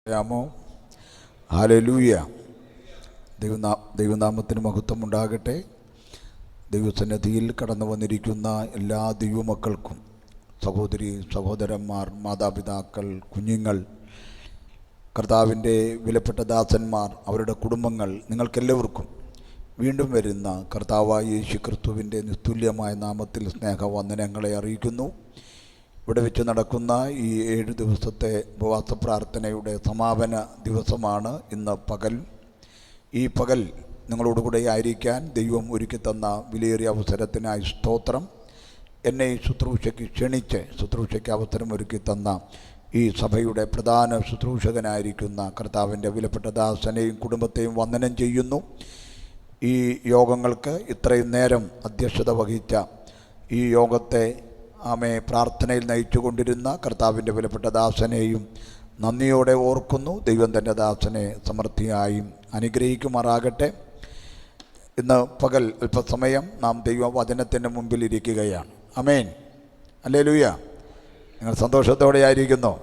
യാമോ hallelujah. ദൈവനാമത്തിന് മഹത്വം ഉണ്ടാകട്ടെ. ദൈവസന്നിധിയിൽ കടന്നു വന്നിരിക്കുന്ന എല്ലാ ദൈവമക്കൾക്കും, സഹോദരി സഹോദരന്മാർ, മാതാപിതാക്കൾ, കുഞ്ഞുങ്ങൾ, കർത്താവിൻ്റെ വിലപ്പെട്ട ദാസന്മാർ, അവരുടെ കുടുംബങ്ങൾ, നിങ്ങൾക്കെല്ലാവർക്കും വീണ്ടും വരുന്ന കർത്താവായ യേശു ക്രിസ്തുവിൻ്റെ നിസ്തുല്യമായ നാമത്തിൽ സ്നേഹവന്ദനങ്ങളെ അറിയിക്കുന്നു. ഇവിടെ വെച്ച് നടക്കുന്ന ഈ 7 ദിവസത്തെ ഉപവാസ പ്രാർത്ഥനയുടെ സമാപന ദിവസമാണ് ഇന്ന് പകൽ. ഈ പകൽ നിങ്ങളോടുകൂടെ ആയിരിക്കാൻ ദൈവം ഒരുക്കി തന്ന വിലയേറിയ അവസരത്തിനായി സ്തോത്രം. എന്നെ ഈ ശുശ്രൂഷയ്ക്ക് ക്ഷണിച്ച് ശുശ്രൂഷയ്ക്ക് അവസരമൊരുക്കി തന്ന ഈ സഭയുടെ പ്രധാന ശുശ്രൂഷകനായിരിക്കുന്ന കർത്താവിൻ്റെ വിലപ്പെട്ട ദാസനെയും കുടുംബത്തെയും വന്ദനം ചെയ്യുന്നു. ഈ യോഗങ്ങൾക്ക് ഇത്രയും നേരം അധ്യക്ഷത വഹിച്ച ഈ യോഗത്തെ പ്രാർത്ഥനയിൽ നയിച്ചുകൊണ്ടിരുന്ന കർത്താവിൻ്റെ വിലപ്പെട്ട ദാസനെയും നന്ദിയോടെ ഓർക്കുന്നു. ദൈവം തൻ്റെ ദാസനെ സമൃദ്ധിയായും അനുഗ്രഹിക്കുമാറാകട്ടെ. ഇന്ന് പകൽ അല്പസമയം നാം ദൈവവചനത്തിൻ്റെ മുമ്പിൽ ഇരിക്കുകയാണ്. ആമേൻ, ഹല്ലേലൂയ. നിങ്ങൾ സന്തോഷത്തോടെ ആയിരിക്കുന്നു.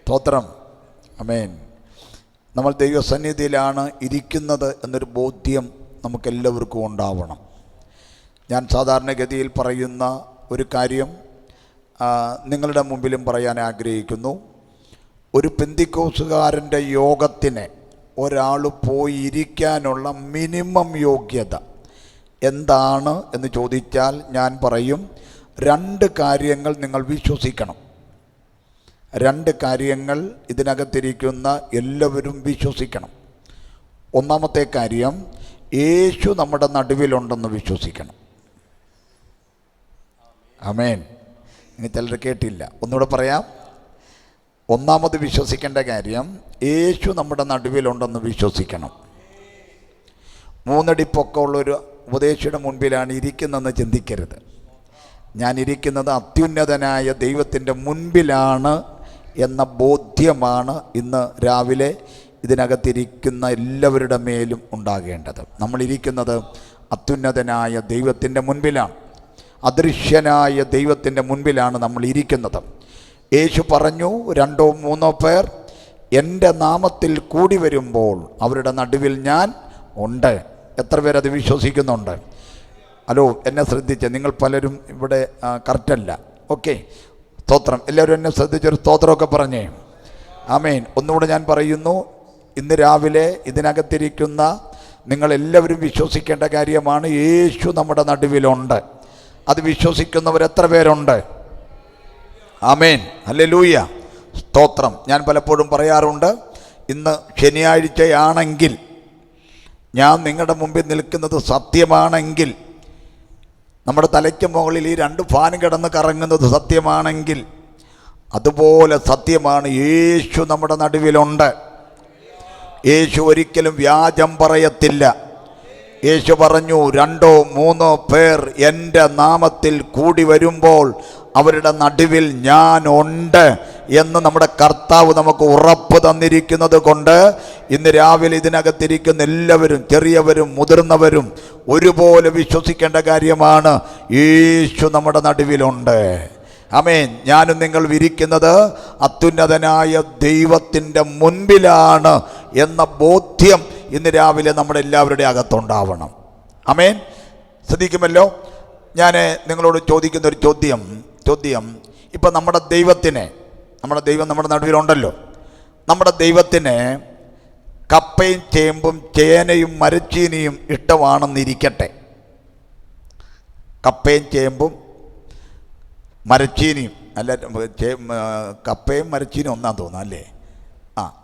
സ്തോത്രം, ആമേൻ. നമ്മൾ ദൈവസന്നിധിയിലാണ് ഇരിക്കുന്നത് എന്നൊരു ബോധ്യം നമുക്കെല്ലാവർക്കും ഉണ്ടാവണം. ഞാൻ സാധാരണഗതിയിൽ പറയുന്ന ഒരു കാര്യം നിങ്ങളുടെ മുമ്പിലും പറയാൻ ആഗ്രഹിക്കുന്നു. ഒരു പെന്തിക്കോസുകാരൻ്റെ യോഗത്തിന് ഒരാൾ പോയിരിക്കാനുള്ള മിനിമം യോഗ്യത എന്താണ് എന്ന് ചോദിച്ചാൽ ഞാൻ പറയും, 2 കാര്യങ്ങൾ നിങ്ങൾ വിശ്വസിക്കണം. 2 കാര്യങ്ങൾ ഇതിനകത്തിരിക്കുന്ന എല്ലാവരും വിശ്വസിക്കണം. ഒന്നാമത്തെ കാര്യം, യേശു നമ്മുടെ നടുവിലുണ്ടെന്ന് വിശ്വസിക്കണം. ആമേൻ. ഇനി ചിലർ കേട്ടില്ല, ഒന്നുകൂടെ പറയാം. ഒന്നാമത് വിശ്വസിക്കേണ്ട കാര്യം, യേശു നമ്മുടെ നടുവിലുണ്ടെന്ന് വിശ്വസിക്കണം. 3 അടി പൊക്കമുള്ളൊരു ഉപദേശിയുടെ മുൻപിലാണ് ഇരിക്കുന്നതെന്ന് ചിന്തിക്കരുത്. ഞാൻ ഇരിക്കുന്നത് അത്യുന്നതനായ ദൈവത്തിൻ്റെ മുൻപിലാണ് എന്ന ബോധ്യമാണ് ഇന്ന് രാവിലെ ഇതിനകത്തിരിക്കുന്ന എല്ലാവരുടെ മേലും ഉണ്ടാകേണ്ടത്. നമ്മളിരിക്കുന്നത് അത്യുന്നതനായ ദൈവത്തിൻ്റെ മുൻപിലാണ്, അദൃശ്യനായ ദൈവത്തിൻ്റെ മുൻപിലാണ് നമ്മൾ ഇരിക്കുന്നത്. യേശു പറഞ്ഞു, 2 or 3 പേർ എൻ്റെ നാമത്തിൽ കൂടി വരുമ്പോൾ അവരുടെ നടുവിൽ ഞാൻ ഉണ്ട്. എത്ര പേരത് വിശ്വസിക്കുന്നുണ്ട്? ഹലോ, എന്നെ ശ്രദ്ധിച്ച്, നിങ്ങൾ പലരും ഇവിടെ കറക്റ്റല്ല. ഓക്കെ, സ്തോത്രം. എല്ലാവരും എന്നെ ശ്രദ്ധിച്ചൊരു സ്തോത്രമൊക്കെ പറഞ്ഞേ. ആമേൻ. ഒന്നുകൂടെ ഞാൻ പറയുന്നു, ഇന്ന് രാവിലെ ഇതിനകത്തിരിക്കുന്ന നിങ്ങളെല്ലാവരും വിശ്വസിക്കേണ്ട കാര്യമാണ്, യേശു നമ്മുടെ നടുവിലുണ്ട്. അത് വിശ്വസിക്കുന്നവർ എത്ര പേരുണ്ട്? ആമേൻ, ഹല്ലേലൂയ, സ്തോത്രം. ഞാൻ പലപ്പോഴും പറയാറുണ്ട്, ഇന്ന് ശനിയാഴ്ചയാണെങ്കിൽ, ഞാൻ നിങ്ങളുടെ മുമ്പിൽ നിൽക്കുന്നത് സത്യമാണെങ്കിൽ, നമ്മുടെ തലയ്ക്ക് മുകളിൽ ഈ 2 ഫാൻ കിടന്ന് കറങ്ങുന്നത് സത്യമാണെങ്കിൽ, അതുപോലെ സത്യമാണ്, യേശു നമ്മുടെ നടുവിലുണ്ട്. യേശു ഒരിക്കലും വ്യാജം പറയത്തില്ല. യേശു പറഞ്ഞു, 2 or 3 പേർ എൻ്റെ നാമത്തിൽ കൂടി വരുമ്പോൾ അവരുടെ നടുവിൽ ഞാൻ ഉണ്ട് എന്ന് നമ്മുടെ കർത്താവ് നമുക്ക് ഉറപ്പ് തന്നിരിക്കുന്നത് കൊണ്ട് ഇന്ന് രാവിലെ ഇതിനകത്തിരിക്കുന്ന എല്ലാവരും, ചെറിയവരും മുതിർന്നവരും, ഒരുപോലെ വിശ്വസിക്കേണ്ട കാര്യമാണ്, യേശു നമ്മുടെ നടുവിലുണ്ട്. ആമേൻ. ഞാനും നിങ്ങൾ ഇരിക്കുന്നത് അത്യുന്നതനായ ദൈവത്തിൻ്റെ മുൻപിലാണ് എന്ന ബോധ്യം ഇന്ന് രാവിലെ നമ്മുടെ എല്ലാവരുടെ അകത്തുണ്ടാവണം. ആമേൻ. ശ്രദ്ധിക്കുമല്ലോ. ഞാൻ നിങ്ങളോട് ചോദിക്കുന്ന ഒരു ചോദ്യം ഇപ്പം നമ്മുടെ ദൈവം നമ്മുടെ നടുവിലുണ്ടല്ലോ. നമ്മുടെ ദൈവത്തിന് കപ്പയും ചേമ്പും ചേനയും മരച്ചീനിയും ഇഷ്ടമാണെന്നിരിക്കട്ടെ. കപ്പയും ചേമ്പും മരച്ചീനിയും, അല്ല, കപ്പയും മരച്ചീനിയും ഒന്നാന്ന് തോന്നുന്നു, അല്ലേ?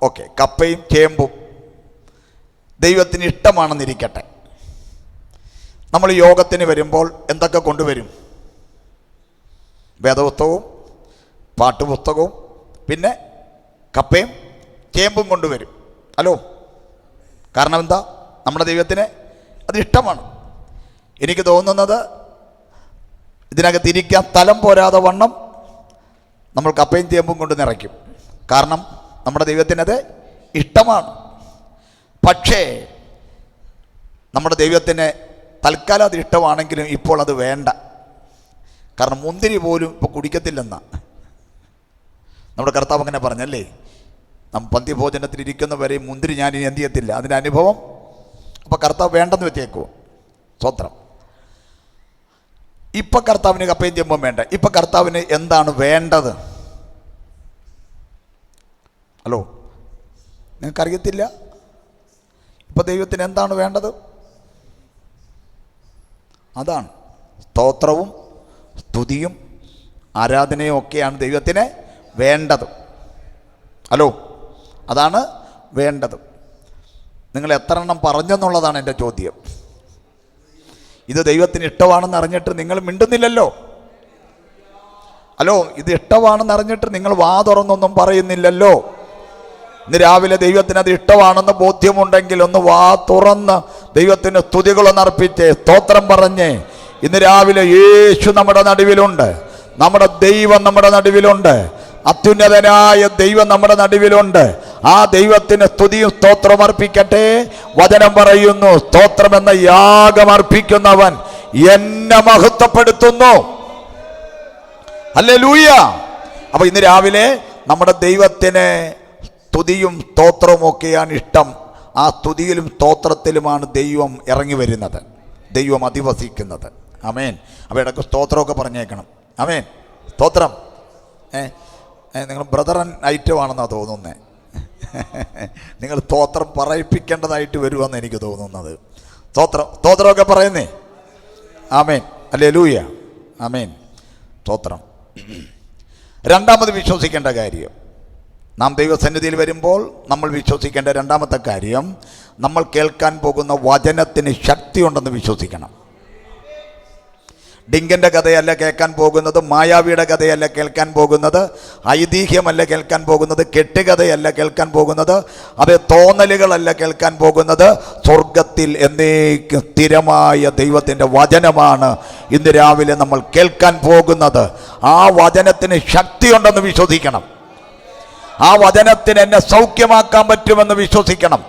ഓക്കെ. കപ്പയും ചേമ്പും ദൈവത്തിന് ഇഷ്ടമാണെന്നിരിക്കട്ടെ. നമ്മൾ യോഗത്തിന് വരുമ്പോൾ എന്തൊക്കെ കൊണ്ടുവരും? വേദപുസ്തകവും പാട്ടുപുസ്തകവും പിന്നെ കപ്പയും ചേമ്പും കൊണ്ടുവരും. ഹലോ, കാരണം എന്താ? നമ്മുടെ ദൈവത്തിന് അത് ഇഷ്ടമാണ്. എനിക്ക് തോന്നുന്നത്, ഇതിനകത്തിരിക്കാൻ സ്ഥലം പോരാതെ വണ്ണം നമ്മൾ കപ്പയും ചേമ്പും കൊണ്ട് നിറയ്ക്കും. കാരണം നമ്മുടെ ദൈവത്തിനത് ഇഷ്ടമാണ്. പക്ഷേ നമ്മുടെ ദൈവത്തിന് തൽക്കാലം അത് ഇഷ്ടമാണെങ്കിലും ഇപ്പോൾ അത് വേണ്ട. കാരണം മുന്തിരി പോലും ഇപ്പോൾ കുടിക്കത്തില്ലെന്നാ നമ്മുടെ കർത്താവ് അങ്ങനെ പറഞ്ഞല്ലേ. പന്തിഭോജനത്തിൽ ഇരിക്കുന്നവരെ മുന്തിരി ഞാൻ ഇനി എന്ത് ചെയ്യത്തില്ല, അതിൻ്റെ അനുഭവം. അപ്പോൾ കർത്താവ് വേണ്ടെന്ന് വെച്ചേക്കുമോ? സ്വത്രം. ഇപ്പം കർത്താവിന് കപ്പയും ചെമ്പും വേണ്ട. ഇപ്പം കർത്താവിന് എന്താണ് വേണ്ടത്? ഹലോ, നിങ്ങൾക്കറിയത്തില്ല? ഇപ്പം ദൈവത്തിന് എന്താണ് വേണ്ടത്? അതാണ് സ്തോത്രവും സ്തുതിയും ആരാധനയും ഒക്കെയാണ് ദൈവത്തിന് വേണ്ടത്. ഹലോ, അതാണ് വേണ്ടത്. നിങ്ങൾ എത്ര എണ്ണം പറഞ്ഞെന്നുള്ളതാണ് എൻ്റെ ചോദ്യം. ഇത് ദൈവത്തിന് ഇഷ്ടമാണെന്ന് അറിഞ്ഞിട്ട് നിങ്ങൾ മിണ്ടുന്നില്ലല്ലോ. ഹലോ, ഇത് ഇഷ്ടമാണെന്ന് അറിഞ്ഞിട്ട് നിങ്ങൾ വാ തുറന്നൊന്നും പറയുന്നില്ലല്ലോ. ഇന്ന് രാവിലെ ദൈവത്തിന് അത് ഇഷ്ടമാണെന്ന് ബോധ്യമുണ്ടെങ്കിൽ ഒന്ന് വാ തുറന്ന് ദൈവത്തിന് സ്തുതികളൊന്ന് അർപ്പിച്ച് സ്തോത്രം പറഞ്ഞ്, ഇന്ന് രാവിലെ യേശു നമ്മുടെ നടുവിലുണ്ട്, നമ്മുടെ ദൈവം നമ്മുടെ നടുവിലുണ്ട്, അത്യുന്നതനായ ദൈവം നമ്മുടെ നടുവിലുണ്ട്. ആ ദൈവത്തിന് സ്തുതിയും സ്തോത്രം അർപ്പിക്കട്ടെ. വചനം പറയുന്നു, സ്തോത്രം എന്ന യാഗം അർപ്പിക്കുന്നവൻ എന്നെ മഹത്വപ്പെടുത്തുന്നു. ഹല്ലേലൂയ. അപ്പൊ ഇന്ന് രാവിലെ നമ്മുടെ ദൈവത്തിന് സ്തുതിയും സ്തോത്രവും ഒക്കെയാണ് ഇഷ്ടം. ആ സ്തുതിയിലും സ്തോത്രത്തിലുമാണ് ദൈവം ഇറങ്ങി വരുന്നത്, ദൈവം അധിവസിക്കുന്നത്. ആമേൻ. അപ്പോൾ ഇടയ്ക്ക് സ്തോത്രമൊക്കെ പറഞ്ഞേക്കണം. ആമേൻ. സ്തോത്രം. നിങ്ങൾ ബ്രദറൻ ഐറ്റമാണെന്നാണ് തോന്നുന്നത്. നിങ്ങൾ സ്തോത്രം പറയിപ്പിക്കേണ്ടതായിട്ട് വരുമെന്ന് എനിക്ക് തോന്നുന്നത്. സ്തോത്രമൊക്കെ പറയുന്നേ. ആമേൻ. ഹല്ലേലൂയ. ആമേൻ. സ്തോത്രം. രണ്ടാമത് വിശ്വസിക്കേണ്ട കാര്യം, നാം ദൈവസന്നിധിയിൽ വരുമ്പോൾ നമ്മൾ വിശ്വസിക്കേണ്ട രണ്ടാമത്തെ കാര്യം, നമ്മൾ കേൾക്കാൻ പോകുന്ന വചനത്തിന് ശക്തിയുണ്ടെന്ന് വിശ്വസിക്കണം. ഡിങ്കൻ്റെ കഥയല്ല കേൾക്കാൻ പോകുന്നത്, മായാവിയുടെ കഥയല്ല കേൾക്കാൻ പോകുന്നത്, ഐതിഹ്യമല്ല കേൾക്കാൻ പോകുന്നത്, കെട്ടുകഥയല്ല കേൾക്കാൻ പോകുന്നത്, അത് തോന്നലുകളല്ല കേൾക്കാൻ പോകുന്നത്. സ്വർഗത്തിൽ എന്നേക്കും സ്ഥിരമായ ദൈവത്തിൻ്റെ വചനമാണ് ഇന്ന് രാവിലെ നമ്മൾ കേൾക്കാൻ പോകുന്നത്. ആ വചനത്തിന് ശക്തിയുണ്ടെന്ന് വിശ്വസിക്കണം. ആ വചനത്തിന് എന്നെ സൗഖ്യമാക്കാൻ പറ്റുമെന്ന് വിശ്വസിക്കണം.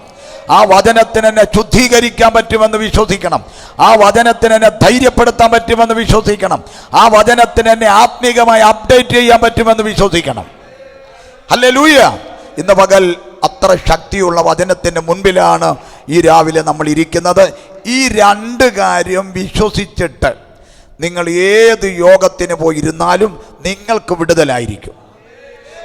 ആ വചനത്തിന് എന്നെ ശുദ്ധീകരിക്കാൻ പറ്റുമെന്ന് വിശ്വസിക്കണം. ആ വചനത്തിന് എന്നെ ധൈര്യപ്പെടുത്താൻ പറ്റുമെന്ന് വിശ്വസിക്കണം. ആ വചനത്തിന് എന്നെ ആത്മീകമായി അപ്ഡേറ്റ് ചെയ്യാൻ പറ്റുമെന്ന് വിശ്വസിക്കണം. ഹല്ലേലൂയ. ഇന്ന് പകൽ അത്ര ശക്തിയുള്ള വചനത്തിൻ്റെ മുൻപിലാണ് ഈ രാവിലെ നമ്മൾ ഇരിക്കുന്നത്. ഈ രണ്ട് കാര്യം വിശ്വസിച്ചിട്ട് നിങ്ങൾ ഏത് യോഗത്തിന് പോയിരുന്നാലും നിങ്ങൾക്ക് വിടുതലായിരിക്കും.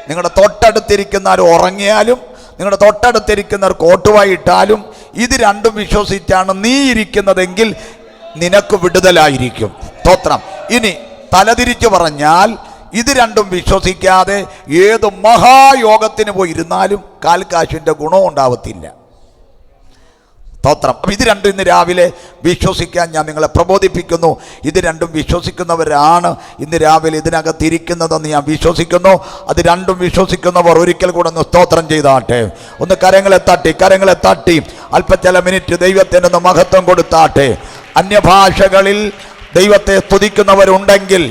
നിങ്ങളുടെ തൊട്ടടുത്തിരിക്കുന്നവർ ഉറങ്ങിയാലും, നിങ്ങളുടെ തൊട്ടടുത്തിരിക്കുന്നവർ കോട്ടുവായിട്ടാലും, ഇത് രണ്ടും വിശ്വസിച്ചാണ് നീ ഇരിക്കുന്നതെങ്കിൽ നിനക്ക് വിടുതലായിരിക്കും. സ്തോത്രം. ഇനി തലതിരിച്ച് പറഞ്ഞാൽ, ഇത് രണ്ടും വിശ്വസിക്കാതെ ഏത് മഹായോഗത്തിന് പോയിരുന്നാലും കാൽക്കാശിൻ്റെ ഗുണം ഉണ്ടാവത്തില്ല. സ്തോത്രം. അപ്പം ഇത് രണ്ടും ഇന്ന് രാവിലെ വിശ്വസിക്കാൻ ഞാൻ നിങ്ങളെ പ്രബോധിപ്പിക്കുന്നു. ഇത് രണ്ടും വിശ്വസിക്കുന്നവരാണ് ഇന്ന് രാവിലെ ഇതിനകത്തിരിക്കുന്നതെന്ന് ഞാൻ വിശ്വസിക്കുന്നു. അത് രണ്ടും വിശ്വസിക്കുന്നവർ ഒരിക്കൽ കൂടെ ഒന്ന് സ്തോത്രം ചെയ്താട്ടെ. ഒന്ന് കരങ്ങളെ തട്ടി ചില മിനിറ്റ് ദൈവത്തിനൊന്ന് മഹത്വം കൊടുത്താട്ടെ. അന്യഭാഷകളിൽ ദൈവത്തെ സ്തുതിക്കുന്നവരുണ്ടെങ്കിൽ,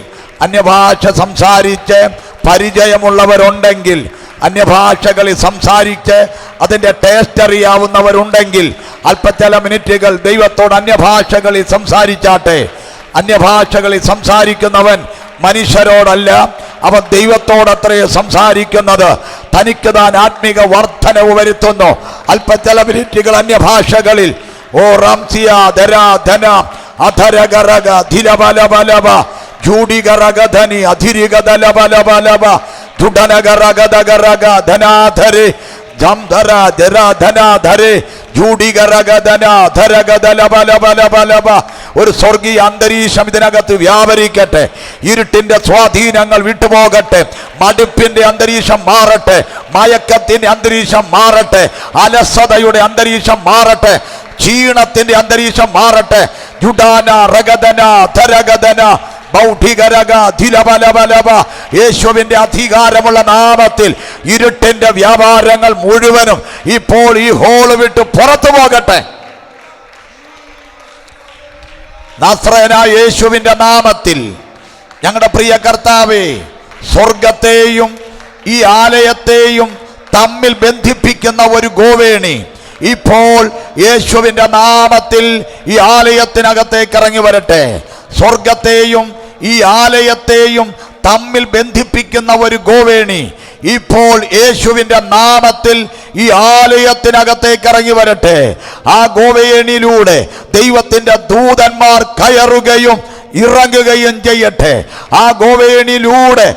അന്യഭാഷ സംസാരിച്ച് പരിചയമുള്ളവരുണ്ടെങ്കിൽ, അന്യഭാഷകളിൽ സംസാരിച്ച് അതിൻ്റെ ടേസ്റ്റ് അറിയാവുന്നവരുണ്ടെങ്കിൽ ചില മിനിറ്റുകൾ ദൈവത്തോട് അന്യഭാഷകളിൽ സംസാരിച്ചാട്ടെ. അന്യഭാഷകളിൽ സംസാരിക്കുന്നവൻ മനുഷ്യരോടല്ല, അവൻ ദൈവത്തോടത്രേ സംസാരിക്കുന്നത്. തനിക്ക് താൻ ആത്മീക വർധനവ് വരുത്തുന്നു. ചില മിനിറ്റുകൾ അന്യഭാഷകളിൽ ഓ റംസിയ ധരാ ധന അധരഗരഗ ധിരബലബലബ ജൂഡിഗരഗധനി അധിരിഗദലബലബലബ ധുഡനഗരഗദഗരഗ ധനാധരെ ജംധര ജരാധനാധരെ ജൂഡിഗരഗധനാധരഗദലബലബലബലബ. ഒരു സ്വർഗീയ അന്തരീക്ഷം ഇതിനകത്ത് വ്യാപരിക്കട്ടെ. ഇരുട്ടിന്റെ സ്വാധീനങ്ങൾ വിട്ടുപോകട്ടെ. മടുപ്പിന്റെ അന്തരീക്ഷം മാറട്ടെ. മയക്കത്തിന്റെ അന്തരീക്ഷം മാറട്ടെ. അലസതയുടെ അന്തരീക്ഷം മാറട്ടെ. ക്ഷീണത്തിന്റെ അന്തരീക്ഷം മാറട്ടെ. ജുഡാന റഗദന ധരഗദന യേശുവിന്റെ അധികാരമുള്ള നാമത്തിൽ ഇരുട്ടിന്റെ വ്യാപാരങ്ങൾ മുഴുവനും ഇപ്പോൾ ഈ ഹോള് വിട്ട് പുറത്തു പോകട്ടെ. നസ്രയനായ യേശുവിന്റെ നാമത്തിൽ ഞങ്ങളുടെ പ്രിയ കർത്താവേ, സ്വർഗത്തെയും ഈ ആലയത്തെയും തമ്മിൽ ബന്ധിപ്പിക്കുന്ന ഒരു ഗോവേണി ഇപ്പോൾ യേശുവിന്റെ നാമത്തിൽ ഈ ആലയത്തിനകത്തേക്ക് ഇറങ്ങി വരട്ടെ. സ്വർഗത്തെയും ഈ ആലയത്തെയും തമ്മിൽ ബന്ധിപ്പിക്കുന്ന ഒരു ഗോവേണി ഇപ്പോൾ യേശുവിൻ്റെ നാമത്തിൽ ഈ ആലയത്തിനകത്തേക്ക് ഇറങ്ങി വരട്ടെ. ആ ഗോവേണിയിലൂടെ ദൈവത്തിൻ്റെ ദൂതന്മാർ കയറുകയും ഇറങ്ങുകയും ചെയ്യട്ടെ. ആ ഗോവേണിയിലൂടെ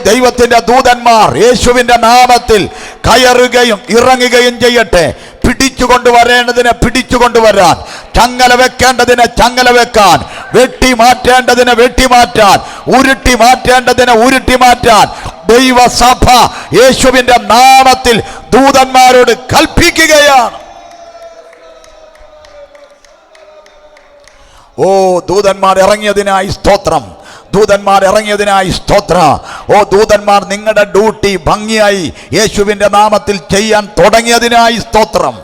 ദൈവത്തിൻ്റെ ദൂതന്മാർ യേശുവിൻ്റെ നാമത്തിൽ കയറുകയും ഇറങ്ങുകയും ചെയ്യട്ടെ. പിടിച്ചുകൊണ്ടുവരേണ്ടതിനെ പിടിച്ചുകൊണ്ടുവരാൻ, ചങ്ങല വെക്കേണ്ടതിനെ ചങ്ങല വെക്കാൻ, വെട്ടി മാറ്റേണ്ടതിനെ വെട്ടിമാറ്റാൻ, ഉരുട്ടി മാറ്റേണ്ടതിനെ ഉരുട്ടി മാറ്റാൻ ദൈവസഭ യേശുവിൻ്റെ നാമത്തിൽ ദൂതന്മാരോട് കൽപ്പിക്കുകയാണ്. ഓ ദൂതന്മാർ ഇറങ്ങിയതിനായി സ്തോത്രം, ദൂതന്മാർ ഇറങ്ങിയതിനായി സ്തോത്ര. ഓ ദൂതന്മാർ നിങ്ങളുടെ ഡ്യൂട്ടി ഭംഗിയായി യേശുവിൻ്റെ നാമത്തിൽ ചെയ്യാൻ തുടങ്ങിയതിനായി സ്തോത്രം.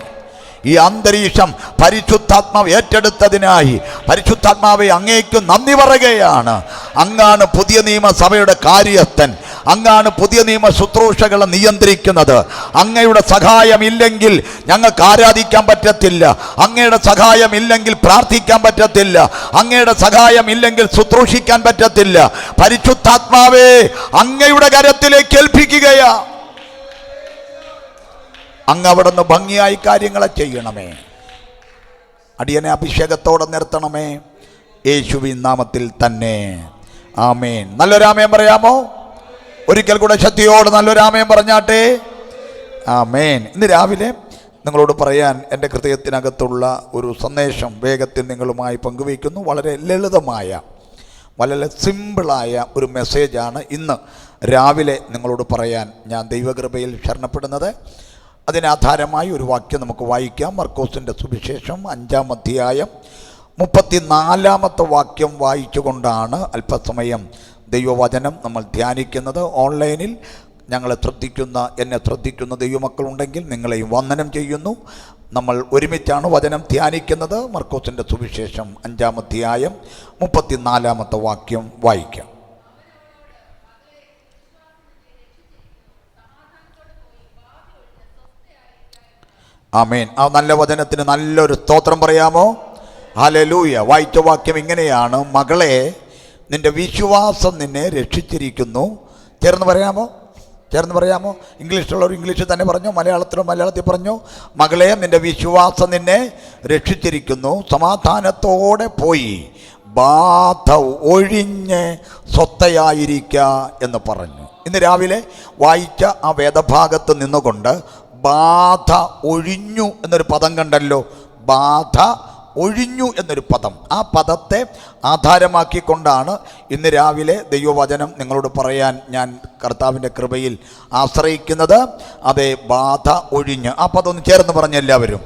ഈ അന്തരീക്ഷം പരിശുദ്ധാത്മാവ് ഏറ്റെടുത്തതിനായി പരിശുദ്ധാത്മാവെ അങ്ങേക്ക് നന്ദി പറയുകയാണ്. അങ്ങാണ് പുതിയ നിയമസഭയുടെ കാര്യസ്ഥൻ, അങ്ങാണ് പുതിയ നിയമ ശുശ്രൂഷകളെ നിയന്ത്രിക്കുന്നത്. അങ്ങയുടെ സഹായമില്ലെങ്കിൽ ഞങ്ങൾക്ക് ആരാധിക്കാൻ പറ്റത്തില്ല, അങ്ങയുടെ സഹായമില്ലെങ്കിൽ പ്രാർത്ഥിക്കാൻ പറ്റത്തില്ല, അങ്ങയുടെ സഹായമില്ലെങ്കിൽ ശുശ്രൂഷിക്കാൻ പറ്റത്തില്ല. പരിശുദ്ധാത്മാവേ അങ്ങയുടെ കരത്തിലേക്ക് ഏൽപ്പിക്കുകയാ. അങ്ങ് അവിടുന്ന് ഭംഗിയായി കാര്യങ്ങളെ ചെയ്യണമേ. അടിയനെ അഭിഷേകത്തോടെ നിർത്തണമേ, യേശുവിൻ നാമത്തിൽ തന്നെ. ആമേൻ. നല്ലൊരാമേൻ പറയാമോ? ഒരിക്കൽ കൂടെ ശക്തിയോട് നല്ലൊരാമേൻ പറഞ്ഞാട്ടെ. ആമേൻ. ഇന്ന് രാവിലെ നിങ്ങളോട് പറയാൻ എൻ്റെ ഹൃദയത്തിനകത്തുള്ള ഒരു സന്ദേശം വേഗത്തിൽ നിങ്ങളുമായി പങ്കുവയ്ക്കുന്നു. വളരെ ലളിതമായ, വളരെ സിമ്പിളായ ഒരു മെസ്സേജാണ് ഇന്ന് രാവിലെ നിങ്ങളോട് പറയാൻ ഞാൻ ദൈവകൃപയിൽ ശരണപ്പെടുന്നത്. അതിനാധാരമായി ഒരു വാക്യം നമുക്ക് വായിക്കാം. മർക്കോസിൻ്റെ സുവിശേഷം 5-ാം അധ്യായം 34-ാമത്തെ വാക്യം വായിച്ചുകൊണ്ടാണ് അല്പസമയം ദൈവവചനം നമ്മൾ ധ്യാനിക്കുന്നത്. ഓൺലൈനിൽ എന്നെ ശ്രദ്ധിക്കുന്ന ദൈവമക്കളുണ്ടെങ്കിൽ നിങ്ങളെയും വന്ദനം ചെയ്യുന്നു. നമ്മൾ ഒരുമിച്ചാണ് വചനം ധ്യാനിക്കുന്നത്. മർക്കോസിൻ്റെ സുവിശേഷം 5-ാം അധ്യായം 34-ാമത്തെ വാക്യം വായിക്കാം. ആമേൻ. ആ നല്ല വചനത്തിന് നല്ലൊരു സ്തോത്രം പറയാമോ? ഹല്ലേലൂയ. വായിച്ച വാക്യം ഇങ്ങനെയാണ്: മകളെ, നിന്റെ വിശ്വാസം നിന്നെ രക്ഷിച്ചിരിക്കുന്നു. ചേർന്ന് പറയാമോ? ഇംഗ്ലീഷിലുള്ളവർ ഇംഗ്ലീഷിൽ തന്നെ പറഞ്ഞു, മലയാളത്തിൽ പറഞ്ഞു. മകളെ, നിന്റെ വിശ്വാസം നിന്നെ രക്ഷിച്ചിരിക്കുന്നു. സമാധാനത്തോടെ പോയി ബാധ ഒഴിഞ്ഞ് സ്വസ്ഥയായിരിക്കുക എന്ന് പറഞ്ഞു. ഇന്ന് രാവിലെ വായിച്ച ആ വേദഭാഗത്ത് നിന്നുകൊണ്ട് ബാധ ഒഴിഞ്ഞു എന്നൊരു പദം കണ്ടല്ലോ. ബാധ ഒഴിഞ്ഞു എന്നൊരു പദം, ആ പദത്തെ ആധാരമാക്കിക്കൊണ്ടാണ് ഇന്ന് രാവിലെ ദൈവവചനം നിങ്ങളോട് പറയാൻ ഞാൻ കർത്താവിൻ്റെ കൃപയിൽ ആശ്രയിക്കുന്നത്. അതെ, ബാധ ഒഴിഞ്ഞ്. ആ പദം ഒന്ന് ചേർന്ന് പറഞ്ഞ് എല്ലാവരും.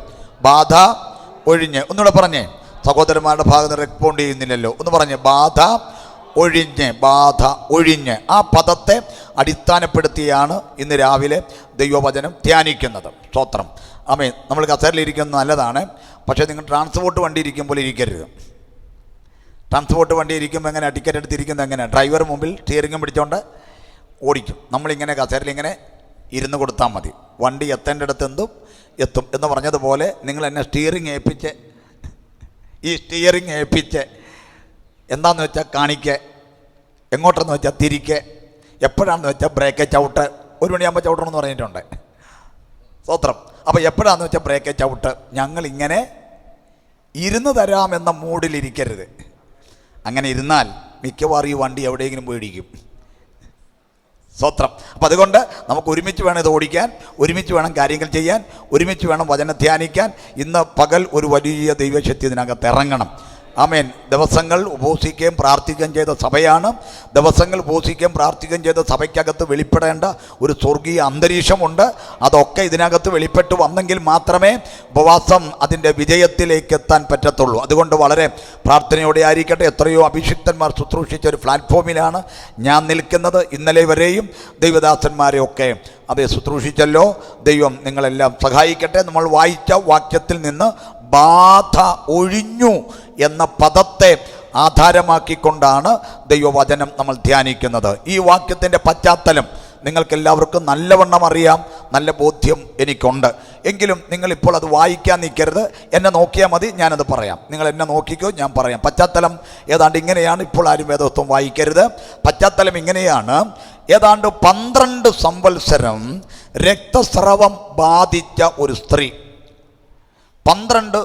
ബാധ ഒഴിഞ്ഞ്. ഒന്നുകൂടെ പറഞ്ഞേ. സഹോദരന്മാരുടെ ഭാഗത്ത് റെസ്പോണ്ട് ചെയ്യുന്നില്ലല്ലോ. ഒന്ന് പറഞ്ഞേ. ബാധ ഒഴിഞ്ഞ്. ബാധ ഒഴിഞ്ഞ്. ആ പദത്തെ അടിസ്ഥാനപ്പെടുത്തിയാണ് ഇന്ന് രാവിലെ ദൈവവചനം ധ്യാനിക്കുന്നത്. സ്തോത്രം. ആമേൻ. നമ്മൾ കസേരയിലിരിക്കുന്നത് നല്ലതാണ്, പക്ഷേ നിങ്ങൾ ട്രാൻസ്പോർട്ട് വണ്ടി ഇരിക്കുമ്പോൾ ഇരിക്കരുത്. ട്രാൻസ്പോർട്ട് വണ്ടി ഇരിക്കുമ്പോൾ എങ്ങനെ ടിക്കറ്റ് എടുത്തിരിക്കുന്നത്? എങ്ങനെ? ഡ്രൈവർ മുമ്പിൽ സ്റ്റിയറിംഗും പിടിച്ചുകൊണ്ട് ഓടിക്കും. നമ്മളിങ്ങനെ കസേരയിൽ ഇങ്ങനെ ഇരുന്ന് കൊടുത്താൽ മതി. വണ്ടി എത്തേണ്ടടുത്ത് എത്തും എന്ന് പറഞ്ഞതുപോലെ നിങ്ങൾ എന്നെ സ്റ്റിയറിംഗ് ഏൽപ്പിച്ച് എന്താണെന്ന് വെച്ചാൽ കാണിക്ക്, എങ്ങോട്ടെന്ന് വെച്ചാൽ തിരിക്ക്, എപ്പോഴാണെന്ന് വെച്ചാൽ ബ്രേക്ക് ചവിട്ട്. 1 മണിയാകുമ്പോൾ ചവിട്ടണമെന്ന് പറഞ്ഞിട്ടുണ്ട്. സ്തോത്രം. അപ്പോൾ എപ്പോഴാണെന്ന് വെച്ചാൽ ബ്രേക്ക് ചവിട്ട്. ഞങ്ങളിങ്ങനെ ഇരുന്ന് തരാമെന്ന മൂഡിലിരിക്കരുത്. അങ്ങനെ ഇരുന്നാൽ മിക്കവാറും ഈ വണ്ടി എവിടെയെങ്കിലും പോയിടിക്കും. സ്തോത്രം. അപ്പം അതുകൊണ്ട് നമുക്ക് ഒരുമിച്ച് വേണം ഇത് ഓടിക്കാൻ, ഒരുമിച്ച് വേണം കാര്യങ്ങൾ ചെയ്യാൻ, ഒരുമിച്ച് വേണം വചനം ധ്യാനിക്കാൻ. ഇന്ന് പകൽ ഒരു വലിയ ദൈവശക്തി ഇതിനകത്ത് ഇറങ്ങണം. ആമേൻ. ദിവസങ്ങൾ ഉപവസിക്കുകയും പ്രാർത്ഥിക്കുകയും ചെയ്ത സഭയാണ്. ദിവസങ്ങൾ ഉപവസിക്കുകയും പ്രാർത്ഥിക്കുകയും ചെയ്ത സഭയ്ക്കകത്ത് വെളിപ്പെടേണ്ട ഒരു സ്വർഗീയ അന്തരീക്ഷമുണ്ട്. അതൊക്കെ ഇതിനകത്ത് വെളിപ്പെട്ട് വന്നെങ്കിൽ മാത്രമേ ഉപവാസം അതിൻ്റെ വിജയത്തിലേക്ക് എത്താൻ പറ്റത്തുള്ളൂ. അതുകൊണ്ട് വളരെ പ്രാർത്ഥനയോടെ ആയിരിക്കട്ടെ. എത്രയോ അഭിഷിക്തന്മാർ ശുശ്രൂഷിച്ച ഒരു പ്ലാറ്റ്ഫോമിലാണ് ഞാൻ നിൽക്കുന്നത്. ഇന്നലെ വരെയും ദൈവദാസന്മാരെയൊക്കെ അതേ ശുശ്രൂഷിച്ചല്ലോ. ദൈവം നിങ്ങളെല്ലാം സഹായിക്കട്ടെ. നമ്മൾ വായിച്ച വാക്യത്തിൽ നിന്ന് ബാധ ഒഴിഞ്ഞു എന്ന പദത്തെ ആധാരമാക്കിക്കൊണ്ടാണ് ദൈവവചനം നമ്മൾ ധ്യാനിക്കുന്നത്. ഈ വാക്യത്തിൻ്റെ പശ്ചാത്തലം നിങ്ങൾക്കെല്ലാവർക്കും നല്ലവണ്ണം അറിയാം, നല്ല ബോധ്യം എനിക്കുണ്ട്. എങ്കിലും നിങ്ങളിപ്പോൾ അത് വായിക്കാൻ നിൽക്കരുത്. എന്നെ നോക്കിയാൽ മതി, ഞാനത് പറയാം. നിങ്ങൾ എന്നെ നോക്കിക്കോ, ഞാൻ പറയാം. പശ്ചാത്തലം ഏതാണ്ട് ഇങ്ങനെയാണ്. ഇപ്പോൾ ആരും വേദോത്വം വായിക്കരുത്. പശ്ചാത്തലം ഇങ്ങനെയാണ്: ഏതാണ്ട് 12 സംവത്സരം രക്തസ്രവം ബാധിച്ച ഒരു സ്ത്രീ, 12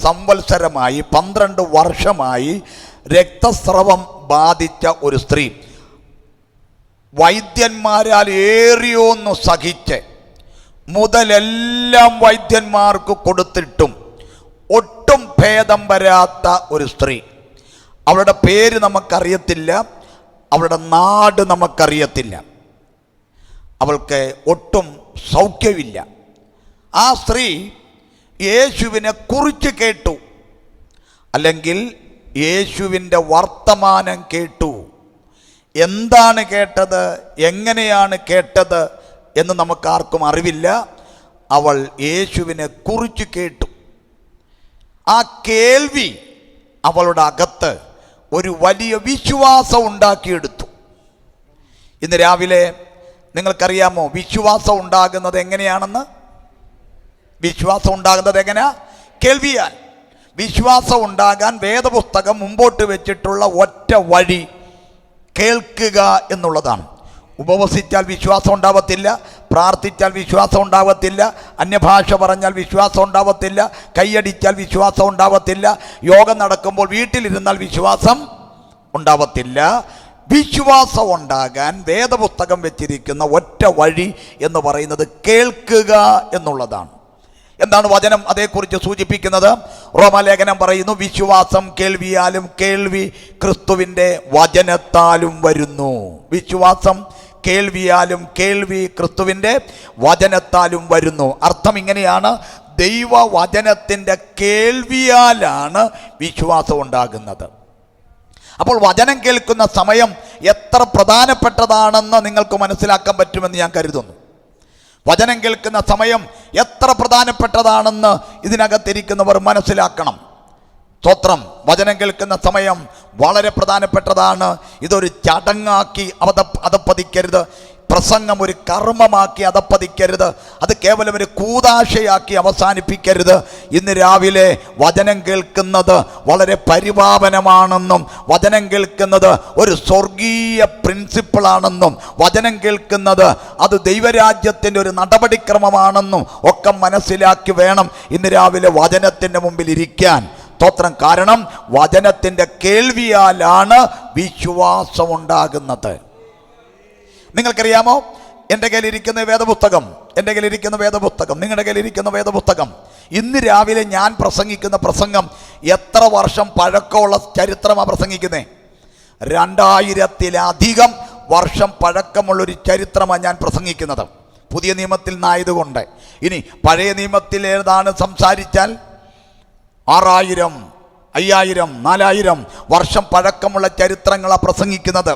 സംവത്സരമായി 12 വർഷമായി രക്തസ്രവം ബാധിച്ച ഒരു സ്ത്രീ, വൈദ്യന്മാരാൽ ഏറിയൊന്നു സഹിച്ച് മുതലെല്ലാം വൈദ്യന്മാർക്ക് കൊടുത്തിട്ടും ഒട്ടും ഭേദം വരാത്ത ഒരു സ്ത്രീ. അവളുടെ പേര് നമുക്കറിയത്തില്ല, അവളുടെ നാട് നമുക്കറിയത്തില്ല, അവൾക്ക് ഒട്ടും സൗഖ്യമില്ല. ആ സ്ത്രീ യേശുവിനെ കുറിച്ച് കേട്ടു, അല്ലെങ്കിൽ യേശുവിൻ്റെ വർത്തമാനം കേട്ടു. എന്താണ് കേട്ടത്, എങ്ങനെയാണ് കേട്ടത് എന്ന് നമുക്കാർക്കും അറിവില്ല. അവൾ യേശുവിനെ കുറിച്ച് കേട്ടു. ആ കേൾവി അവളുടെ അകത്ത് ഒരു വലിയ വിശ്വാസം ഉണ്ടാക്കിയെടുത്തു. ഇന്ന് രാവിലെ നിങ്ങൾക്കറിയാമോ വിശ്വാസം ഉണ്ടാകുന്നത് എങ്ങനെയാണെന്ന്? വിശ്വാസം ഉണ്ടാകുന്നത് എങ്ങനെയാ? കേൾവിയാൽ. വിശ്വാസം ഉണ്ടാകാൻ വേദപുസ്തകം മുമ്പോട്ട് വെച്ചിട്ടുള്ള ഒറ്റ വഴി കേൾക്കുക എന്നുള്ളതാണ്. ഉപവസിച്ചാൽ വിശ്വാസം ഉണ്ടാവത്തില്ല, പ്രാർത്ഥിച്ചാൽ വിശ്വാസം ഉണ്ടാവത്തില്ല, അന്യഭാഷ പറഞ്ഞാൽ വിശ്വാസം ഉണ്ടാവത്തില്ല, കൈയടിച്ചാൽ വിശ്വാസം ഉണ്ടാവത്തില്ല, യോഗം നടക്കുമ്പോൾ വീട്ടിലിരുന്നാൽ വിശ്വാസം ഉണ്ടാവത്തില്ല. വിശ്വാസം ഉണ്ടാകാൻ വേദപുസ്തകം വെച്ചിരിക്കുന്ന ഒറ്റ വഴി എന്ന് പറയുന്നത് കേൾക്കുക എന്നുള്ളതാണ്. എന്താണ് വചനം അതേക്കുറിച്ച് സൂചിപ്പിക്കുന്നത്? റോമാലേഖനം പറയുന്നു, വിശ്വാസം കേൾവിയാലും കേൾവി ക്രിസ്തുവിൻ്റെ വചനത്താലും വരുന്നു. വിശ്വാസം കേൾവിയാലും കേൾവി ക്രിസ്തുവിൻ്റെ വചനത്താലും വരുന്നു. അർത്ഥം ഇങ്ങനെയാണ്, ദൈവവചനത്തിൻ്റെ കേൾവിയാലാണ് വിശ്വാസം ഉണ്ടാകുന്നത്. അപ്പോൾ വചനം കേൾക്കുന്ന സമയം എത്ര പ്രധാനപ്പെട്ടതാണെന്ന് നിങ്ങൾക്ക് മനസ്സിലാക്കാൻ പറ്റുമെന്ന് ഞാൻ കരുതുന്നു. വചനം കേൾക്കുന്ന സമയം എത്ര പ്രധാനപ്പെട്ടതാണെന്ന് ഇതിനകത്തിരിക്കുന്നവർ മനസ്സിലാക്കണം. സ്തോത്രം. വചനം കേൾക്കുന്ന സമയം വളരെ പ്രധാനപ്പെട്ടതാണ്. ഇതൊരു ചടങ്ങാക്കി അതപ്പതിക്കരുത്. പ്രസംഗം ഒരു കർമ്മമാക്കി അതപ്പതിക്കരുത്. അത് കേവലം ഒരു കൂതാശയാക്കി അവസാനിപ്പിക്കരുത്. ഇന്ന് രാവിലെ വചനം കേൾക്കുന്നത് വളരെ പരിപാവനമാണെന്നും വചനം കേൾക്കുന്നത് ഒരു സ്വർഗീയ പ്രിൻസിപ്പിളാണെന്നും വചനം കേൾക്കുന്നത് അത് ദൈവരാജ്യത്തിൻ്റെ ഒരു നടപടിക്രമമാണെന്നും ഒക്കെ മനസ്സിലാക്കി വേണം ഇന്ന് രാവിലെ വചനത്തിൻ്റെ മുമ്പിൽ ഇരിക്കാൻ. സ്തോത്രം. കാരണം വചനത്തിൻ്റെ കേൾവിയാലാണ് വിശ്വാസമുണ്ടാകുന്നത്. നിങ്ങൾക്കറിയാമോ, എൻ്റെ കയ്യിലിരിക്കുന്ന വേദപുസ്തകം, നിങ്ങളുടെ കയ്യിലിരിക്കുന്ന വേദപുസ്തകം, ഇന്ന് രാവിലെ ഞാൻ പ്രസംഗിക്കുന്ന പ്രസംഗം എത്ര വർഷം പഴക്കമുള്ള ചരിത്രമാണ് പ്രസംഗിക്കുന്നത്? 2000-ലധികം വർഷം പഴക്കമുള്ളൊരു ചരിത്രമാണ് ഞാൻ പ്രസംഗിക്കുന്നത്. പുതിയ നിയമത്തിൽ നിന്നായതുകൊണ്ട്. ഇനി പഴയ നിയമത്തിൽ ഏതാണ് സംസാരിച്ചാൽ 6000, 5000, 4000 വർഷം പഴക്കമുള്ള ചരിത്രങ്ങളാണ് പ്രസംഗിക്കുന്നത്.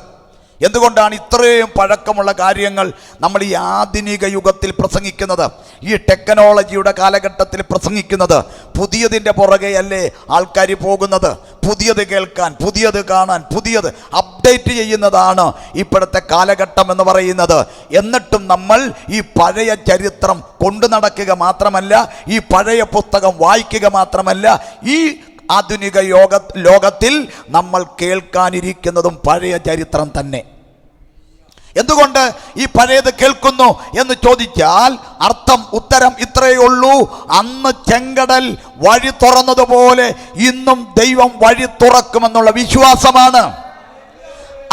എന്തുകൊണ്ടാണ് ഇത്രയും പഴക്കമുള്ള കാര്യങ്ങൾ നമ്മൾ ഈ ആധുനിക യുഗത്തിൽ പ്രസംഗിക്കുന്നത്, ഈ ടെക്നോളജിയുടെ കാലഘട്ടത്തിൽ പ്രസംഗിക്കുന്നത്? പുതിയതിൻ്റെ പുറകെയല്ലേ ആൾക്കാർ പോകുന്നത്? പുതിയത് കേൾക്കാൻ, പുതിയത് കാണാൻ, പുതിയത് അപ്ഡേറ്റ് ചെയ്യുന്നതാണ് ഇപ്പോഴത്തെ കാലഘട്ടം എന്ന് പറയുന്നത്. എന്നിട്ടും നമ്മൾ ഈ പഴയ ചരിത്രം കൊണ്ടു നടക്കുക മാത്രമല്ല, ഈ പഴയ പുസ്തകം വായിക്കുക മാത്രമല്ല, ഈ ആധുനിക ലോകത്തിൽ നമ്മൾ കേൾക്കാനിരിക്കുന്നതും പഴയ ചരിത്രം തന്നെ. എന്തുകൊണ്ട് ഈ പഴയത് കേൾക്കുന്നു എന്ന് ചോദിച്ചാൽ ഉത്തരം ഇത്രയേ ഉള്ളൂ. അന്ന് ചെങ്കടൽ വഴി തുറന്നതുപോലെ ഇന്നും ദൈവം വഴി തുറക്കുമെന്നുള്ള വിശ്വാസമാണ്.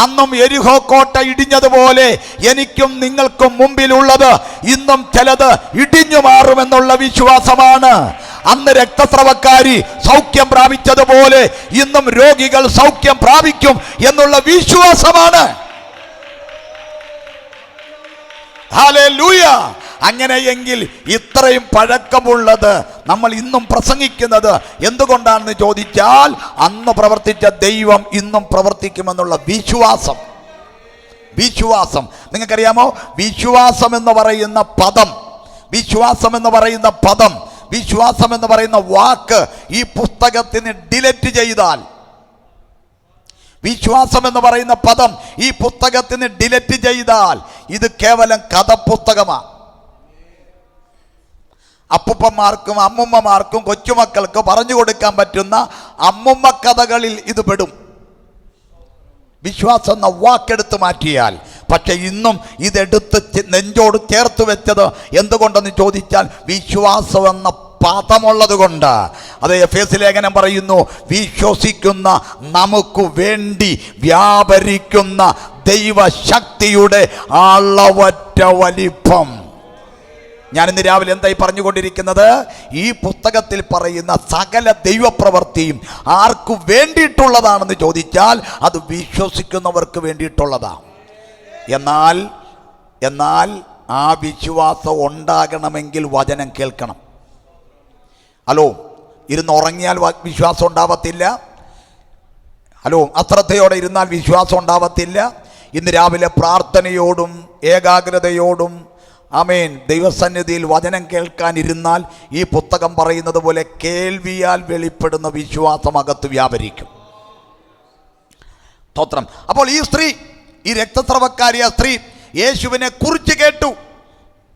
അന്നും യെരിഹോ കോട്ട ഇടിഞ്ഞതുപോലെ എനിക്കും നിങ്ങൾക്കും മുമ്പിലുള്ളത് ഇന്നും ചിലത് ഇടിഞ്ഞു മാറുമെന്നുള്ള വിശ്വാസമാണ്. അന്ന് രക്തസ്രവക്കാരി സൗഖ്യം പ്രാപിച്ചതുപോലെ ഇന്നും രോഗികൾ സൗഖ്യം പ്രാപിക്കും എന്നുള്ള വിശ്വാസമാണ്. ഹല്ലേലൂയ. അങ്ങനെയെങ്കിൽ ഇത്രയും പഴക്കമുള്ളത് നമ്മൾ ഇന്നും പ്രസംഗിക്കുന്നത് എന്തുകൊണ്ടാണെന്ന് ചോദിച്ചാൽ, അന്ന് പ്രവർത്തിച്ച ദൈവം ഇന്നും പ്രവർത്തിക്കുമെന്നുള്ള വിശ്വാസം. നിങ്ങൾക്കറിയാമോ, വിശ്വാസം എന്ന് പറയുന്ന വാക്ക് ഈ പുസ്തകത്തിന് ഡിലീറ്റ് ചെയ്താൽ, വിശ്വാസം എന്ന് പറയുന്ന പദം ഈ പുസ്തകത്തിന് ഡിലീറ്റ് ചെയ്താൽ ഇത് കേവലം കഥപുസ്തകമാണ്. അപ്പൂപ്പന്മാർക്കും അമ്മുമ്മമാർക്കും കൊച്ചുമക്കൾക്ക് പറഞ്ഞു കൊടുക്കാൻ പറ്റുന്ന അമ്മുമ്മ കഥകളിൽ ഇത് പെടും. വിശ്വാസം എന്ന വാക്കെടുത്ത് മാറ്റിയാൽ പക്ഷെ ഇന്നും ഇതെടുത്ത് നെഞ്ചോട് ചേർത്ത് വെച്ചത് എന്തുകൊണ്ടെന്ന് ചോദിച്ചാൽ വിശ്വാസം എന്ന പാദമുള്ളത് കൊണ്ട്. അത് എഫേസ്യ ലേഖനം പറയുന്നു, വിശ്വസിക്കുന്ന നമുക്ക് വേണ്ടി വ്യാപരിക്കുന്ന ദൈവശക്തിയുടെ അളവറ്റ വലിപ്പം. ഞാനിന്ന് രാവിലെ എന്തായി പറഞ്ഞുകൊണ്ടിരിക്കുന്നത്? ഈ പുസ്തകത്തിൽ പറയുന്ന സകല ദൈവപ്രവൃത്തിയും ആർക്കു വേണ്ടിയിട്ടുള്ളതാണെന്ന് ചോദിച്ചാൽ അത് വിശ്വസിക്കുന്നവർക്ക് വേണ്ടിയിട്ടുള്ളതാണ്. എന്നാൽ ആ വിശ്വാസം ഉണ്ടാകണമെങ്കിൽ വചനം കേൾക്കണം. ഹലോ, ഇരുന്ന് ഉറങ്ങിയാൽ വിശ്വാസം ഉണ്ടാവത്തില്ല. ഹലോ, അശ്രദ്ധയോടെ ഇരുന്നാൽ വിശ്വാസം ഉണ്ടാവത്തില്ല. ഇന്ന് രാവിലെ പ്രാർത്ഥനയോടും ഏകാഗ്രതയോടും ആമേൻ ദൈവസന്നിധിയിൽ വചനം കേൾക്കാനിരുന്നാൽ ഈ പുസ്തകം പറയുന്നത് പോലെ കേൾവിയാൽ വെളിപ്പെടുന്ന വിശ്വാസം അകത്ത് വ്യാപരിക്കും. സ്തോത്രം. അപ്പോൾ ഈ സ്ത്രീ, ഈ രക്തസ്രവക്കാരിയ സ്ത്രീ യേശുവിനെ കുറിച്ച് കേട്ടു.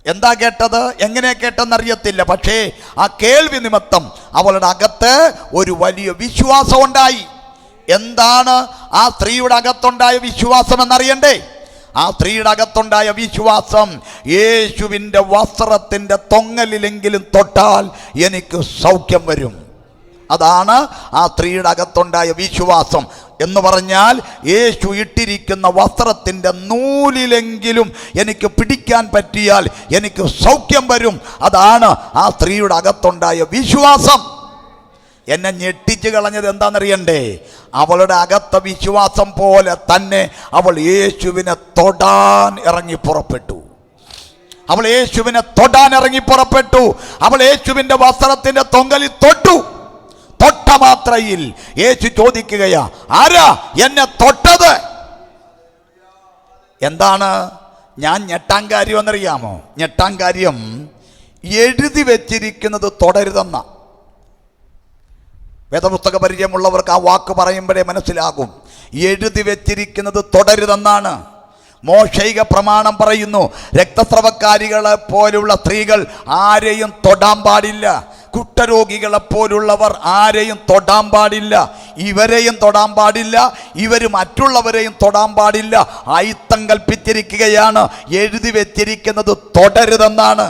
എന്താ കേട്ടത്, എങ്ങനെ കേട്ടെന്നറിയത്തില്ല. പക്ഷേ ആ കേൾവി നിമിത്തം അവളുടെ അകത്ത് ഒരു വലിയ വിശ്വാസം ഉണ്ടായി. എന്താണ് ആ സ്ത്രീയുടെ അകത്തുണ്ടായ വിശ്വാസം എന്നറിയണ്ടേ? ആ സ്ത്രീയുടെ അകത്തുണ്ടായ വിശ്വാസം, യേശുവിൻ്റെ വസ്ത്രത്തിൻ്റെ തൊങ്ങലിലെങ്കിലും തൊട്ടാൽ എനിക്ക് സൗഖ്യം വരും. അതാണ് ആ സ്ത്രീയുടെ അകത്തുണ്ടായ വിശ്വാസം. എന്ന് പറഞ്ഞാൽ യേശു ഇട്ടിരിക്കുന്ന വസ്ത്രത്തിൻ്റെ നൂലിലെങ്കിലും എനിക്ക് പിടിക്കാൻ പറ്റിയാൽ എനിക്ക് സൗഖ്യം വരും. അതാണ് ആ സ്ത്രീയുടെ അകത്തുണ്ടായ വിശ്വാസം. എന്നെ ഞെട്ടിച്ച് കളഞ്ഞത് എന്താണെന്നറിയണ്ടേ? അവളുടെ അകത്ത വിശ്വാസം പോലെ തന്നെ അവൾ യേശുവിനെ തൊടാൻ ഇറങ്ങി പുറപ്പെട്ടു. അവൾ യേശുവിനെ തൊടാൻ ഇറങ്ങി പുറപ്പെട്ടു. അവൾ യേശുവിൻ്റെ വസ്ത്രത്തിൻ്റെ തൊങ്കലിൽ തൊട്ടു. തൊട്ട മാത്രയിൽ യേശു ചോദിക്കുകയാ, ആരാ എന്നെ തൊട്ടത്? എന്താണ് ഞാൻ ഞെട്ടാൻ കാര്യം എന്നറിയാമോ? ഞെട്ടാൻ കാര്യം എഴുതി വെച്ചിരിക്കുന്നത് തുടരുതെന്ന. വേദപുസ്തക പരിചയമുള്ളവർക്ക് ആ വാക്ക് പറയുമ്പോഴേ മനസ്സിലാകും. എഴുതി വെച്ചിരിക്കുന്നത് തുടരുതെന്നാണ്. മോശൈക പ്രമാണം പറയുന്നു, രക്തസ്രവക്കാരികളെ പോലുള്ള സ്ത്രീകൾ ആരെയും തൊടാൻ പാടില്ല. കുഷ്ഠരോഗികളെ പോലുള്ളവർ ആരെയും തൊടാൻ പാടില്ല. ഇവരെയും തൊടാൻ പാടില്ല, ഇവർ മറ്റുള്ളവരെയും തൊടാൻ പാടില്ല. അയിത്തം കൽപ്പിച്ചിരിക്കുകയാണ്. എഴുതി വെച്ചിരിക്കുന്നത് തുടരുതെന്നാണ്.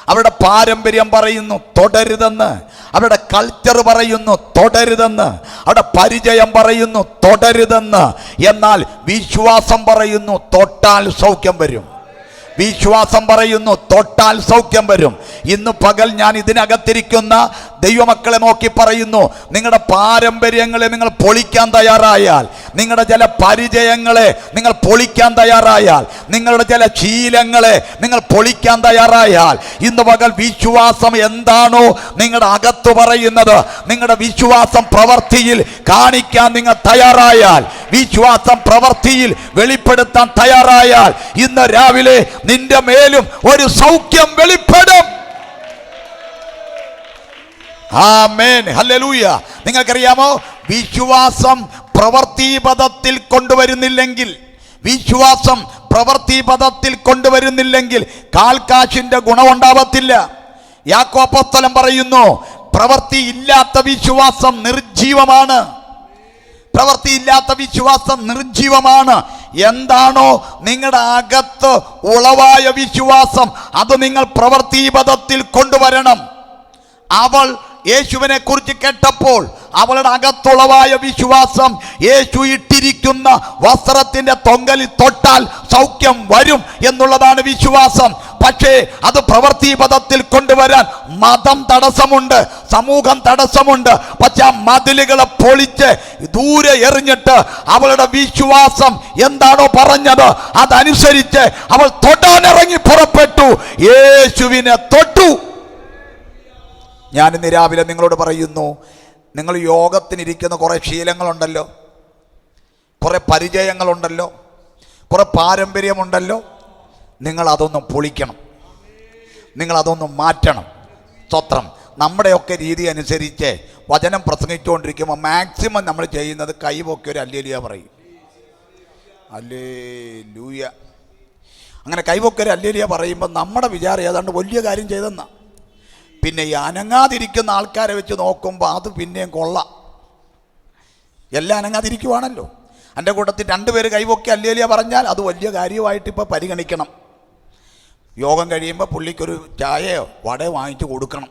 അവരുടെ പാരമ്പര്യം പറയുന്നു തുടരുതെന്ന്, അവരുടെ കൾച്ചർ പറയുന്നു തുടരുതെന്ന്, അവരുടെ പരിചയം പറയുന്നു തുടരുതെന്ന്. എന്നാൽ വിശ്വാസം പറയുന്നു തൊട്ടാൽ സൗഖ്യം വരും. വിശ്വാസം പറയുന്നു തൊട്ടാൽ സൗഖ്യം വരും. ഇന്ന് പകൽ ഞാൻ ഇതിനകത്തിരിക്കുന്ന ദൈവമക്കളെ നോക്കി പറയുന്നു, നിങ്ങളുടെ പാരമ്പര്യങ്ങളെ നിങ്ങൾ പൊളിക്കാൻ തയ്യാറായാൽ, നിങ്ങളുടെ ചില പരിചയങ്ങളെ നിങ്ങൾ പൊളിക്കാൻ തയ്യാറായാൽ, നിങ്ങളുടെ ചില ശീലങ്ങളെ നിങ്ങൾ പൊളിക്കാൻ തയ്യാറായാൽ, ഇന്ന് പകൽ വിശ്വാസം എന്താണോ നിങ്ങളുടെ അകത്ത് പറയുന്നത്, നിങ്ങളുടെ വിശ്വാസം പ്രവൃത്തിയിൽ കാണിക്കാൻ നിങ്ങൾ തയ്യാറായാൽ, വിശ്വാസം പ്രവൃത്തിയിൽ വെളിപ്പെടുത്താൻ തയ്യാറായാൽ, ഇന്ന് രാവിലെ നിന്റെ മേലും ഒരു സൗഖ്യം വെളിപ്പെടും. ആമേൻ, ഹല്ലേലൂയ. നിങ്ങൾക്കറിയാമോ, വിശ്വാസം പ്രവൃത്തിപദത്തിൽ കൊണ്ടുവരുന്നില്ലെങ്കിൽ, വിശ്വാസം പ്രവൃത്തിപദത്തിൽ കൊണ്ടുവരുന്നില്ലെങ്കിൽ കാൽക്കാശിന്റെ ഗുണമുണ്ടാവത്തില്ല. യാക്കോബ് അപ്പോസ്തലൻ പറയുന്നു, പ്രവൃത്തി ഇല്ലാത്ത വിശ്വാസം നിർജീവമാണ്. പ്രവൃത്തിയില്ലാത്ത വിശ്വാസം നിർജീവമാണ്. എന്താണോ നിങ്ങളുടെ അകത്ത് ഉളവായ വിശ്വാസം, അത് നിങ്ങൾ പ്രവൃത്തിപദത്തിൽ കൊണ്ടുവരണം. അവൾ യേശുവിനെ കുറിച്ച് കേട്ടപ്പോൾ അവളുടെ അകത്തുളവായ വിശ്വാസം, യേശു ഇട്ടിരിക്കുന്ന വസ്ത്രത്തിന്റെ തൊങ്കലിൽ തൊട്ടാൽ സൗഖ്യം വരും എന്നുള്ളതാണ് വിശ്വാസം. പക്ഷേ അത് പ്രവൃത്തിപദത്തിൽ കൊണ്ടുവരാൻ മതം തടസ്സമുണ്ട്, സമൂഹം തടസ്സമുണ്ട്. പക്ഷെ ആ മതിലുകളെ പൊളിച്ച് ദൂരെ എറിഞ്ഞിട്ട് അവളുടെ വിശ്വാസം എന്താണോ പറഞ്ഞത് അതനുസരിച്ച് അവൾ തൊടാനിറങ്ങി പുറപ്പെട്ടു. യേശുവിനെ തൊട്ടു. ഞാനിന്ന് രാവിലെ നിങ്ങളോട് പറയുന്നു, നിങ്ങൾ യോഗത്തിനിരിക്കുന്ന കുറേ ശീലങ്ങളുണ്ടല്ലോ, കുറേ പരിചയങ്ങളുണ്ടല്ലോ, കുറേ പാരമ്പര്യമുണ്ടല്ലോ. നിങ്ങളതൊന്നും പൊളിക്കണം, നിങ്ങളതൊന്നും മാറ്റണം. സ്തോത്രം. നമ്മുടെയൊക്കെ രീതി അനുസരിച്ച് വചനം പ്രസംഗിച്ചുകൊണ്ടിരിക്കുമ്പോൾ മാക്സിമം നമ്മൾ ചെയ്യുന്നത് കൈപൊക്കി ഒരു ഹല്ലേലൂയ പറയും. ഹല്ലേലൂയ. അങ്ങനെ കൈപൊക്കി ഒരു ഹല്ലേലൂയ പറയുമ്പോൾ നമ്മുടെ വിചാരം ഏതാണ്ട് വലിയ കാര്യം ചെയ്തെന്നാ. പിന്നെ ഈ അനങ്ങാതിരിക്കുന്ന ആൾക്കാരെ വെച്ച് നോക്കുമ്പോൾ അത് പിന്നെയും കൊള്ളാം. എല്ലാം അനങ്ങാതിരിക്കുവാണല്ലോ. എൻ്റെ കൂട്ടത്തിൽ 2 പേര് കൈവൊക്കി ഹല്ലേലൂയ പറഞ്ഞാൽ അത് വലിയ കാര്യമായിട്ട് ഇപ്പോൾ പരിഗണിക്കണം. യോഗം കഴിയുമ്പോൾ പുള്ളിക്കൊരു ചായയോ വടയോ വാങ്ങിച്ച് കൊടുക്കണം.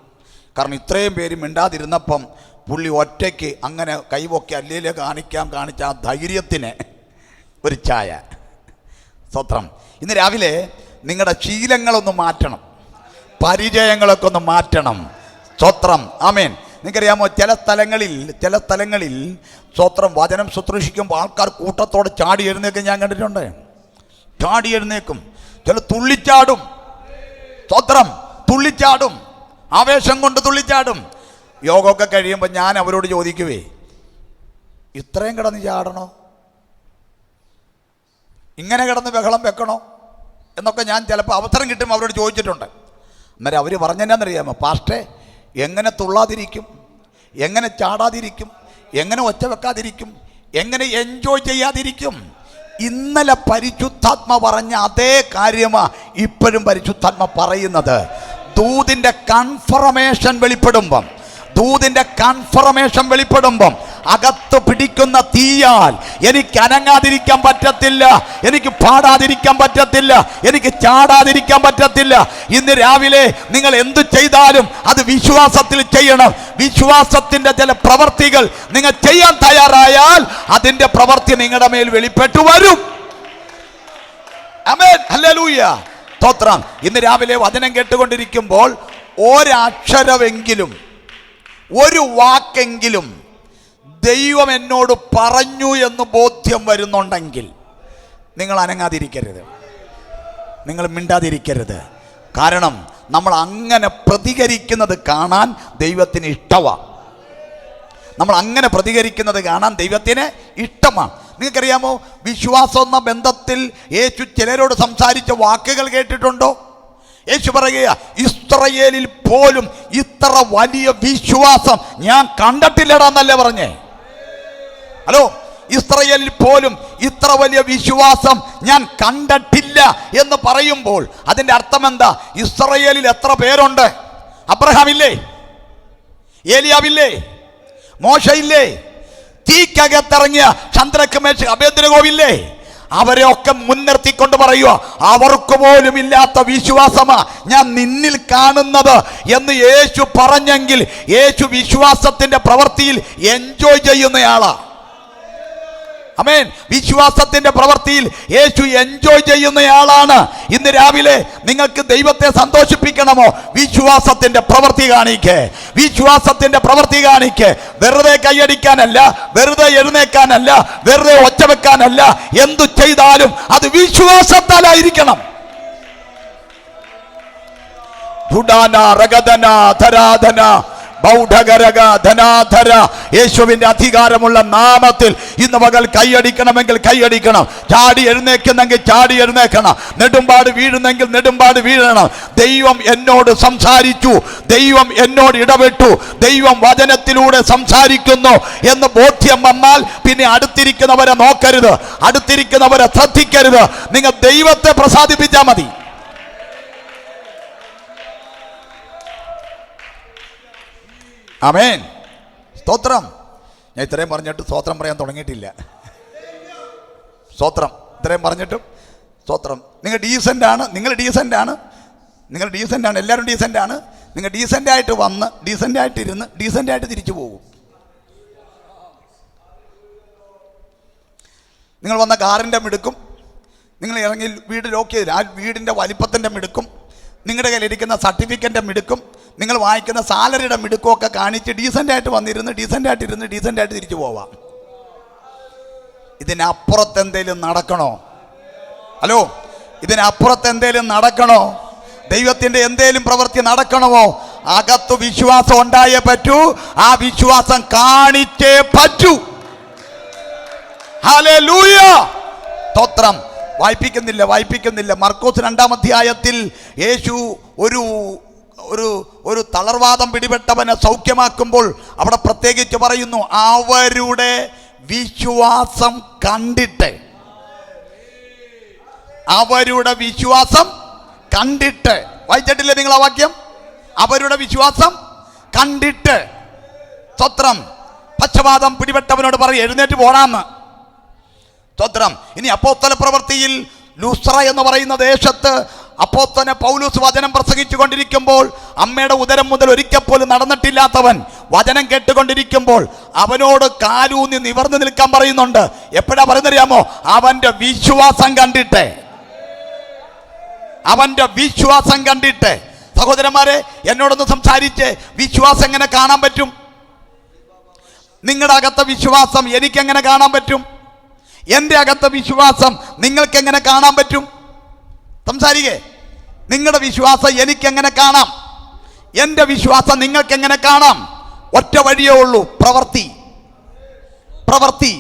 കാരണം ഇത്രയും പേര് മിണ്ടാതിരുന്നപ്പം പുള്ളി ഒറ്റയ്ക്ക് അങ്ങനെ കൈവൊക്കി ഹല്ലേലൂയ കാണിച്ച ആ ധൈര്യത്തിന് ഒരു ചായ. സ്തോത്രം. ഇന്ന് രാവിലെ നിങ്ങളുടെ ശീലങ്ങളൊന്ന് മാറ്റണം, പരിചയങ്ങളൊക്കെ ഒന്ന് മാറ്റണം. സ്തോത്രം. ആമേൻ. നിങ്ങൾക്കറിയാമോ, ചില സ്ഥലങ്ങളിൽ സ്തോത്രം വചനം ശുശ്രൂഷിക്കുമ്പോൾ ആൾക്കാർ കൂട്ടത്തോടെ ചാടി എഴുന്നേക്കും. ഞാൻ കണ്ടിട്ടുണ്ട്. ചാടി എഴുന്നേക്കും, ചില തുള്ളിച്ചാടും. സ്തോത്രം. തുള്ളിച്ചാടും, ആവേശം കൊണ്ട് തുള്ളിച്ചാടും. യോഗമൊക്കെ കഴിയുമ്പോൾ ഞാൻ അവരോട് ചോദിക്കുവേ, ഇത്രയും കിടന്ന് ചാടണോ? ഇങ്ങനെ കിടന്ന് ബഹളം വെക്കണോ എന്നൊക്കെ ഞാൻ ചിലപ്പോൾ അവസരം കിട്ടുമ്പോൾ അവരോട് ചോദിച്ചിട്ടുണ്ട്. അന്നേരം അവർ പറഞ്ഞെന്നാന്നറിയാമോ, പാസ്റ്റേ എങ്ങനെ തുള്ളാതിരിക്കും, എങ്ങനെ ചാടാതിരിക്കും, എങ്ങനെ ഒച്ച വെക്കാതിരിക്കും, എങ്ങനെ എൻജോയ് ചെയ്യാതിരിക്കും? ഇന്നലെ പരിശുദ്ധാത്മ പറഞ്ഞ അതേ കാര്യമാ ഇപ്പോഴും പരിശുദ്ധാത്മ പറയുന്നത്. ദൂതിൻ്റെ കൺഫർമേഷൻ വെളിപ്പെടുമ്പം അകത്ത് പിടിക്കുന്ന തീയാൽ എനിക്ക് അനങ്ങാതിരിക്കാൻ പറ്റത്തില്ല, എനിക്ക് പാടാതിരിക്കാൻ പറ്റത്തില്ല, എനിക്ക് ചാടാതിരിക്കാൻ പറ്റത്തില്ല. ഇന്ന് രാവിലെ നിങ്ങൾ എന്തു ചെയ്താലും അത് വിശ്വാസത്തിൽ ചെയ്യണം. വിശ്വാസത്തിന്റെ ചില പ്രവർത്തികൾ നിങ്ങൾ ചെയ്യാൻ തയ്യാറായാൽ അതിന്റെ പ്രവൃത്തി നിങ്ങളുടെ മേൽ വെളിപ്പെട്ടു വരും. ആമേൻ. ഹല്ലേലൂയ. സ്തോത്രം. ഇന്ന് രാവിലെ വചനം കേട്ടുകൊണ്ടിരിക്കുമ്പോൾ ഒരക്ഷരമെങ്കിലും, ഒരു വാക്കെങ്കിലും ദൈവം എന്നോട് പറഞ്ഞു എന്ന് ബോധ്യം വരുന്നുണ്ടെങ്കിൽ നിങ്ങൾ അനങ്ങാതിരിക്കരുത്, നിങ്ങൾ മിണ്ടാതിരിക്കരുത്. കാരണം നമ്മൾ അങ്ങനെ പ്രതികരിക്കുന്നത് കാണാൻ ദൈവത്തിന് ഇഷ്ടമാണ്. നിങ്ങൾക്കറിയാമോ, വിശ്വാസം എന്ന ബന്ധത്തിൽ യേശു ചിലരോട് സംസാരിച്ച വാക്കുകൾ കേട്ടിട്ടുണ്ടോ? യേശു പറയുക, ഇസ്രായേലിൽ പോലും ഇത്ര വലിയ വിശ്വാസം ഞാൻ കണ്ടിട്ടില്ലടാന്നല്ലേ പറഞ്ഞേ. ഹലോ, ഇസ്രായേലിൽ പോലും ഇത്ര വലിയ വിശ്വാസം ഞാൻ കണ്ടിട്ടില്ല എന്ന് പറയുമ്പോൾ അതിൻ്റെ അർത്ഥം എന്താ? ഇസ്രായേലിൽ എത്ര പേരുണ്ട്? അബ്രഹാമില്ലേ, ഏലിയാവില്ലേ, മോശയില്ലേ, തീക്കകത്തിറങ്ങിയ ശദ്രക്ക് മേശക്ക് അബേദ്നെഗോവില്ലേ? അവരെ ഒക്കെ മുൻനിർത്തിക്കൊണ്ട് പറയുക, അവർക്ക് പോലും ഇല്ലാത്ത വിശ്വാസമാ ഞാൻ നിന്നിൽ കാണുന്നത് എന്ന് യേശു പറഞ്ഞെങ്കിൽ യേശു വിശ്വാസത്തിന്റെ പ്രവൃത്തിയിൽ എൻജോയ് ചെയ്യുന്നയാളാ. ആമേൻ. വിശ്വാസത്തിന്റെ പ്രവൃത്തിയിൽ യേശു എൻജോയ് ചെയ്യുന്നയാളാണ്. ഇന്ന് രാവിലെ നിങ്ങൾക്ക് ദൈവത്തെ സന്തോഷിപ്പിക്കണമോ? വിശ്വാസത്തിന്റെ പ്രവൃത്തി കാണിക്ക്. വെറുതെ കൈയടിക്കാനല്ല, വെറുതെ എഴുന്നേക്കാനല്ല, വെറുതെ ഒച്ച വെക്കാനല്ല. എന്തു ചെയ്താലും അത് വിശ്വാസത്താലായിരിക്കണം. യേശുവിന്റെ അധികാരമുള്ള നാമത്തിൽ ഇന്ന് പകൽ കൈയടിക്കണമെങ്കിൽ കൈയടിക്കണം. ചാടി എഴുന്നേക്കുന്നെങ്കിൽ ചാടി എഴുന്നേക്കണം. നെടുമ്പാട് വീഴുന്നെങ്കിൽ നെടുമ്പാട് വീഴണം. ദൈവം എന്നോട് സംസാരിച്ചു, ദൈവം എന്നോട് ഇടപെട്ടു, ദൈവം വചനത്തിലൂടെ സംസാരിക്കുന്നു എന്ന് ബോധ്യം വന്നാൽ പിന്നെ അടുത്തിരിക്കുന്നവരെ നോക്കരുത്, അടുത്തിരിക്കുന്നവരെ ശ്രദ്ധിക്കരുത്. നിങ്ങൾ ദൈവത്തെ പ്രസാദിപ്പിച്ചാൽ മതി. ആമേൻ. സ്തോത്രം. ഞാൻ ഇത്രയും പറഞ്ഞിട്ട് സ്തോത്രം പറയാൻ തുടങ്ങിയിട്ടില്ല. സ്തോത്രം. ഇത്രയും പറഞ്ഞിട്ടും സ്തോത്രം. നിങ്ങൾ ഡീസൻ്റാണ്, എല്ലാവരും ഡീസൻ്റാണ്. നിങ്ങൾ ഡീസൻ്റായിട്ട് വന്ന്, ഡീസൻ്റായിട്ട് ഇരുന്ന്, ഡീസൻ്റായിട്ട് തിരിച്ചു പോകും. നിങ്ങൾ വന്ന കാറിൻ്റെ മിടുക്കും, നിങ്ങൾ ഇറങ്ങി വീട് ലോക്ക് ചെയ്തില്ല, ആ വീടിൻ്റെ വലിപ്പത്തിൻ്റെ മിടുക്കും, നിങ്ങളുടെ കയ്യിലിരിക്കുന്ന സർട്ടിഫിക്കറ്റിൻ്റെ മിടുക്കും, നിങ്ങൾ വാങ്ങിക്കുന്ന സാലറിയുടെ മിടുക്കുമൊക്കെ കാണിച്ച് ഡീസൻ്റായിട്ട് വന്നിരുന്ന്, ഡീസൻ്റായിട്ട് തിരിച്ചു പോവാം. ഇതിനപ്പുറത്ത് എന്തേലും നടക്കണോ? ഹലോ, ഇതിനപ്പുറത്ത് എന്തേലും നടക്കണോ? ദൈവത്തിൻ്റെ എന്തേലും പ്രവൃത്തി നടക്കണമോ? അകത്ത് വിശ്വാസം ഉണ്ടായേ പറ്റൂ, ആ വിശ്വാസം കാണിച്ചേ പറ്റൂ. ഹല്ലേലൂയ. സ്തോത്രം. വായിപ്പിക്കുന്നില്ല. മർക്കോസ് 2-ാം അധ്യായത്തിൽ യേശു ഒരു തളർവാദം പിടിപെട്ടവനെ സൗഖ്യമാക്കുമ്പോൾ അവിടെ പ്രത്യേകിച്ച് പറയുന്നു, അവരുടെ വിശ്വാസം കണ്ടിട്ട്. വായിച്ചിട്ടില്ലേ നിങ്ങൾ ആ വാക്യം? അവരുടെ വിശ്വാസം കണ്ടിട്ട്. സ്തോത്രം. പക്ഷവാതം പിടിപെട്ടവനോട് പറയും, എഴുന്നേറ്റ് പോടാന്ന്. സ്തോത്രം. ഇനി അപ്പോസ്തല പ്രവൃത്തിയിൽ ലൂസ്ത്ര എന്ന് പറയുന്ന ദേശത്ത് അപ്പോസ്തലൻ പൗലോസ് വചനം പ്രസംഗിച്ചു കൊണ്ടിരിക്കുമ്പോൾ അമ്മയുടെ ഉദരം മുതൽ ഒരിക്കൽ പോലും നടന്നിട്ടില്ലാത്തവൻ വചനം കേട്ടുകൊണ്ടിരിക്കുമ്പോൾ അവനോട് കാലൂന്നി നിവർന്നു നിൽക്കാൻ പറയുന്നുണ്ട്. എപ്പോഴാ പറയുന്നറിയാമോ? അവന്റെ വിശ്വാസം കണ്ടിട്ട്. അവന്റെ വിശ്വാസം കണ്ടിട്ട്. സഹോദരന്മാരെ, എന്നോടൊന്ന് സംസാരിച്ച്, വിശ്വാസം എങ്ങനെ കാണാൻ പറ്റും? നിങ്ങളുടെ അകത്തെ വിശ്വാസം എനിക്കെങ്ങനെ കാണാൻ പറ്റും? എൻ്റെ അകത്തെ വിശ്വാസം നിങ്ങൾക്ക് എങ്ങനെ കാണാൻ പറ്റും? സംസാരിക്കേ. നിങ്ങളുടെ വിശ്വാസം എനിക്കെങ്ങനെ കാണാം? എൻ്റെ വിശ്വാസം നിങ്ങൾക്ക് എങ്ങനെ കാണാം? ഒറ്റ വഴിയേ ഉള്ളൂ, പ്രവൃത്തി. പ്രവൃത്തി.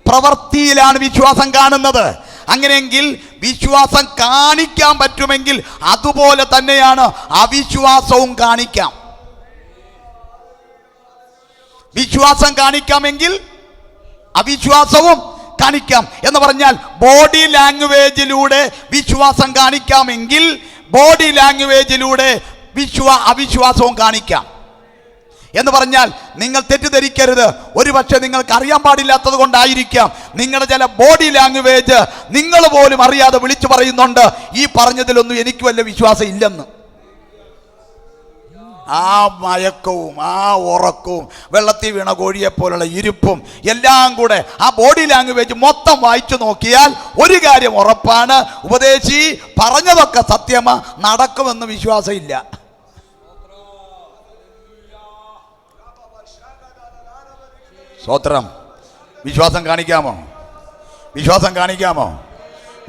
പ്രവൃത്തിയിലാണ് വിശ്വാസം കാണുന്നത്. അങ്ങനെയെങ്കിൽ വിശ്വാസം കാണിക്കാൻ പറ്റുമെങ്കിൽ അതുപോലെ തന്നെയാണ് അവിശ്വാസവും കാണിക്കാം. വിശ്വാസം കാണിക്കാമെങ്കിൽ അവിശ്വാസവും കാണിക്കാം. എന്ന് പറഞ്ഞാൽ ബോഡി ലാംഗ്വേജിലൂടെ വിശ്വാസം കാണിക്കാമെങ്കിൽ ബോഡി ലാംഗ്വേജിലൂടെ അവിശ്വാസവും കാണിക്കാം. എന്ന് പറഞ്ഞാൽ നിങ്ങൾ തെറ്റിദ്ധരിക്കരുത്. ഒരുപക്ഷെ നിങ്ങൾക്ക് അറിയാൻ പാടില്ലാത്തത് കൊണ്ടായിരിക്കാം നിങ്ങളുടെ ചില ബോഡി ലാംഗ്വേജ് നിങ്ങൾ പോലും അറിയാതെ വിളിച്ചു പറയുന്നുണ്ട്, ഈ പറഞ്ഞതിലൊന്നും എനിക്ക് വല്ല വിശ്വാസം ഇല്ലെന്ന്. ആ മയക്കവും ആ ഉറക്കവും വെള്ളത്തിൽ വീണ കോഴിയെ പോലുള്ള ഇരിപ്പും എല്ലാം കൂടെ ആ ബോഡി ലാംഗ്വേജ് മൊത്തം വായിച്ചു നോക്കിയാൽ ഒരു കാര്യം ഉറപ്പാണ്, ഉപദേശി പറഞ്ഞതൊക്കെ സത്യമാ, നടക്കുമെന്ന് വിശ്വാസമില്ല. സ്തോത്രം. വിശ്വാസം കാണിക്കാമോ? വിശ്വാസം കാണിക്കാമോ?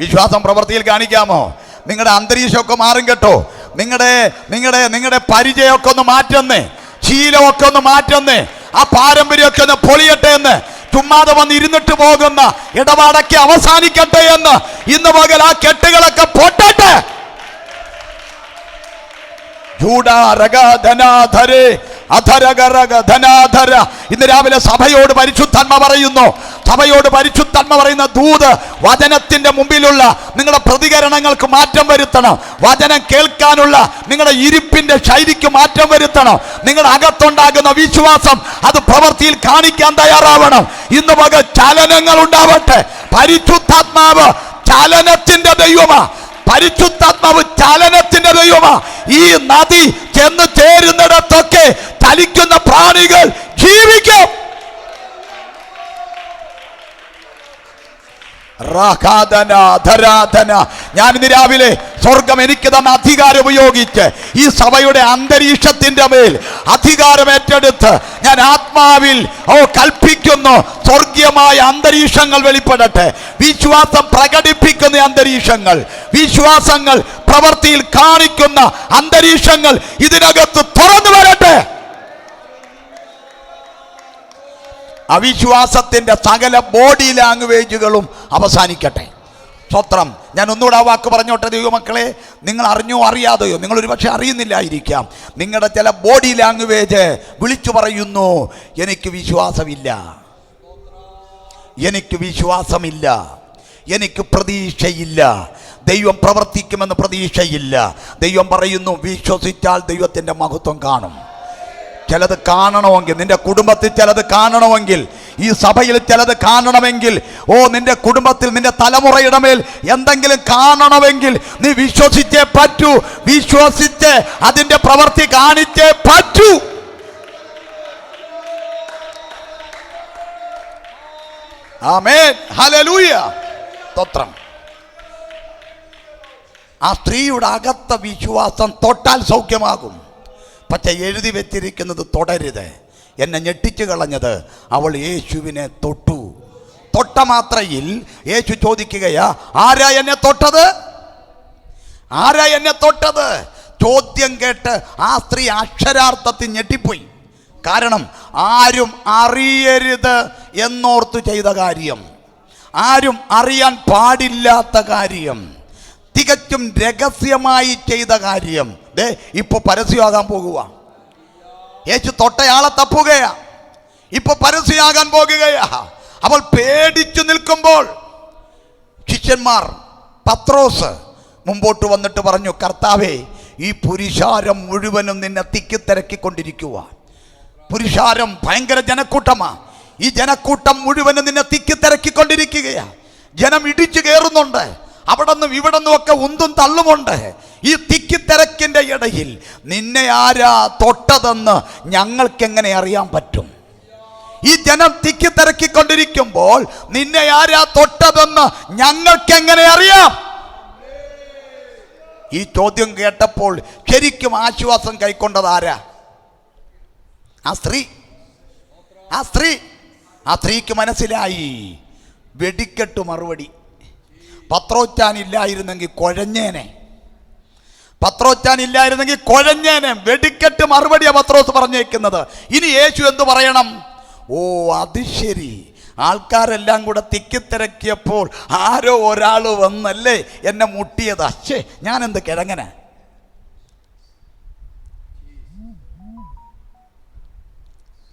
വിശ്വാസം പ്രവൃത്തിയിൽ കാണിക്കാമോ? നിങ്ങളുടെ അന്തരീക്ഷമൊക്കെ മാറും കേട്ടോ. നിങ്ങളുടെ പരിചയമൊക്കെ ഒന്ന് മാറ്റുന്നേ, ശീലമൊക്കെ ഒന്ന് മാറ്റുന്നേ, ആ പാരമ്പര്യമൊക്കെ ഒന്ന് പൊളിയട്ടെ എന്ന്. ചുമ്മാതെ വന്ന് ഇരുന്നിട്ട് പോകുന്ന ഇടപാടൊക്കെ അവസാനിക്കട്ടെ എന്ന് ഇന്ന് പകൽ ആ കെട്ടുകളൊക്കെ പൊട്ടട്ടെ. ഇന്ന് രാവിലെ സഭയോട് പരിശുദ്ധാത്മ പറയുന്നു, സഭയോട് പരിശുദ്ധാത്മ പറയുന്ന ദൂത്, വചനത്തിന്റെ മുമ്പിലുള്ള നിങ്ങളുടെ പ്രതികരണങ്ങൾക്ക് മാറ്റം വരുത്തണം. വചനം കേൾക്കാനുള്ള നിങ്ങളുടെ ഇരിപ്പിന്റെ ശൈലിക്ക് മാറ്റം വരുത്തണം. നിങ്ങളുടെ അകത്തുണ്ടാകുന്ന വിശ്വാസം അത് പ്രവൃത്തിയിൽ കാണിക്കാൻ തയ്യാറാവണം. ഇന്ന് പകൽ ചലനങ്ങൾ ഉണ്ടാവട്ടെ. പരിശുദ്ധാത്മാവ് ചലനത്തിന്റെ ദൈവമാ. പരിശുദ്ധാത്മാവ് ചലനത്തിന്റെ ദൈവമാ. ഈ നദി ചെന്ന് ചേരുന്നിടത്തൊക്കെ ചലിക്കുന്ന പ്രാണികൾ ജീവിക്കും. ഞാൻ ഇന്ന് രാവിലെ സ്വർഗം എനിക്ക് തന്ന അധികാരം ഉപയോഗിച്ച് ഈ സഭയുടെ അന്തരീക്ഷത്തിന്റെ മേൽ അധികാരം ഏറ്റെടുത്ത് ഞാൻ ആത്മാവിൽ കൽപ്പിക്കുന്നു, സ്വർഗീയമായ അന്തരീക്ഷങ്ങൾ വെളിപ്പെടട്ടെ. വിശ്വാസം പ്രകടിപ്പിക്കുന്ന അന്തരീക്ഷങ്ങൾ, വിശ്വാസങ്ങൾ പ്രവൃത്തിയിൽ കാണിക്കുന്ന അന്തരീക്ഷങ്ങൾ ഇതിനകത്ത് തുറന്നു വരട്ടെ. അവിശ്വാസത്തിന്റെ സകല ബോഡി ലാംഗ്വേജുകളും അവസാനിക്കട്ടെ. സ്തോത്രം. ഞാൻ ഒന്നുകൂടെ ആ വാക്ക് പറഞ്ഞോട്ടെ ദൈവമക്കളെ. നിങ്ങൾ അറിഞ്ഞോ അറിയാതെയോ, നിങ്ങൾ ഒരുപക്ഷെ അറിയുന്നില്ലായിരിക്കാം, നിങ്ങളുടെ ചില ബോഡി ലാംഗ്വേജ് വിളിച്ചു പറയുന്നു, എനിക്ക് വിശ്വാസമില്ല, എനിക്ക് വിശ്വാസമില്ല, എനിക്ക് പ്രതീക്ഷയില്ല, ദൈവം പ്രവർത്തിക്കുമെന്ന് പ്രതീക്ഷയില്ല. ദൈവം പറയുന്നു, വിശ്വസിച്ചാൽ ദൈവത്തിൻ്റെ മഹത്വം കാണും. ചിലത് കാണണമെങ്കിൽ, നിന്റെ കുടുംബത്തിൽ ചിലത് കാണണമെങ്കിൽ, ഈ സഭയിൽ ചിലത് കാണണമെങ്കിൽ, നിന്റെ കുടുംബത്തിൽ നിന്റെ തലമുറയുടെ മേൽ എന്തെങ്കിലും കാണണമെങ്കിൽ നീ വിശ്വസിച്ചേ പറ്റൂ. വിശ്വസിച്ച് അതിന്റെ പ്രവൃത്തി കാണിച്ചേ പറ്റൂ. ആമേൻ, ഹല്ലേലൂയ, സ്തോത്രം. ആ സ്ത്രീയുടെ അകത്ത വിശ്വാസം തൊട്ടാൽ സൗഖ്യമാകും. പക്ഷെ എഴുതി വെച്ചിരിക്കുന്നത് തൊടരുത്. എന്നെ ഞെട്ടിച്ചു കളഞ്ഞത്, അവൾ യേശുവിനെ തൊട്ടു. തൊട്ട മാത്രയിൽ യേശു ചോദിക്കുകയാ, ആരാ എന്നെ തൊട്ടത്? ആരാ എന്നെ തൊട്ടത്? ചോദ്യം കേട്ട് ആ സ്ത്രീ അക്ഷരാർത്ഥത്തിൽ ഞെട്ടിപ്പോയി. കാരണം ആരും അറിയരുത് എന്നോർത്ത് ചെയ്ത കാര്യം, ആരും അറിയാൻ പാടില്ലാത്ത കാര്യം, തികച്ചും രഹസ്യമായി ചെയ്ത കാര്യം ഇപ്പൊ പരസ്യമാകാൻ പോകുക. യേശു തൊട്ടയാളെ തപ്പുകയാ, ഇപ്പൊ പരസ്യമാകാൻ പോകുകയാ. അവൾ പേടിച്ചു നിൽക്കുമ്പോൾ ശിഷ്യന്മാർ പത്രോസ് മുമ്പോട്ട് വന്നിട്ട് പറഞ്ഞു, കർത്താവേ, ഈ പുരുഷാരം മുഴുവനും നിന്നെ തിക്കിത്തിരക്കിക്കൊണ്ടിരിക്കുക. പുരുഷാരം ഭയങ്കര ജനക്കൂട്ടമാ. ഈ ജനക്കൂട്ടം മുഴുവനും നിന്നെ തിക്കിത്തിരക്കിക്കൊണ്ടിരിക്കുകയാ. ജനം ഇടിച്ചു കയറുന്നുണ്ട്, അവിടെ നിന്നും ഇവിടെ നിന്നും ഒക്കെ ഉന്തും തള്ളുമുണ്ട്. ഈ തിക്കിത്തിരക്കിൻ്റെ ഇടയിൽ നിന്നെ ആരാ തൊട്ടതെന്ന് ഞങ്ങൾക്കെങ്ങനെ അറിയാൻ പറ്റും? ഈ ജനം തിക്കിത്തിരക്കിക്കൊണ്ടിരിക്കുമ്പോൾ നിന്നെ ആരാ തൊട്ടതെന്ന് ഞങ്ങൾക്കെങ്ങനെ അറിയാം? ഈ ചോദ്യം കേട്ടപ്പോൾ ശരിക്കും ആശ്വാസം കൈക്കൊണ്ടത് ആരാ? ആ സ്ത്രീക്ക് മനസ്സിലായി വെടിക്കെട്ട് മറുപടി. പത്രോച്ചാനില്ലായിരുന്നെങ്കിൽ കുഴഞ്ഞേനെ. വെടിക്കെട്ട് മറുപടിയാ പത്രോസ് പറഞ്ഞേക്കുന്നത്. ഇനി യേശു എന്തു പറയണം? ഓ അത് ശരി, ആൾക്കാരെല്ലാം കൂടെ തിക്കിത്തിരക്കിയപ്പോൾ ആരോ ഒരാൾ വന്നല്ലേ എന്നെ മുട്ടിയതാ. ശേ, ഞാനെന്ത് കിഴങ്ങനാ?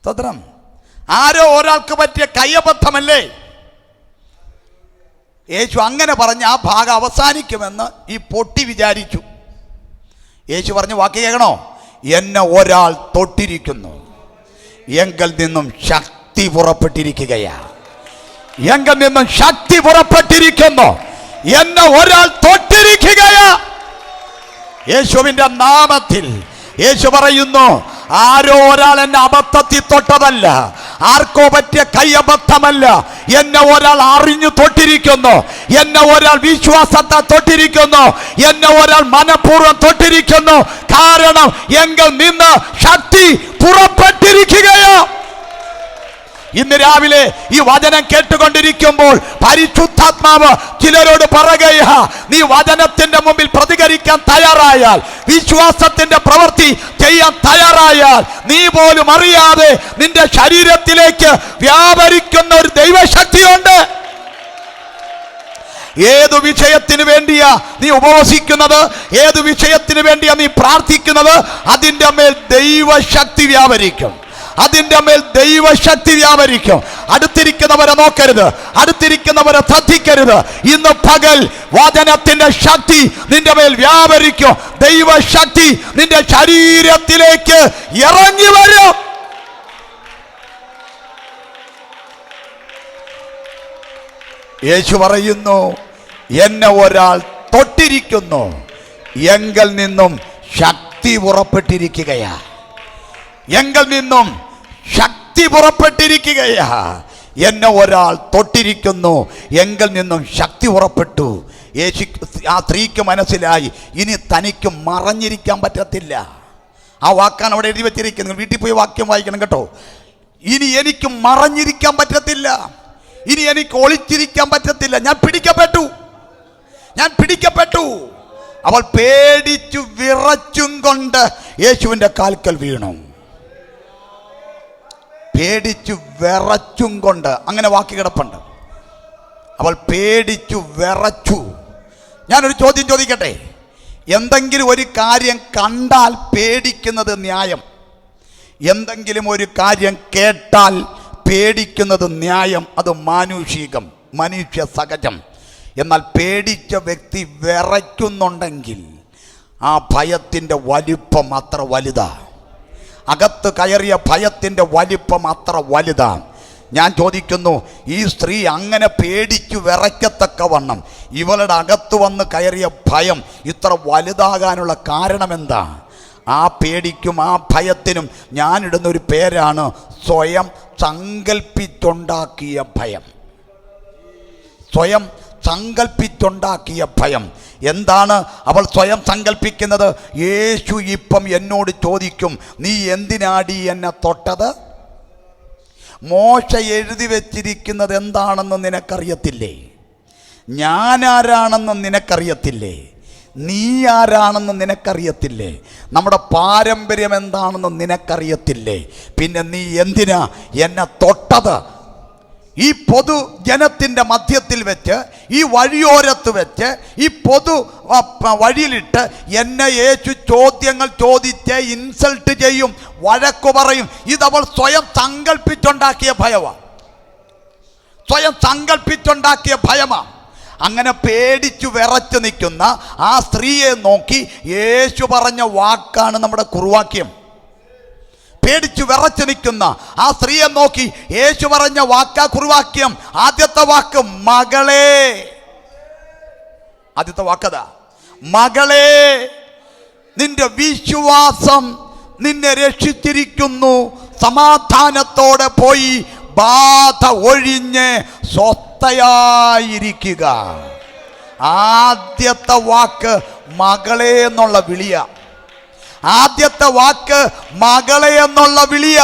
സ്വതന്ത്രം ആരോ ഒരാൾക്ക് പറ്റിയ കയ്യബദ്ധമല്ലേ? യേശു അങ്ങനെ പറഞ്ഞ് ആ ഭാഗം അവസാനിക്കുമെന്ന് ഈ പൊട്ടി വിചാരിച്ചു. യേശു പറഞ്ഞ വാക്ക് കേൾക്കണോ? എന്നെ ഒരാൾ തൊട്ടിരിക്കുന്നു, എങ്കിൽ നിന്നും ശക്തി പുറപ്പെട്ടിരിക്കുകയാ. എങ്കിൽ നിന്നും ശക്തി പുറപ്പെട്ടിരിക്കുന്നു, എന്നെ ഒരാൾ തൊട്ടിരിക്കുകയാ. യേശുവിന്റെ നാമത്തിൽ യേശു പറയുന്നു, ആരോ ഒരാൾ എന്നെ അബദ്ധത്തിൽ തൊട്ടതല്ല, ആർക്കോ പറ്റിയ കൈയബദ്ധമല്ല. എന്നെ ഒരാൾ അറിഞ്ഞു തൊട്ടിരിക്കുന്നു, എന്നെ ഒരാൾ വിശ്വാസത്തെ തൊട്ടിരിക്കുന്നു, എന്നെ ഒരാൾ മനഃപൂർവ്വം തൊട്ടിരിക്കുന്നു. കാരണം എങ്കിൽ നിന്ന് ശക്തി പുറപ്പെട്ടിരിക്കുകയോ. ഇന്ന് രാവിലെ ഈ വചനം കേട്ടുകൊണ്ടിരിക്കുമ്പോൾ പരിശുദ്ധാത്മാവ് ചിലരോട് പറയുകയാ, നീ വചനത്തിന്റെ മുമ്പിൽ പ്രതികരിക്കാൻ തയ്യാറായാൽ, വിശ്വാസത്തിന്റെ പ്രവൃത്തി ചെയ്യാൻ തയ്യാറായാൽ, നീ പോലും അറിയാതെ നിന്റെ ശരീരത്തിലേക്ക് വ്യാപരിക്കുന്ന ഒരു ദൈവശക്തിയുണ്ട്. ഏതു വിഷയത്തിന് വേണ്ടിയാ നീ ഉപവസിക്കുന്നത്, ഏതു വിഷയത്തിന് വേണ്ടിയാ നീ പ്രാർത്ഥിക്കുന്നത്, അതിൻ്റെ മേൽ ദൈവശക്തി വ്യാപരിക്കും. അടുത്തിരിക്കുന്നവരെ നോക്കരുത്, അടുത്തിരിക്കുന്നവരെ ശ്രദ്ധിക്കരുത്. ഇന്ന് പകൽ വചനത്തിന്റെ ശക്തി നിന്റെ മേൽ വ്യാപരിക്കും. ദൈവശക്തി നിന്റെ ശരീരത്തിലേക്ക് ഇറങ്ങി വരും. യേശു പറയുന്നു, എന്നെ ഒരാൾ തൊട്ടിരിക്കുന്നു, എങ്കിൽ നിന്നും ശക്തി പുറപ്പെട്ടിരിക്കുകയാ. എങ്കിൽ നിന്നും ശക്തി പുറപ്പെട്ടിരിക്കുകയാ. എന്നെ ഒരാൾ തൊട്ടിരിക്കുന്നു, എങ്കിൽ നിന്നും ശക്തി പുറപ്പെട്ടു. യേശു ആ സ്ത്രീക്ക് മനസ്സിലായി, ഇനി തനിക്ക് മറഞ്ഞിരിക്കാൻ പറ്റത്തില്ല. ആ വാക്കാണ് അവിടെ എഴുതി വെച്ചിരിക്കുന്നത്. വീട്ടിൽ പോയി വാക്യം വായിക്കണം കേട്ടോ. ഇനി എനിക്ക് മറഞ്ഞിരിക്കാൻ പറ്റത്തില്ല, ഇനി എനിക്ക് ഒളിച്ചിരിക്കാൻ പറ്റത്തില്ല. ഞാൻ പിടിക്കപ്പെട്ടു. അവൾ പേടിച്ചു വിറച്ചും കൊണ്ട് യേശുവിൻ്റെ കാൽക്കൽ വീണു. പേടിച്ചു വിറച്ചും കൊണ്ട്, അങ്ങനെ വാക്ക് കിടപ്പുണ്ട്. അവൾ പേടിച്ചു വിറച്ചു. ഞാനൊരു ചോദ്യം ചോദിക്കട്ടെ? എന്തെങ്കിലും ഒരു കാര്യം കണ്ടാൽ പേടിക്കുന്നത് ന്യായം, എന്തെങ്കിലും ഒരു കാര്യം കേട്ടാൽ പേടിക്കുന്നത് ന്യായം, അത് മാനുഷികം, മനുഷ്യ സഹജം. എന്നാൽ പേടിച്ച വ്യക്തി വിറയ്ക്കുന്നുണ്ടെങ്കിൽ ആ ഭയത്തിൻ്റെ വലിപ്പം അത്ര വലുതാ. അകത്ത് കയറിയ ഭയത്തിൻ്റെ വലിപ്പം അത്ര വലുതാണ്. ഞാൻ ചോദിക്കുന്നു, ഈ സ്ത്രീ അങ്ങനെ പേടിച്ചു വിറയ്ക്കത്തക്കവണ്ണം ഇവളുടെ അകത്ത് വന്ന് കയറിയ ഭയം ഇത്ര വലുതാകാനുള്ള കാരണം എന്താ? ആ പേടിക്കും ആ ഭയത്തിനും ഞാനിടുന്നൊരു പേരാണ് സ്വയം സങ്കല്പിച്ചുണ്ടാക്കിയ ഭയം. സ്വയം സങ്കല്പിച്ചുണ്ടാക്കിയ ഭയം. എന്താണ് അവൾ സ്വയം സങ്കല്പിക്കുന്നത്? യേശു ഇപ്പം എന്നോട് ചോദിക്കും, നീ എന്തിനാടി എന്നെ തൊട്ടത്? മോശ എഴുതി വെച്ചിരിക്കുന്നത് എന്താണെന്ന് നിനക്കറിയത്തില്ലേ? ഞാനാരാണെന്ന് നിനക്കറിയത്തില്ലേ? നീ ആരാണെന്ന് നിനക്കറിയത്തില്ലേ? നമ്മുടെ പാരമ്പര്യം എന്താണെന്ന് നിനക്കറിയത്തില്ലേ? പിന്നെ നീ എന്തിനാ എന്നെ തൊട്ടത്? ഈ പൊതുജനത്തിൻ്റെ മധ്യത്തിൽ വെച്ച്, ഈ വഴിയോരത്ത് വെച്ച്, ഈ പൊതു വഴിയിലിട്ട് എന്നെ യേശു ചോദ്യങ്ങൾ ചോദിച്ച് ഇൻസൾട്ട് ചെയ്യും, വഴക്കു പറയും. ഇതവൾ സ്വയം സങ്കല്പിച്ചുണ്ടാക്കിയ ഭയമാണ്. അങ്ങനെ പേടിച്ചു വിറച്ചു നിൽക്കുന്ന ആ സ്ത്രീയെ നോക്കി യേശു പറഞ്ഞ വാക്കാണ് നമ്മുടെ കുറുവാക്യം. പേടിച്ചു വിറച്ചു നിൽക്കുന്ന ആ സ്ത്രീയെ നോക്കി യേശു പറഞ്ഞ കുറുവാക്യം, ആദ്യത്തെ വാക്ക് മകളെ. ആദ്യത്തെ വാക്കതാ, മകളെ, നിന്റെ വിശ്വാസം നിന്നെ രക്ഷിച്ചിരിക്കുന്നു, സമാധാനത്തോടെ പോയി ബാധ ഒഴിഞ്ഞ് സ്വസ്ഥയായിരിക്കുക. ആദ്യത്തെ വാക്ക് മകളെ എന്നുള്ള വിളിയ. ആദ്യത്തെ വാക്ക് മകളെ എന്നുള്ള വിളിയ.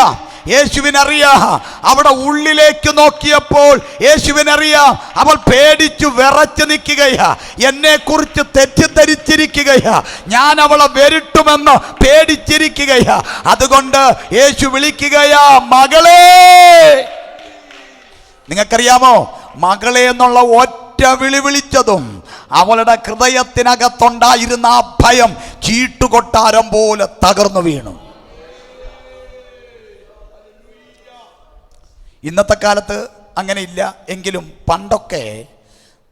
യേശുവിനറിയാം, അവിടെ ഉള്ളിലേക്ക് നോക്കിയപ്പോൾ യേശുവിനറിയാം, അവൾ പേടിച്ചു വിറച്ചു നിൽക്കുകയാ, എന്നെ കുറിച്ച് തെറ്റിദ്ധരിച്ചിരിക്കുകയാ, ഞാൻ അവളെ വരട്ടുമെന്ന് പേടിച്ചിരിക്കുകയാ. അതുകൊണ്ട് യേശു വിളിക്കുകയാ, മകളെ. നിങ്ങൾക്കറിയാമോ, മകളെ എന്നുള്ള ഒറ്റ വിളിച്ചതും അവളുടെ ഹൃദയത്തിനകത്തുണ്ടായിരുന്ന ആ ഭയം ചീട്ടുകൊട്ടാരം പോലെ തകർന്നു വീണു. ഇന്നത്തെ കാലത്ത് അങ്ങനെ ഇല്ല. എങ്കിലും പണ്ടൊക്കെ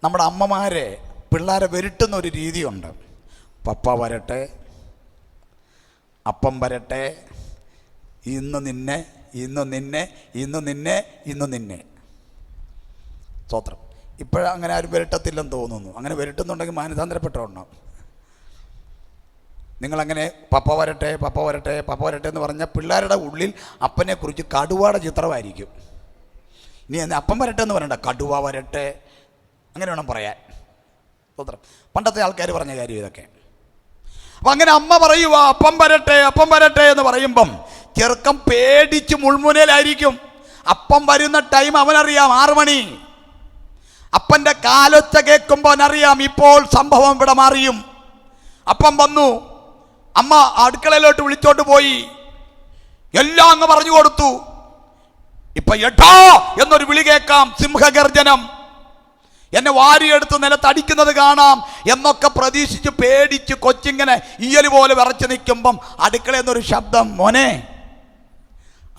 നമ്മുടെ അമ്മമാരെ പിള്ളേരെ വരട്ടുന്ന ഒരു രീതിയുണ്ട്. പപ്പ വരട്ടെ, അപ്പം വരട്ടെ, ഇന്ന് നിന്നെ, ഇന്ന് നിന്നെ, ഇന്ന് നിന്നെ, ഇന്ന് നിന്നെ. സ്തോത്രം. ഇപ്പോഴങ്ങനെ ആരും വരട്ടത്തില്ലെന്ന് തോന്നുന്നു. അങ്ങനെ വരട്ടുന്നുണ്ടെങ്കിൽ മാനസാന്തരപ്പെട്ടോണം. നിങ്ങളങ്ങനെ പപ്പ വരട്ടെ, പപ്പ വരട്ടെ, പപ്പ വരട്ടെ എന്ന് പറഞ്ഞാൽ പിള്ളേരുടെ ഉള്ളിൽ അപ്പനെക്കുറിച്ച് കടുവയുടെ ചിത്രമായിരിക്കും. ഇനി അപ്പം വരട്ടെ എന്ന് പറയണ്ട, കടുവ വരട്ടെ, അങ്ങനെ വേണം പറയാൻ. സ്തോത്രം. പണ്ടത്തെ ആൾക്കാർ പറഞ്ഞ കാര്യം ഇതൊക്കെ. അപ്പം അങ്ങനെ അമ്മ പറയുക അപ്പം വരട്ടെ, അപ്പം വരട്ടെ എന്ന് പറയുമ്പം ചെറുക്കം പേടിച്ച് മുൾമുനയിലായിരിക്കും. അപ്പം വരുന്ന ടൈം അവനറിയാം, 6 മണി. അപ്പൻ്റെ കാലൊച്ച കേൾക്കുമ്പോൾ അവനറിയാം ഇപ്പോൾ സംഭവം ഇവിടെ മാറിയും. അപ്പം വന്നു, അമ്മ അടുക്കളയിലോട്ട് വിളിച്ചോണ്ട് പോയി, എല്ലാം അങ്ങ് പറഞ്ഞു കൊടുത്തു. ഇപ്പൊ എടാ എന്നൊരു വിളി കേൾക്കാം, സിംഹഗർജനം, എന്നെ വാരിയെടുത്ത് നിലത്തടിക്കുന്നത് കാണാം എന്നൊക്കെ പ്രതീക്ഷിച്ച് പേടിച്ച് കൊച്ചിങ്ങനെ ഈയല് പോലെ വിറച്ച് നിൽക്കുമ്പം അടുക്കളയെന്നൊരു ശബ്ദം, മോനെ.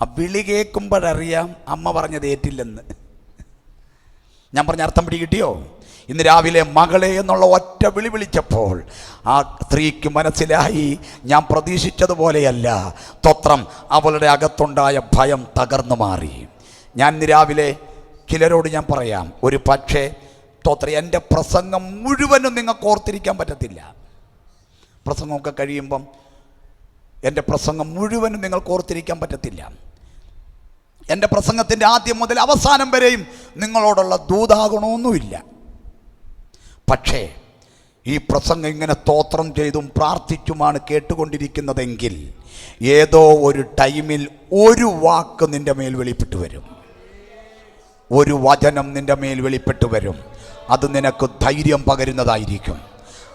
ആ വിളി കേൾക്കുമ്പോഴറിയാം അമ്മ പറഞ്ഞത് ഏറ്റില്ലെന്ന്. ഞാൻ പറഞ്ഞ അർത്ഥം പിടികിട്ടിയോ? ഇന്ന് രാവിലെ മകളെ എന്നുള്ള ഒറ്റ വിളിച്ചപ്പോൾ ആ സ്ത്രീക്ക് മനസ്സിലായി, ഞാൻ പ്രതീക്ഷിച്ചതുപോലെയല്ല. സ്തോത്രം. അവളുടെ അകത്തുണ്ടായ ഭയം തകർന്നു മാറി. ഞാൻ ഇന്ന് രാവിലെ ചിലരോട് ഞാൻ പറയാം, ഒരു പക്ഷേ സ്തോത്രം എൻ്റെ പ്രസംഗം മുഴുവനും നിങ്ങൾക്ക് ഓർത്തിരിക്കാൻ പറ്റത്തില്ല. പ്രസംഗമൊക്കെ കഴിയുമ്പം എൻ്റെ പ്രസംഗം മുഴുവനും നിങ്ങൾക്ക് ഓർത്തിരിക്കാൻ പറ്റത്തില്ല. എൻ്റെ പ്രസംഗത്തിൻ്റെ ആദ്യം മുതൽ അവസാനം വരെയും നിങ്ങളോടുള്ള ദൂതാഗുണമൊന്നുമില്ല. പക്ഷേ ഈ പ്രസംഗം ഇങ്ങനെ സ്തോത്രം ചെയ്തും പ്രാർത്ഥിച്ചുമാണ് കേട്ടുകൊണ്ടിരിക്കുന്നതെങ്കിൽ ഏതോ ഒരു ടൈമിൽ ഒരു വാക്ക് നിൻ്റെ മേൽ വെളിപ്പെട്ടു വരും, ഒരു വചനം നിൻ്റെ മേൽ വെളിപ്പെട്ടു വരും. അത് നിനക്ക് ധൈര്യം പകരുന്നതായിരിക്കും.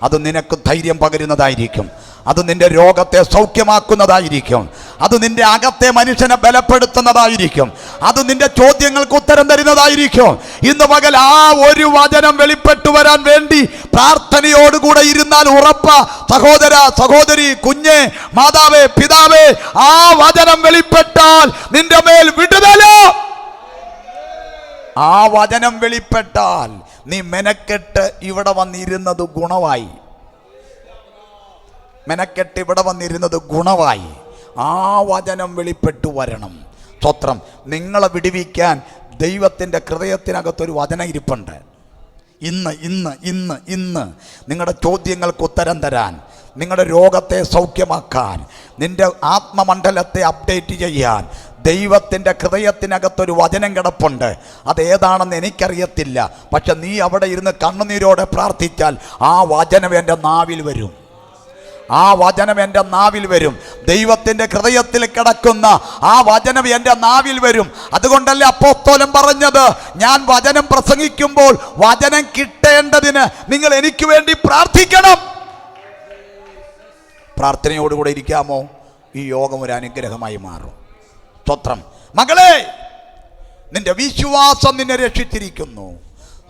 അത് നിനക്ക് ധൈര്യം പകരുന്നതായിരിക്കും. അത് നിന്റെ രോഗത്തെ സൗഖ്യമാക്കുന്നതായിരിക്കും. അത് നിന്റെ അകത്തെ മനുഷ്യനെ ബലപ്പെടുത്തുന്നതായിരിക്കും. അത് നിന്റെ ചോദ്യങ്ങൾക്ക് ഉത്തരം തരുന്നതായിരിക്കും. ഇന്ന് പകൽ ആ ഒരു വചനം വെളിപ്പെട്ടു വരാൻ വേണ്ടി പ്രാർത്ഥനയോടുകൂടെ ഇരുന്നാൽ ഉറപ്പ, സഹോദര, സഹോദരി, കുഞ്ഞ്, മാതാവേ, പിതാവേ, ആ വചനം വെളിപ്പെട്ടാൽ നിന്റെ മേൽ വിടുതലോ. ആ വചനം വെളിപ്പെട്ടാൽ നീ മെനക്കെട്ട് ഇവിടെ വന്നിരുന്നത് ഗുണമായി. മെനക്കെട്ട് ഇവിടെ വന്നിരുന്നത് ഗുണമായി. ആ വചനം വെളിപ്പെട്ടു വരണം. സ്തോത്രം. നിങ്ങളെ വിടുവിക്കാൻ ദൈവത്തിൻ്റെ ഹൃദയത്തിനകത്തൊരു വചനം ഇരിപ്പുണ്ട്. ഇന്ന് ഇന്ന് ഇന്ന് ഇന്ന് നിങ്ങളുടെ ചോദ്യങ്ങൾക്ക് ഉത്തരം തരാൻ, നിങ്ങളുടെ രോഗത്തെ സൗഖ്യമാക്കാൻ, നിന്റെ ആത്മമണ്ഡലത്തെ അപ്ഡേറ്റ് ചെയ്യാൻ ദൈവത്തിൻ്റെ ഹൃദയത്തിനകത്തൊരു വചനം കിടപ്പുണ്ട്. അതേതാണെന്ന് എനിക്കറിയത്തില്ല. പക്ഷെ നീ അവിടെ ഇരുന്ന് കണ്ണുനീരോടെ പ്രാർത്ഥിച്ചാൽ ആ വചനം എൻ്റെ നാവിൽ വരും. ആ വചനം എൻ്റെ നാവിൽ വരും. ദൈവത്തിൻ്റെ ഹൃദയത്തിൽ കിടക്കുന്ന ആ വചനം എൻ്റെ നാവിൽ വരും. അതുകൊണ്ടല്ലേ അപ്പോസ്തലൻ പറഞ്ഞത്, ഞാൻ വചനം പ്രസംഗിക്കുമ്പോൾ വചനം കിട്ടേണ്ടതിന് നിങ്ങൾ എനിക്ക് വേണ്ടി പ്രാർത്ഥിക്കണം. പ്രാർത്ഥനയോടുകൂടെ ഇരിക്കാമോ? ഈ യോഗം ഒരു അനുഗ്രഹമായി മാറും. സ്തോത്രം. മകളെ, നിന്റെ വിശ്വാസം നിന്നെ രക്ഷിച്ചിരിക്കുന്നു,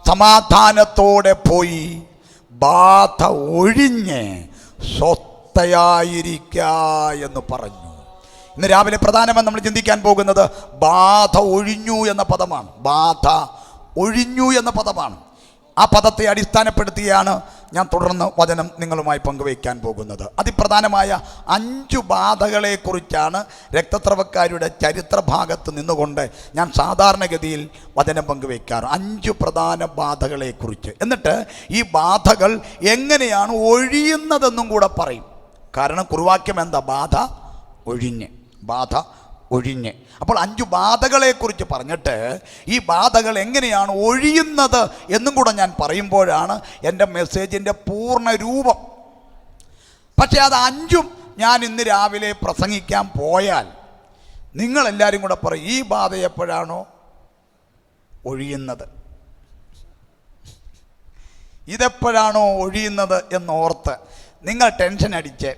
സമാധാനത്തോടെ പോയി ബാധ ഒഴിഞ്ഞ് സ്വസ്ഥയായിരിക്ക എന്ന് പറഞ്ഞു. ഇന്ന് രാവിലെ പ്രധാനമായി നമ്മൾ ചിന്തിക്കാൻ പോകുന്നത് ബാധ ഒഴിഞ്ഞു എന്ന പദമാണ്. ബാധ ഒഴിഞ്ഞു എന്ന പദമാണ്. ആ പദത്തെ അടിസ്ഥാനപ്പെടുത്തിയാണ് ഞാൻ തുടർന്ന് വചനം നിങ്ങളുമായി പങ്കുവയ്ക്കാൻ പോകുന്നത്. അതിപ്രധാനമായ 5 ബാധകളെക്കുറിച്ചാണ് രക്തസ്രവക്കാരുടെ ചരിത്ര ഭാഗത്ത് നിന്നുകൊണ്ട് ഞാൻ സാധാരണഗതിയിൽ വചനം പങ്കുവയ്ക്കാറ്. 5 പ്രധാന ബാധകളെക്കുറിച്ച്. എന്നിട്ട് ഈ ബാധകൾ എങ്ങനെയാണ് ഒഴിയുന്നതെന്നും കൂടെ പറയും. കാരണം കുറുവാക്യം എന്താ? ബാധ ഒഴിഞ്ഞ്, ബാധ ഒഴിഞ്ഞ്. അപ്പോൾ 5 ബാധകളെക്കുറിച്ച് പറഞ്ഞിട്ട് ഈ ബാധകൾ എങ്ങനെയാണ് ഒഴിയുന്നത് എന്നും കൂടെ ഞാൻ പറയുമ്പോഴാണ് എൻ്റെ മെസ്സേജിൻ്റെ പൂർണ്ണ രൂപം. പക്ഷേ അത് 5ഉം ഞാൻ ഇന്ന് രാവിലെ പ്രസംഗിക്കാൻ പോയാൽ നിങ്ങളെല്ലാവരും കൂടെ പറയും, ഈ ബാധ എപ്പോഴാണോ ഒഴിയുന്നത്, ഇതെപ്പോഴാണോ ഒഴിയുന്നത് എന്നോർത്ത് നിങ്ങൾ ടെൻഷൻ അടിച്ച്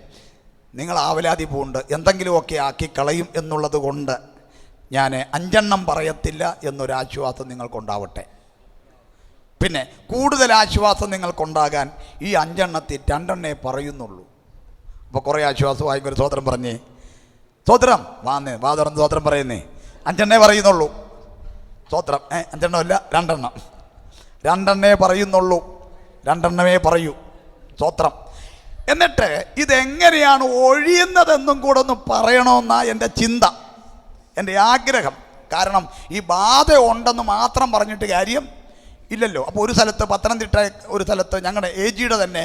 നിങ്ങൾ ആവലാതി പൂണ്ട് എന്തെങ്കിലുമൊക്കെ ആക്കി കളയും എന്നുള്ളത് കൊണ്ട് ഞാൻ 5 പറയത്തില്ല എന്നൊരാശ്വാസം നിങ്ങൾക്കുണ്ടാവട്ടെ. പിന്നെ കൂടുതൽ ആശ്വാസം നിങ്ങൾക്കുണ്ടാകാൻ ഈ 5 2 പറയുന്നുള്ളൂ. അപ്പോൾ കുറേ ആശ്വാസമായി ഒരു സ്വോത്രം പറഞ്ഞേ, സ്വോത്രം വാന്നേ, വാ തുറന്ന് സ്വോത്രം പറയുന്നേ. 5 പറയുന്നുള്ളൂ. സ്വോത്രം 5 അല്ല, 2 പറയുന്നുള്ളൂ. 2 പറയൂ. സ്വോത്രം. എന്നിട്ട് ഇതെങ്ങനെയാണ് ഒഴിയുന്നതെന്നും കൂടെ ഒന്ന് പറയണമെന്നാണ് എൻ്റെ ചിന്ത, എൻ്റെ ആഗ്രഹം. കാരണം ഈ ബാധ ഉണ്ടെന്ന് മാത്രം പറഞ്ഞിട്ട് കാര്യം ഇല്ലല്ലോ. അപ്പോൾ ഒരു സ്ഥലത്ത്, പത്തനംതിട്ട ഒരു സ്ഥലത്ത്, ഞങ്ങളുടെ AGയുടെ തന്നെ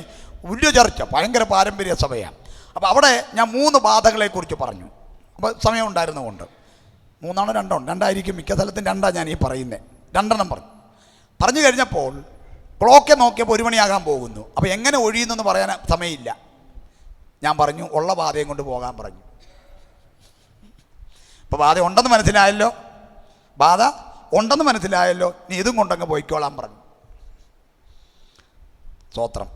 വലിയ ചർച്ച, ഭയങ്കര പാരമ്പര്യ സഭയാണ്. അപ്പോൾ അവിടെ ഞാൻ 3 ബാധകളെക്കുറിച്ച് പറഞ്ഞു. അപ്പോൾ സമയം ഉണ്ടായിരുന്നുകൊണ്ട് 3 2 ആയിരിക്കും, മിക്ക സ്ഥലത്തും 2 ഞാൻ ഈ പറയുന്നത്. 2 പറഞ്ഞു കഴിഞ്ഞപ്പോൾ ക്ലോക്കെ നോക്കിയപ്പോൾ 1 മണിയാകാൻ പോകുന്നു. അപ്പോൾ എങ്ങനെ ഒഴിയുന്നെന്ന് പറയാൻ സമയമില്ല. ഞാൻ പറഞ്ഞു, ഉള്ള ബാധയും കൊണ്ട് പോകാൻ പറഞ്ഞു. ഇപ്പോൾ ബാധ ഉണ്ടെന്ന് മനസ്സിലായല്ലോ, ബാധ ഉണ്ടെന്ന് മനസ്സിലായല്ലോ, നീ ഇതും കൊണ്ടങ്ങ് പോയിക്കോളാൻ പറഞ്ഞു. സ്തോത്രം.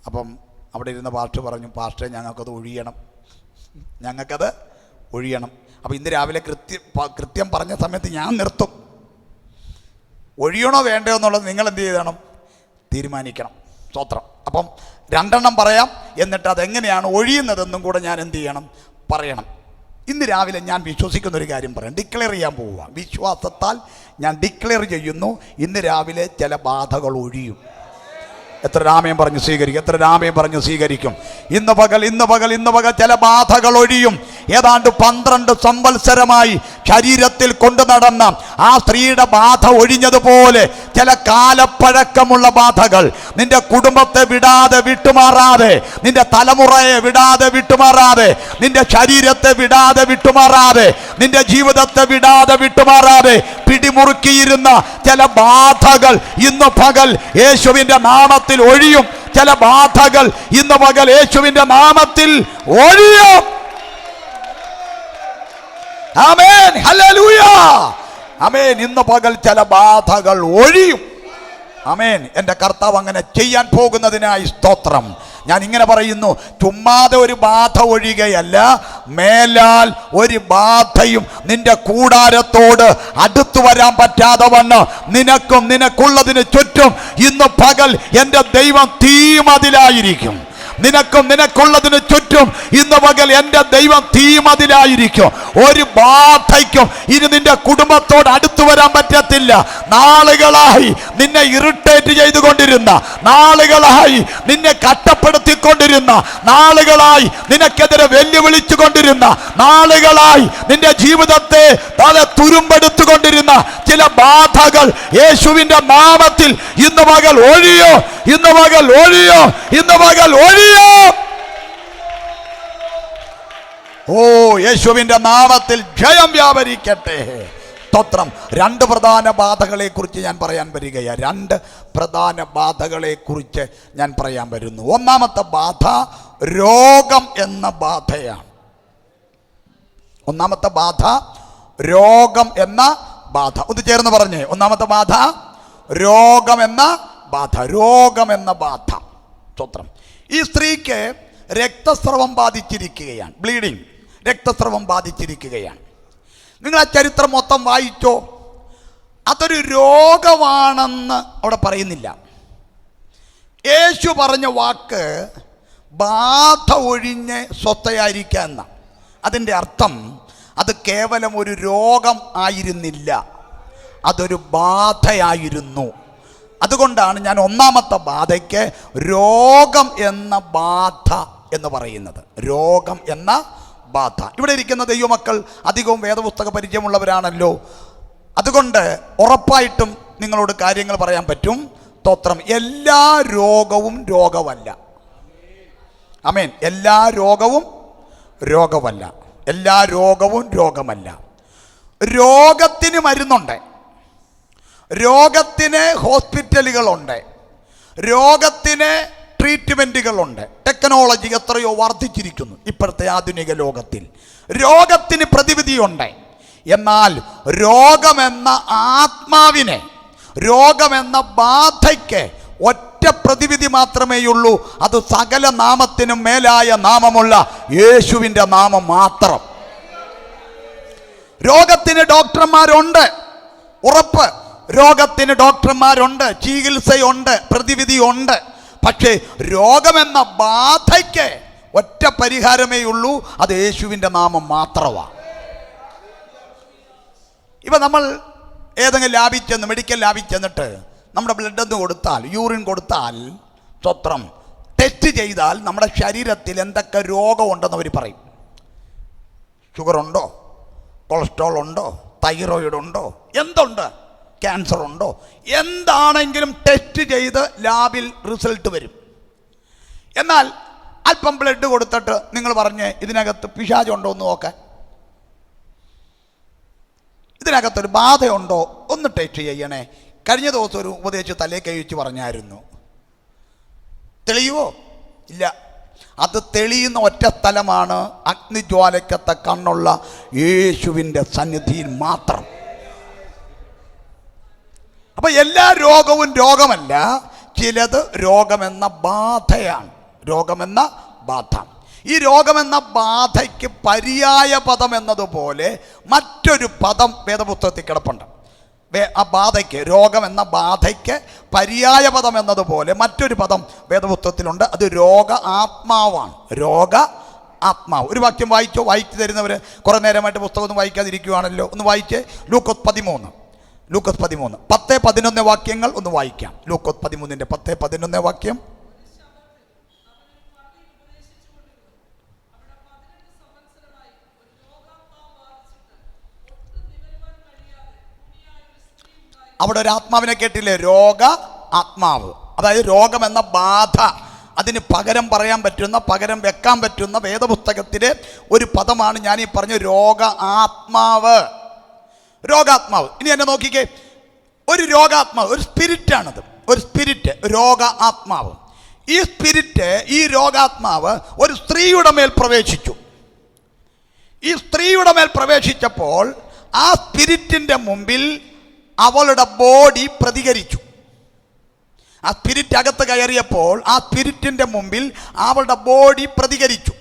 അപ്പം അവിടെ ഇരുന്ന പാസ്റ്റർ പറഞ്ഞു, പാസ്റ്ററെ ഞങ്ങൾക്കത് ഒഴിയണം, ഞങ്ങൾക്കത് ഒഴിയണം. അപ്പോൾ ഇന്ന് രാവിലെ കൃത്യം പറഞ്ഞ സമയത്ത് ഞാൻ നിർത്തും. ഒഴിയണോ വേണ്ടയോ എന്നുള്ളത് നിങ്ങൾ എന്ത് ചെയ്യണം? തീരുമാനിക്കണം. സ്തോത്രം. അപ്പം 2 പറയാം, എന്നിട്ട് അതെങ്ങനെയാണ് ഒഴിയുന്നതെന്നും കൂടെ ഞാൻ എന്ത് ചെയ്യണം? പറയണം. ഇന്ന് രാവിലെ ഞാൻ വിശ്വസിക്കുന്നൊരു കാര്യം പറയാം, ഡിക്ലെയർ ചെയ്യാൻ പോവുക. വിശ്വാസത്താൽ ഞാൻ ഡിക്ലെയർ ചെയ്യുന്നു, ഇന്ന് രാവിലെ ചില ബാധകൾ ഒഴിയും. എത്ര രാമയം പറഞ്ഞു സ്വീകരിക്കും? എത്ര രാമയം പറഞ്ഞു സ്വീകരിക്കും? ഇന്ന് പകൽ ചില ബാധകൾ ഒഴിയും. ഏതാണ്ട് 12 സംവത്സരമായി ശരീരത്തിൽ കൊണ്ടു നടന്ന ആ സ്ത്രീയുടെ ബാധ ഒഴിഞ്ഞതുപോലെ ചില കാലപ്പഴക്കമുള്ള ബാധകൾ നിന്റെ കുടുംബത്തെ വിടാതെ വിട്ടുമാറാതെ, നിന്റെ തലമുറയെ വിടാതെ വിട്ടുമാറാതെ, നിന്റെ ശരീരത്തെ വിടാതെ വിട്ടുമാറാതെ, നിന്റെ ജീവിതത്തെ വിടാതെ വിട്ടുമാറാതെ പിടിമുറുക്കിയിരുന്ന ചില ബാധകൾ ഇന്ന് പകൽ യേശുവിൻ്റെ നാമത്തിൽ ഒഴിയും. ചില ബാധകൾ ഇന്ന് പകൽ യേശുവിൻ്റെ നാമത്തിൽ ഒഴിയും. ആമേൻ, ഹല്ലേലൂയ, ആമേൻ. ഇന്ന് പകൽ ചില ബാധകൾ ഒഴിയും. ആമേൻ. എൻ്റെ കർത്താവ് അങ്ങനെ ചെയ്യാൻ പോകുന്നതിനായി സ്തോത്രം. ഞാൻ ഇങ്ങനെ പറയുന്നു, ചുമ്മാതെ ഒരു ബാധ ഒഴിയുകയല്ല, മേലാൽ ഒരു ബാധയും നിന്റെ കൂടാരത്തോട് അടുത്തു വരാൻ പറ്റാതെ വണ്ണം നിനക്കും നിനക്കുള്ളതിന് ചുറ്റും ഇന്ന് പകൽ എൻ്റെ ദൈവം തീമതിലായിരിക്കും. നിനക്കും നിനക്കുള്ളതിന് ചുറ്റും ഇന്ന് പകൽ എൻ്റെ ദൈവം തീമതിലായിരിക്കും. ഒരു ബാധയ്ക്കും ഇനി നിന്റെ കുടുംബത്തോട് അടുത്തു വരാൻ പറ്റത്തില്ല. നാളുകളായി നിന്നെ ഇറിറ്റേറ്റ് ചെയ്തുകൊണ്ടിരുന്ന, നാളുകളായി നിന്നെ കട്ടപ്പെടുത്തിക്കൊണ്ടിരുന്ന, നാളുകളായി നിനക്കെതിരെ വെല്ലുവിളിച്ചു കൊണ്ടിരുന്ന, നാളുകളായി നിന്റെ ജീവിതത്തെ തല തുരുമ്പെടുത്തുകൊണ്ടിരുന്ന ചില ബാധകൾ യേശുവിൻ്റെ നാമത്തിൽ ഇന്ന് പകൽ ഒഴിയോ, ഇന്ന് പകൽ ഒഴിയോ, ഇന്ന് പകൽ ഒഴിയോ. ഓ, യേശുവിൻ്റെ നാമത്തിൽ ജയം വ്യാപരിക്കട്ടെ. സ്തോത്രം. 2 പ്രധാന ബാധകളെ കുറിച്ച് ഞാൻ പറയാൻ വരികയാണ്. 2 പ്രധാന ബാധകളെ കുറിച്ച് ഞാൻ പറയാൻ വരുന്നു. ഒന്നാമത്തെ ബാധ രോഗം എന്ന ബാധയാണ്. ഒന്നാമത്തെ ബാധ രോഗം എന്ന ബാധ. ഒന്ന് ചേർന്ന് പറഞ്ഞേ, ഒന്നാമത്തെ ബാധ രോഗം എന്ന ബാധ. രോഗം എന്ന ബാധ. സ്തോത്രം. ഈ സ്ത്രീക്ക് രക്തസ്രവം ബാധിച്ചിരിക്കുകയാണ്. ബ്ലീഡിങ്, രക്തസ്രവം ബാധിച്ചിരിക്കുകയാണ്. നിങ്ങൾ ആ ചരിത്രം മൊത്തം വായിച്ചോ. അതൊരു രോഗമാണെന്ന് അവിടെ പറയുന്നില്ല. യേശു പറഞ്ഞ വാക്ക് ബാധ ഒഴിഞ്ഞ് സ്വസ്ഥയായിരിക്കുക എന്ന. അതിൻ്റെ അർത്ഥം അത് കേവലം ഒരു രോഗം ആയിരുന്നില്ല, അതൊരു ബാധയായിരുന്നു. അതുകൊണ്ടാണ് ഞാൻ ഒന്നാമത്തെ ബാധയ്ക്ക് രോഗം എന്ന ബാധ എന്ന് പറയുന്നത്. രോഗം എന്ന ബാധ. ഇവിടെ ഇരിക്കുന്ന ദൈവമക്കൾ അധികവും വേദപുസ്തക പരിചയമുള്ളവരാണല്ലോ. അതുകൊണ്ട് ഉറപ്പായിട്ടും നിങ്ങളോട് കാര്യങ്ങൾ പറയാൻ പറ്റും. സ്തോത്രം. എല്ലാ രോഗവും രോഗമല്ല. ആമേൻ. എല്ലാ രോഗവും രോഗമല്ല. എല്ലാ രോഗവും രോഗമല്ല. രോഗത്തിന് മരുന്നുണ്ട്, രോഗത്തിന് ഹോസ്പിറ്റലുകളുണ്ട്, രോഗത്തിന് ട്രീറ്റ്മെൻറ്റുകളുണ്ട്. ടെക്നോളജി എത്രയോ വർദ്ധിച്ചിരിക്കുന്നു ഇപ്പോഴത്തെ ആധുനിക ലോകത്തിൽ. രോഗത്തിന് പ്രതിവിധിയുണ്ട്. എന്നാൽ രോഗമെന്ന ആത്മാവിനെ, രോഗമെന്ന ബാധയ്ക്ക് ഒറ്റ പ്രതിവിധി മാത്രമേയുള്ളൂ. അത് സകല നാമത്തിനും മേലായ നാമമുള്ള യേശുവിൻ്റെ നാമം മാത്രം. രോഗത്തിന് ഡോക്ടർമാരുണ്ട്, ഉറപ്പ്. രോഗത്തിന് ഡോക്ടർമാരുണ്ട്, ചികിത്സയുണ്ട്, പ്രതിവിധിയുണ്ട്. പക്ഷേ രോഗമെന്ന ബാധയ്ക്ക് ഒറ്റ പരിഹാരമേ ഉള്ളൂ. അത് യേശുവിൻ്റെ നാമം മാത്രമാണ്. ഇപ്പം നമ്മൾ ഏതെങ്കിലും ലാബിൽ ചെന്ന്, മെഡിക്കൽ ലാബിൽ ചെന്നിട്ട് നമ്മുടെ ബ്ലഡ് ഒന്ന് കൊടുത്താൽ, യൂറിൻ കൊടുത്താൽ, സ്വത്രം ടെസ്റ്റ് ചെയ്താൽ നമ്മുടെ ശരീരത്തിൽ എന്തൊക്കെ രോഗമുണ്ടെന്ന് അവർ പറയും. ഷുഗറുണ്ടോ, കൊളസ്ട്രോൾ ഉണ്ടോ, തൈറോയിഡ് ഉണ്ടോ, എന്തുണ്ട്, ക്യാൻസർ ഉണ്ടോ, എന്താണെങ്കിലും ടെസ്റ്റ് ചെയ്ത് ലാബിൽ റിസൾട്ട് വരും. എന്നാൽ അല്പം ബ്ലഡ് കൊടുത്തിട്ട് നിങ്ങൾ പറഞ്ഞ് ഇതിനകത്ത് പിശാചുണ്ടോ എന്ന് നോക്കാൻ, ഇതിനകത്തൊരു ബാധയുണ്ടോ ഒന്ന് ടെസ്റ്റ് ചെയ്യണേ. കഴിഞ്ഞ ദിവസം ഒരു ഉപദേശിച്ച് തലേ കഴിച്ച് പറഞ്ഞായിരുന്നു. തെളിയുവോ? ഇല്ല. അത് തെളിയുന്ന ഒറ്റ സ്ഥലമാണ് അഗ്നിജ്വാലയ്ക്കത്ത കണ്ണുള്ള യേശുവിൻ്റെ സന്നിധിയിൽ മാത്രം. അപ്പം എല്ലാ രോഗവും രോഗമല്ല, ചിലത് രോഗമെന്ന ബാധയാണ്. രോഗമെന്ന ബാധ. ഈ രോഗമെന്ന ബാധയ്ക്ക് പര്യായ പദം എന്നതുപോലെ മറ്റൊരു പദം വേദപുസ്തകത്തിൽ കിടപ്പുണ്ട്. ആ ബാധയ്ക്ക്, രോഗമെന്ന ബാധയ്ക്ക് പര്യായ പദം എന്നതുപോലെ മറ്റൊരു പദം വേദപുസ്തകത്തിലുണ്ട്. അത് രോഗ ആത്മാവാണ്. രോഗ ആത്മാവ്. ഒരു വാക്യം വായിച്ചോ? വായിച്ചു തരുന്നവർ കുറേ നേരമായിട്ട് പുസ്തകം ഒന്നും വായിക്കാതിരിക്കുകയാണല്ലോ. ഒന്ന് വായിച്ച്. ലൂക്കോസ് 13, ലൂക്കോസ് 13 10-11 വാക്യങ്ങൾ ഒന്ന് വായിക്കാം. ലൂക്കോസ് 13 10-11 വാക്യം. അവിടെ ഒരു ആത്മാവിനെ കേട്ടില്ലേ? രോഗ ആത്മാവ്. അതായത് രോഗമെന്ന ബാധ. അതിന് പകരം പറയാൻ പറ്റുന്ന, പകരം വെക്കാൻ പറ്റുന്ന വേദപുസ്തകത്തിലെ ഒരു പദമാണ് ഞാൻ ഈ പറഞ്ഞ രോഗ ആത്മാവ്. രോഗാത്മാവ്. ഇനി എന്നെ നോക്കിക്കേ. ഒരു രോഗാത്മാവ്, ഒരു സ്പിരിറ്റാണത്. ഒരു സ്പിരിറ്റ്, രോഗ ആത്മാവ്. ഈ സ്പിരിറ്റ്, ഈ രോഗാത്മാവ് ഒരു സ്ത്രീയുടെ മേൽ പ്രവേശിച്ചു. ഈ സ്ത്രീയുടെ മേൽ പ്രവേശിച്ചപ്പോൾ ആ സ്പിരിറ്റിൻ്റെ മുമ്പിൽ അവളുടെ ബോഡി പ്രതികരിച്ചു. ആ സ്പിരിറ്റ് അകത്ത് കയറിയപ്പോൾ ആ സ്പിരിറ്റിൻ്റെ മുമ്പിൽ അവളുടെ ബോഡി പ്രതികരിച്ചു.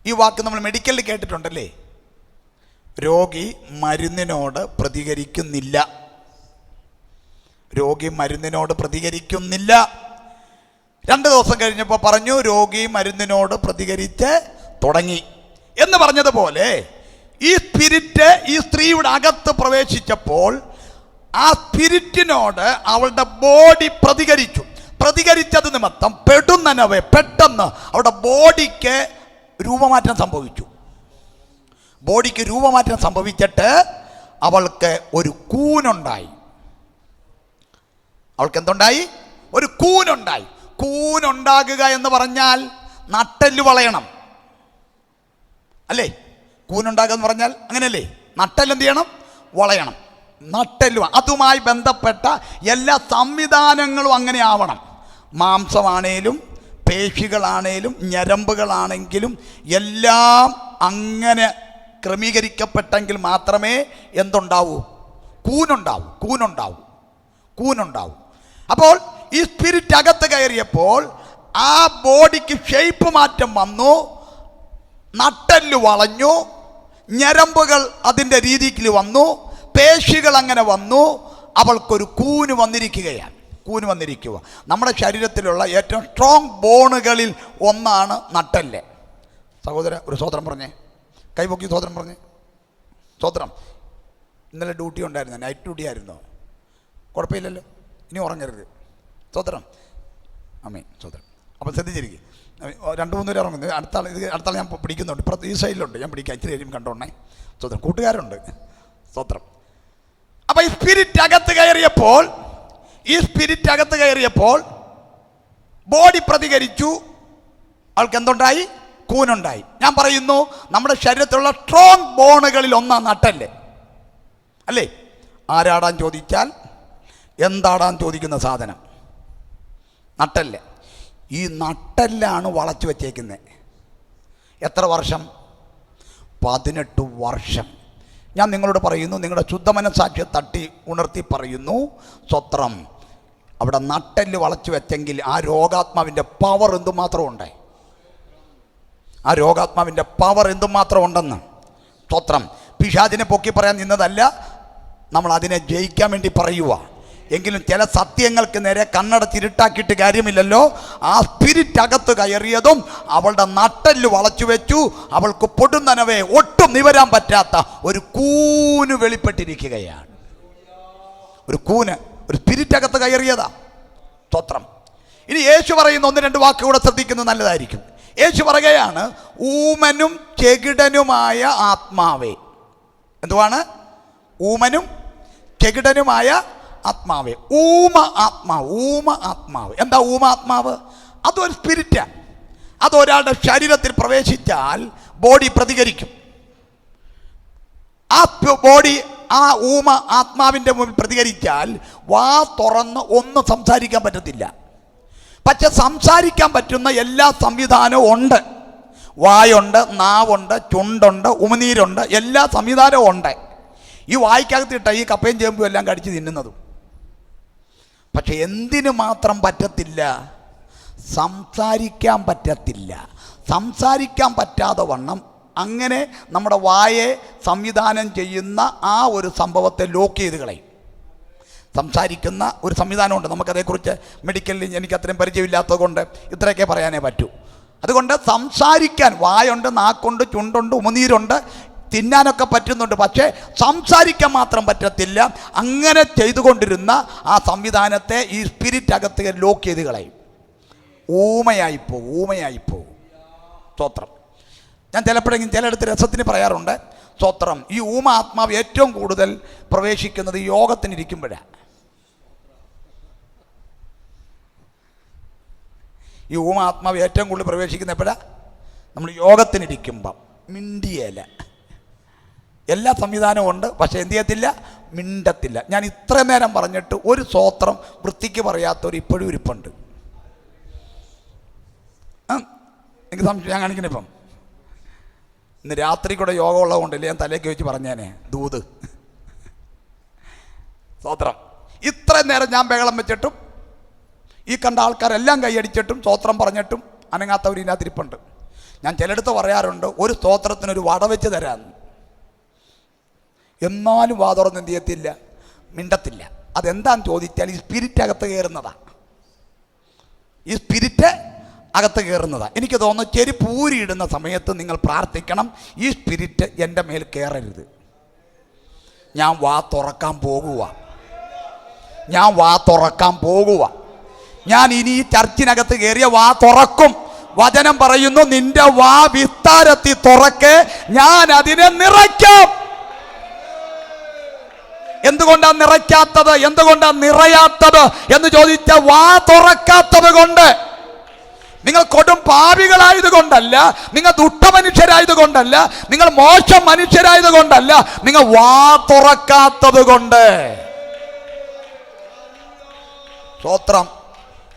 ഈ വാക്ക് നമ്മൾ മെഡിക്കലിൽ കേട്ടിട്ടുണ്ടല്ലേ? രോഗി മരുന്നിനോട് പ്രതികരിക്കുന്നില്ല. രോഗി മരുന്നിനോട് പ്രതികരിക്കുന്നില്ല. 2 ദിവസം കഴിഞ്ഞപ്പോൾ പറഞ്ഞു രോഗി മരുന്നിനോട് പ്രതികരിച്ച് തുടങ്ങി എന്ന് പറഞ്ഞതുപോലെ ഈ സ്പിരിറ്റ് ഈ സ്ത്രീയുടെ അകത്ത് പ്രവേശിച്ചപ്പോൾ ആ സ്പിരിറ്റിനോട് അവളുടെ ബോഡി പ്രതികരിച്ചു. പ്രതികരിച്ചത് നിമിത്തം പെട്ടെന്ന് അവളുടെ ബോഡിക്ക് രൂപമാറ്റം സംഭവിച്ചു. ബോഡിക്ക് രൂപമാറ്റം സംഭവിച്ചിട്ട് അവൾക്ക് ഒരു കൂനുണ്ടായി. അവൾക്ക് എന്തുണ്ടായി? ഒരു കൂനുണ്ടായി. കൂനുണ്ടാകുക എന്ന് പറഞ്ഞാൽ നട്ടെല്ല് വളയണം അല്ലേ? കൂനുണ്ടാകുക എന്ന് പറഞ്ഞാൽ അങ്ങനെയല്ലേ? നട്ടെല്ല് എന്ത് ചെയ്യണം? വളയണം. നട്ടെല്ല്, അതുമായി ബന്ധപ്പെട്ട എല്ലാ സംവിധാനങ്ങളും അങ്ങനെ ആവണം. മാംസമാണേലും പേശികളാണേലും ഞരമ്പുകളാണെങ്കിലും എല്ലാം അങ്ങനെ ക്രമീകരിക്കപ്പെട്ടെങ്കിൽ മാത്രമേ എന്തുണ്ടാവൂ? കൂനുണ്ടാവൂ. അപ്പോൾ ഈ സ്പിരിറ്റ് അകത്ത് കയറിയപ്പോൾ ആ ബോഡിക്ക് ഷേപ്പ് മാറ്റം വന്നു, നട്ടെല്ല് വളഞ്ഞു, ഞരമ്പുകൾ അതിൻ്റെ രീതിയിൽ വന്നു, പേശികൾ അങ്ങനെ വന്നു. അവൾക്കൊരു കൂന് വന്നിരിക്കുകയാണ്. നമ്മുടെ ശരീരത്തിലുള്ള ഏറ്റവും സ്ട്രോങ് ബോണുകളിൽ ഒന്നാണ് നട്ടെല്ല്. സഹോദര ഒരു സ്വോത്രം പറഞ്ഞേ, കൈപൊക്കി സ്വോത്രം പറഞ്ഞേ. സ്വോത്രം. ഇന്നലെ ഡ്യൂട്ടി ഉണ്ടായിരുന്നു, നൈറ്റ് ഡ്യൂട്ടി ആയിരുന്നോ? കുഴപ്പമില്ലല്ലോ. ഇനി ഉറങ്ങരുത്. സ്തോത്രം. ആമേൻ. സ്തോത്രം. അപ്പോൾ ശ്രദ്ധിച്ചിരിക്കും. 2-3 പേര് ഇറങ്ങുന്നത്. അടുത്താൾ ഞാൻ പിടിക്കുന്നുണ്ട്. ഇപ്പുറത്ത് ഈ സൈഡിലുണ്ട്, ഞാൻ പിടിക്കാം. ഇച്ചിരി കഴിയും കണ്ടോണേ. സ്തോത്രം. കൂട്ടുകാരുണ്ട്. സ്തോത്രം. അപ്പോൾ ഈ സ്പിരിറ്റ് അകത്ത് കയറിയപ്പോൾ ബോഡി പ്രതികരിച്ചു. ആൾക്ക് എന്തുണ്ടായി? കൂനുണ്ടായി. ഞാൻ പറയുന്നു, നമ്മുടെ ശരീരത്തിലുള്ള സ്ട്രോങ് ബോണുകളിൽ ഒന്നാ നട്ടല് അല്ലേ? ആരാടാൻ ചോദിച്ചാൽ എന്താടാൻ ചോദിക്കുന്ന സാധനം നട്ടല്. ഈ നട്ടെല്ലാണ് വളച്ചു വച്ചേക്കുന്നത്. എത്ര വർഷം? 18 വർഷം. ഞാൻ നിങ്ങളോട് പറയുന്നു, നിങ്ങളുടെ ശുദ്ധമനസാക്ഷിയെ തട്ടി ഉണർത്തി പറയുന്നു, സ്വത്രം. അവിടെ നട്ടെല്ല് വളച്ചു വെച്ചെങ്കിൽ ആ രോഗാത്മാവിൻ്റെ പവർ എന്തുമാത്രം ഉണ്ട്, ആ രോഗാത്മാവിൻ്റെ പവർ എന്തുമാത്രം ഉണ്ടെന്ന്. സ്വത്രം. പിശാചിനെ പൊക്കി പറയാൻ നിന്നതല്ല, നമ്മൾ അതിനെ ജയിക്കാൻ വേണ്ടി പറയുക. എങ്കിലും ചില സത്യങ്ങൾക്ക് നേരെ കണ്ണടച്ചിരുട്ടാക്കിയിട്ട് കാര്യമില്ലല്ലോ. ആ സ്പിരിറ്റ് അകത്ത് കയറിയതും അവളുടെ നട്ടെല്ല് വളച്ചു വെച്ചു. അവൾക്ക് പൊടുന്നനവേ ഒട്ടും നിവരാൻ പറ്റാത്ത ഒരു കൂന് വെളിപ്പെട്ടിരിക്കുകയാണ്. ഒരു കൂന്, ഒരു സ്പിരിറ്റ് അകത്ത് കയറിയതാ. സ്തോത്രം. ഇനി യേശു പറയുന്ന 1-2 വാക്കുകൂടെ ശ്രദ്ധിക്കുന്നത് നല്ലതായിരിക്കും. യേശു പറയുകയാണ്, ഊമനും ചെകിടനുമായ ആത്മാവേ. എന്തുവാണ്? ഊമനും ചെകിടനുമായ ആത്മാവേ. ഊമ ആത്മാവ്. എന്താ ഊമ ആത്മാവ്? അതൊരു സ്പിരിറ്റാണ്. അതൊരാളുടെ ശരീരത്തിൽ പ്രവേശിച്ചാൽ ബോഡി പ്രതികരിക്കും. ആ ബോഡി ആ ഊമ ആത്മാവിൻ്റെ മുമ്പിൽ പ്രതികരിച്ചാൽ വാ തുറന്ന് ഒന്നും സംസാരിക്കാൻ പറ്റത്തില്ല. പക്ഷെ സംസാരിക്കാൻ പറ്റുന്ന എല്ലാ സംവിധാനവും ഉണ്ട്. വായുണ്ട്, നാവുണ്ട്, ചുണ്ടുണ്ട്, ഉമിനീരുണ്ട്, എല്ലാ സംവിധാനവും ഉണ്ട്. ഈ വായ്ക്കകത്തിട്ട ഈ കപ്പയും ചേമ്പും എല്ലാം കടിച്ച് തിന്നുന്നതും. പക്ഷെ എന്തിനു മാത്രം പറ്റത്തില്ല? സംസാരിക്കാൻ പറ്റത്തില്ല. സംസാരിക്കാൻ പറ്റാതെ വണ്ണം അങ്ങനെ നമ്മുടെ വായെ സംവിധാനം ചെയ്യുന്ന ആ ഒരു സംഭവത്തെ ലോക്ക് ചെയ്ത് കളയും. സംസാരിക്കുന്ന ഒരു സംവിധാനമുണ്ട്. നമുക്കതേക്കുറിച്ച് മെഡിക്കലിൽ എനിക്ക് അത്രയും പരിചയമില്ലാത്തത് കൊണ്ട് ഇത്രയൊക്കെ പറയാനേ പറ്റൂ. അതുകൊണ്ട് സംസാരിക്കാൻ വായുണ്ട്, നാക്കുണ്ട്, ചുണ്ടുണ്ട്, ഉമിനീരുണ്ട്, തിന്നാനൊക്കെ പറ്റുന്നുണ്ട്. പക്ഷേ സംസാരിക്കാൻ മാത്രം പറ്റത്തില്ല. അങ്ങനെ ചെയ്തുകൊണ്ടിരുന്ന ആ സംവിധാനത്തെ ഈ സ്പിരിറ്റ് അകത്ത് ലോക്ക് ചെയ്ത് കളയും. ഊമയായിപ്പോ. സ്തോത്രം. ഞാൻ ചിലപ്പോഴെങ്കിലും ചിലയിടത്ത് രസത്തിന് പറയാറുണ്ട്, സ്തോത്രം, ഈ ഊമ ആത്മാവ് ഏറ്റവും കൂടുതൽ പ്രവേശിക്കുന്നത് യോഗത്തിനിരിക്കുമ്പോഴാണ്. ഈ ഊമ ആത്മാവ് ഏറ്റവും കൂടുതൽ പ്രവേശിക്കുന്ന എപ്പോഴാണ്? നമ്മൾ യോഗത്തിനിരിക്കുമ്പം. മിണ്ടിയല്ല. എല്ലാ സംവിധാനവും ഉണ്ട്, പക്ഷെ എന്ത് ചെയ്യത്തില്ല? മിണ്ടത്തില്ല. ഞാൻ ഇത്ര നേരം പറഞ്ഞിട്ട് ഒരു സ്തോത്രം വൃത്തിക്ക് പറയാത്തവർ ഇപ്പോഴും ഇരിപ്പുണ്ട്. എനിക്ക് സംശയം. ഞാൻ കാണിക്കണിപ്പം ഇന്ന് രാത്രി കൂടെ യോഗം ഉള്ളതുകൊണ്ടല്ലേ ഞാൻ തലേക്ക് വെച്ച് പറഞ്ഞേനെ ദൂത്. സ്തോത്രം. ഇത്ര നേരം ഞാൻ ബഹളം വെച്ചിട്ടും ഈ കണ്ട ആൾക്കാരെല്ലാം കൈയടിച്ചിട്ടും സ്തോത്രം പറഞ്ഞിട്ടും അനങ്ങാത്തവർ ഇതിനകത്തിരിപ്പുണ്ട്. ഞാൻ ചിലയിടത്ത് പറയാറുണ്ട്, ഒരു സ്തോത്രത്തിനൊരു വട വെച്ച് തരാമെന്ന്. എന്നാലും വാ തുറന്ന് എന്ത് ചെയ്യത്തില്ല? മിണ്ടത്തില്ല. അതെന്താന്ന് ചോദിച്ചാൽ ഈ സ്പിരിറ്റ് അകത്ത് കയറുന്നതാണ്. ഈ സ്പിരിറ്റ് അകത്ത് കയറുന്നതാണ്. എനിക്ക് തോന്നുന്നു ചെരുപ്പൂരി ഇടുന്ന സമയത്ത് നിങ്ങൾ പ്രാർത്ഥിക്കണം, ഈ സ്പിരിറ്റ് എൻ്റെ മേൽ കയറരുത്. ഞാൻ വാ തുറക്കാൻ പോകുക. ഞാൻ ഇനി ഈ ചർച്ചിനകത്ത് കയറിയ വാ തുറക്കും. വചനം പറയുന്നു, നിന്റെ വാ വിസ്താരത്തിൽ തുറക്കെ, ഞാൻ അതിനെ നിറയ്ക്കാം. എന്തുകൊണ്ടാണ് നിറയ്ക്കാത്തത്? എന്തുകൊണ്ടാണ് നിറയാത്തത് എന്ന് ചോദിച്ച വാ തുറക്കാത്തത് കൊണ്ട്. നിങ്ങൾ കൊടും പാപികളായതുകൊണ്ടല്ല, നിങ്ങൾ ദുഷ്ടമനുഷ്യരായതുകൊണ്ടല്ല, നിങ്ങൾ മോശം മനുഷ്യരായതുകൊണ്ടല്ല, നിങ്ങൾ വാ തുറക്കാത്തത് കൊണ്ട്. സ്തോത്രം.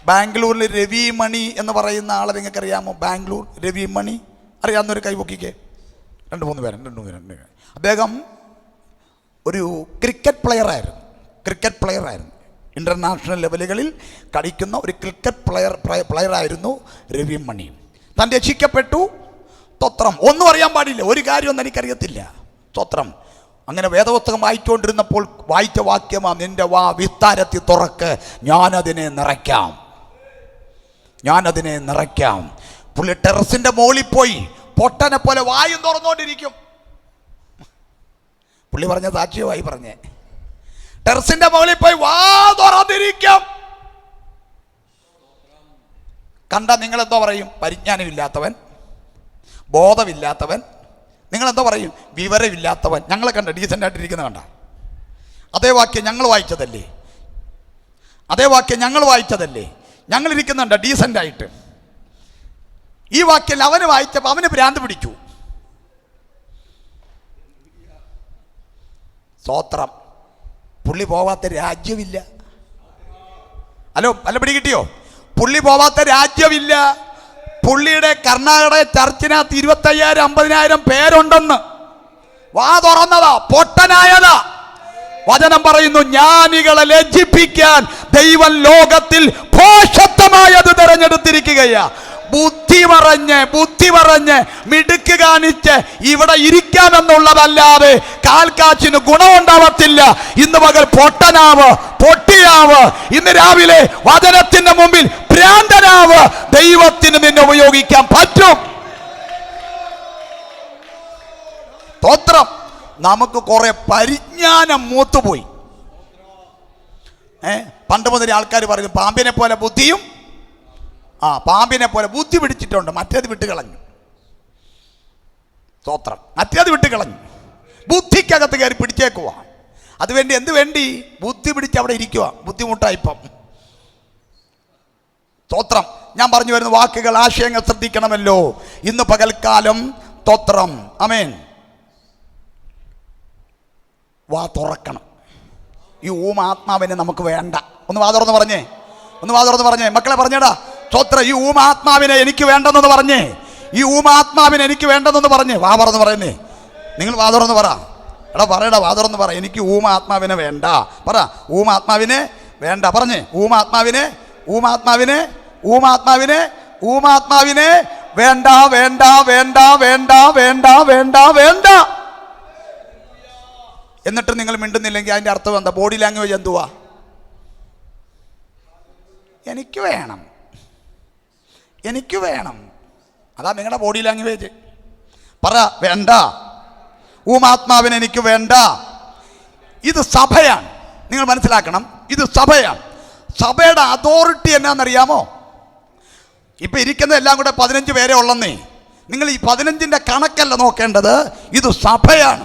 ബാംഗ്ലൂരിൽ രവി മണി എന്ന് പറയുന്ന ആളെ നിങ്ങൾക്കറിയാമോ? ബാംഗ്ലൂർ രവി മണി അറിയാവുന്നൊരു കൈപൊക്കിക്കേ. 2-3 പേര്. അദ്ദേഹം ഒരു ക്രിക്കറ്റ് പ്ലെയറായിരുന്നു. ഇൻ്റർനാഷണൽ ലെവലുകളിൽ കളിക്കുന്ന ഒരു ക്രിക്കറ്റ് പ്ലെയറായിരുന്നു രവി മണി. താൻ രക്ഷിക്കപ്പെട്ടു. സ്തോത്രം. ഒന്നും അറിയാൻ പാടില്ല, ഒരു കാര്യമൊന്നും എനിക്കറിയത്തില്ല. സ്തോത്രം. അങ്ങനെ വേദപുസ്തകം വായിച്ചുകൊണ്ടിരുന്നപ്പോൾ വായിച്ച വാക്യമാണ്, നിന്റെ വാ വിസ്താരത്തിൽ തുറക്ക്, ഞാനതിനെ നിറയ്ക്കാം. പുള്ളി ടെറസിൻ്റെ മുകളിൽ പോയി പൊട്ടനെ പോലെ വായും തുറന്നുകൊണ്ടിരിക്കും. പുള്ളി പറഞ്ഞ സാക്ഷ്യമായി പറഞ്ഞേ. ടെറസിന്റെ മുകളിൽ പോയി വാ തുറന്നിരിക്കും. കണ്ട നിങ്ങളെന്തോ പറയും? പരിജ്ഞാനമില്ലാത്തവൻ, ബോധമില്ലാത്തവൻ. നിങ്ങളെന്തോ പറയും? വിവരമില്ലാത്തവൻ. ഞങ്ങളെ കണ്ട ഡീസൻ്റ് ആയിട്ടിരിക്കുന്ന കണ്ട. അതേ വാക്യം ഞങ്ങൾ വായിച്ചതല്ലേ? അതേ വാക്യം ഞങ്ങൾ വായിച്ചതല്ലേ? ഞങ്ങളിരിക്കുന്നുണ്ട് ഡീസൻ്റ് ആയിട്ട്. ഈ വാക്യം അവന് വായിച്ചപ്പോൾ അവന് ഭ്രാന്ത് പിടിച്ചു. സ്തോത്രം. പുള്ളി പോവാത്ത രാജ്യമില്ല. ഹലോ, അല്ല പിടി കിട്ടിയോ? പുള്ളി പോവാത്ത രാജ്യമില്ല. പുള്ളിയുടെ കർണാടക ചർച്ചിനകത്ത് 25,000 50,000 പേരുണ്ടെന്ന് വാ തുറന്നതാ, പൊട്ടനായതാ. വചനം പറയുന്നു, ജ്ഞാനികളെ ലജ്ജിപ്പിക്കാൻ ദൈവം ലോകത്തിൽ ഭോഷത്വമായത് തിരഞ്ഞെടുത്തിരിക്കുകയാ. ബുദ്ധി പറഞ്ഞ് മിടുക്ക് കാണിച്ച് ഇവിടെ ഇരിക്കാമെന്നുള്ളതല്ലാതെ കാൽക്കാച്ചിന് ഗുണമുണ്ടാവത്തില്ല. ഇന്ന് പകൽ പൊട്ടിയാവ്. ഇന്ന് രാവിലെ വചനത്തിന്റെ മുമ്പിൽ ഭ്രാന്തനാവ്. ദൈവത്തിന് നിന്നെ ഉപയോഗിക്കാൻ പറ്റും. സ്തോത്രം. നമുക്ക് കുറെ പരിജ്ഞാനം മൂത്തുപോയി. പണ്ട് മുതൽ ആൾക്കാർ പറയുന്നു പാമ്പിനെ പോലെ ബുദ്ധിയും, പാമ്പിനെ പോലെ ബുദ്ധി പിടിച്ചിട്ടുണ്ട്, മറ്റേത് വിട്ടുകളഞ്ഞു. സ്തോത്രം. മറ്റേത് വിട്ടുകളഞ്ഞു. ബുദ്ധിക്കകത്ത് കയറി പിടിച്ചേക്കുക. അതുവേണ്ടി എന്ത് വേണ്ടി? ബുദ്ധി പിടിച്ച് അവിടെ ഇരിക്കുക. ബുദ്ധിമുട്ടായിപ്പം. സ്തോത്രം. ഞാൻ പറഞ്ഞു വരുന്ന വാക്കുകൾ, ആശയങ്ങൾ ശ്രദ്ധിക്കണമല്ലോ. ഇന്ന് പകൽക്കാലം സ്തോത്രം, ആമേൻ, വാ തുറക്കണം. ഈ ഊമാത്മാവിനെ നമുക്ക് വേണ്ട. ഒന്ന് വാ തുറന്ന് പറഞ്ഞേ, മക്കളെ പറഞ്ഞേടാ. സ്തോത്രം. ഈ ഊമാത്മാവിനെ എനിക്ക് വേണ്ടെന്ന് പറഞ്ഞേ. ഈ ഊമാത്മാവിനെ എനിക്ക് വേണ്ടെന്ന് പറഞ്ഞേ. വാ തുറന്ന് പറയുന്നേ. നിങ്ങൾ വാ തുറന്ന് പറ. എടാ പറയടാ, വാ തുറന്ന് പറ. എനിക്ക് ഊമാത്മാവിനെ വേണ്ട. പറ, ഊമാത്മാവിനെ വേണ്ട. പറഞ്ഞേ, ഊമാത്മാവിനെ വേണ്ട. എന്നിട്ട് നിങ്ങൾ മിണ്ടുന്നില്ലെങ്കിൽ അതിൻ്റെ അർത്ഥം എന്താ? ബോഡി ലാംഗ്വേജ് എന്തുവാ? എനിക്ക് വേണം. അതാ നിങ്ങളുടെ ബോഡി ലാംഗ്വേജ്. പറ, വേണ്ട. ഊമാത്മാവിന് എനിക്ക് വേണ്ട. ഇത് സഭയാണ്. നിങ്ങൾ മനസ്സിലാക്കണം, ഇത് സഭയാണ്. സഭയുടെ അതോറിറ്റി എന്നാണെന്നറിയാമോ? ഇപ്പൊ ഇരിക്കുന്ന എല്ലാം കൂടെ 15 പേരെ ഉള്ളന്നേ. നിങ്ങൾ ഈ 15ന്റെ കണക്കല്ല നോക്കേണ്ടത്. ഇത് സഭയാണ്.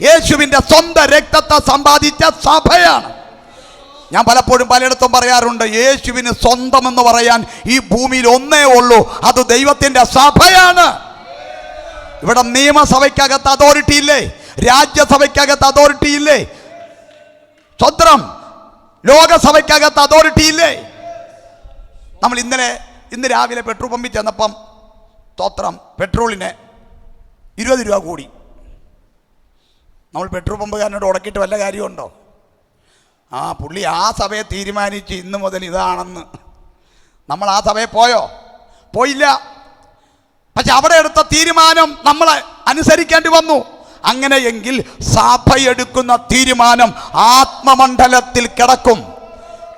യേശുവിൻ്റെ സ്വന്തം രക്തത്തെ സമ്പാദിച്ച സഭയാണ്. ഞാൻ പലപ്പോഴും പലയിടത്തും പറയാറുണ്ട്, യേശുവിന് സ്വന്തം എന്ന് പറയാൻ ഈ ഭൂമിയിൽ ഒന്നേ ഉള്ളൂ, അത് ദൈവത്തിൻ്റെ സഭയാണ്. ഇവിടെ നിയമസഭയ്ക്കകത്ത് അതോറിറ്റി ഇല്ലേ? രാജ്യസഭയ്ക്കകത്ത് അതോറിറ്റി ഇല്ലേ? സ്വന്തം ലോകസഭയ്ക്കകത്ത് അതോറിറ്റി ഇല്ലേ? നമ്മൾ ഇന്ന് രാവിലെ പെട്രോൾ പമ്പിൽ ചെന്നപ്പം സ്തോത്രം, പെട്രോളിന് 20 രൂപ കൂടി. നമ്മൾ പെട്രോൾ പമ്പുകാരനോട് ഉടക്കിയിട്ട് വല്ല കാര്യമുണ്ടോ? പുള്ളി ആ സഭയെ തീരുമാനിച്ച് ഇന്ന് മുതൽ ഇതാണെന്ന്. നമ്മൾ ആ സഭയെ പോയില്ല. പക്ഷെ അവിടെ എടുത്ത തീരുമാനം നമ്മൾ അനുസരിക്കേണ്ടി വന്നു. അങ്ങനെയെങ്കിൽ സഭയെടുക്കുന്ന തീരുമാനം ആത്മമണ്ഡലത്തിൽ കിടക്കും.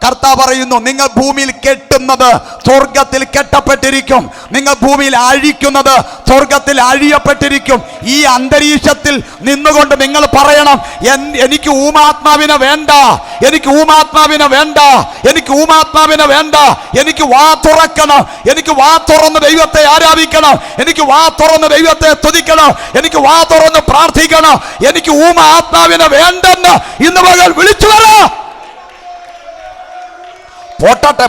കർത്താവ് പറയുന്നു, നിങ്ങൾ ഭൂമിയിൽ കെട്ടുന്നത് സ്വർഗത്തിൽ കെട്ടപ്പെട്ടിരിക്കും, നിങ്ങൾ ഭൂമിയിൽ അഴിക്കുന്നത് സ്വർഗത്തിൽ അഴിയപ്പെട്ടിരിക്കും. ഈ അന്തരീക്ഷത്തിൽ നിന്നുകൊണ്ട് നിങ്ങൾ പറയണം, എനിക്ക് ഊമാത്മാവിനെ വേണ്ട, എനിക്ക് വാ തുറക്കണം, എനിക്ക് വാ തുറന്ന് ദൈവത്തെ ആരാധിക്കണം, എനിക്ക് വാ തുറന്ന് ദൈവത്തെ സ്തുതിക്കണം, എനിക്ക് വാ തുറന്ന് പ്രാർത്ഥിക്കണം. എനിക്ക് ഊമാത്മാവിനെ വേണ്ടെന്ന് ഇന്ന് പകൽ വിളിച്ചു വരാം. പോട്ടാട്ടെ,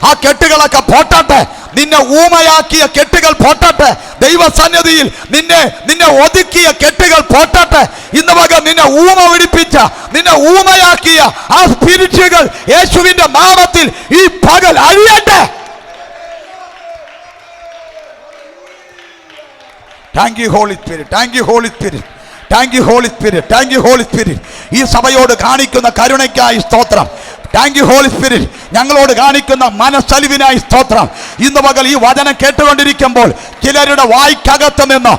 ആ കെട്ടുകളൊക്കെ പോട്ടാട്ടെ. നിന്നെ ഊമയാക്കിയ കെട്ടുകൾ പോട്ടാട്ടെ. ദൈവസന്നിധിയിൽ നിന്നെ ഒതുക്കിയ കെട്ടുകൾ പോട്ടാട്ടെ. ഇന്ന് പകൽ നിന്നെ ഊമ പിടിപ്പിച്ച, നിന്നെ ഊമയാക്കിയ ആ സ്പിരിറ്റുകൾ യേശുവിന്റെ നാമത്തിൽ ഈ പകൽ അഴിയട്ടെ. Thank you holy spirit. ഈ സഭയോട് കാണിക്കുന്ന കരുണയ്ക്കായി സ്തോത്രം. Thank you holy spirit. ഞങ്ങളോട് കാണിക്കുന്ന മനസ്സലിവിനായി സ്തോത്രം. ഇന്ന് പകൽ ഈ വചനം കേട്ടുകൊണ്ടിരിക്കുമ്പോൾ ചിലരുടെ വായ്ക്കകത്ത് നിന്ന്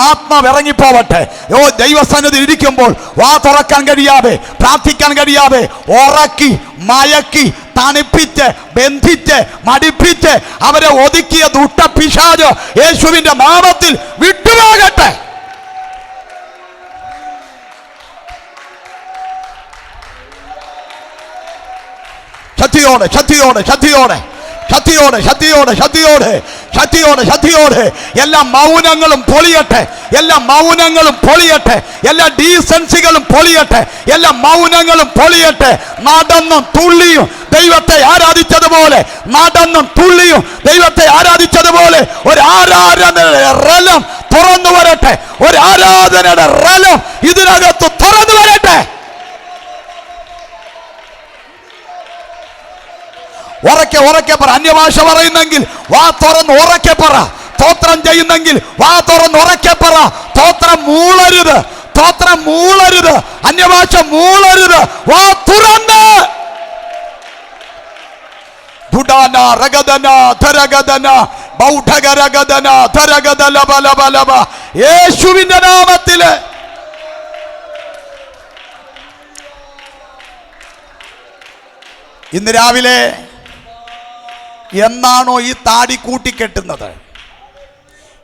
ആത്മാവ് ഇറങ്ങിപ്പോവട്ടെ. ദൈവസന്നിധി ഇരിക്കുമ്പോൾ വാ തുറക്കാൻ കഴിയാതെ, പ്രാർത്ഥിക്കാൻ കഴിയാതെ, ഉറക്കി മയക്കി തണുപ്പിച്ച് ബന്ധിച്ച് മടിപ്പിച്ച് അവരെ ഒതുക്കിയ ദുഷ്ട പിശാച് യേശുവിന്റെ നാമത്തിൽ വിട്ടുപോകട്ടെ. ശക്തിയോടെ ശക്തിയോടെ ശക്തിയോടെ ശക്തിയോടെ ശക്തിയോടെ ശക്തിയോടെ ശക്തിയോടെ ശക്തിയോടെ എല്ലാ മൗനങ്ങളും പൊളിയട്ടെ, എല്ലാ മൗനങ്ങളും പൊളിയട്ടെ, എല്ലാ ഡീസൻസികളും പൊളിയട്ടെ, എല്ലാ മൗനങ്ങളും പൊളിയട്ടെ. നടന്നും തുള്ളിയും ദൈവത്തെ ആരാധിച്ചതുപോലെ, നടന്നും തുള്ളിയും ദൈവത്തെ ആരാധിച്ചതുപോലെ ഒരു ആരാധനയുടെ റലം തുറന്നു വരട്ടെ, ഒരു ആരാധനയുടെ റലം ഇതിനകത്ത് തുറന്നു വരട്ടെ. ഉറക്കെ ഉറക്കെ പറ. അന്യഭാഷ പറയുന്നെങ്കിൽ വാ തുറന്ന് ഉറക്കെ പറ. സ്തോത്രം ചെയ്യുന്നെങ്കിൽ വാ തുറന്ന് ഉറക്കെ പറ. സ്തോത്രം മൂളരുത്, സ്തോത്രം മൂളരുത്, അന്യഭാഷ മൂളരുത്. വാ തുറന്ന് യേശുവിന്റെ നാമത്തില് ഇന്ന് രാവിലെ എന്നാണോ ഈ താടി കൂട്ടിക്കെട്ടുന്നത്,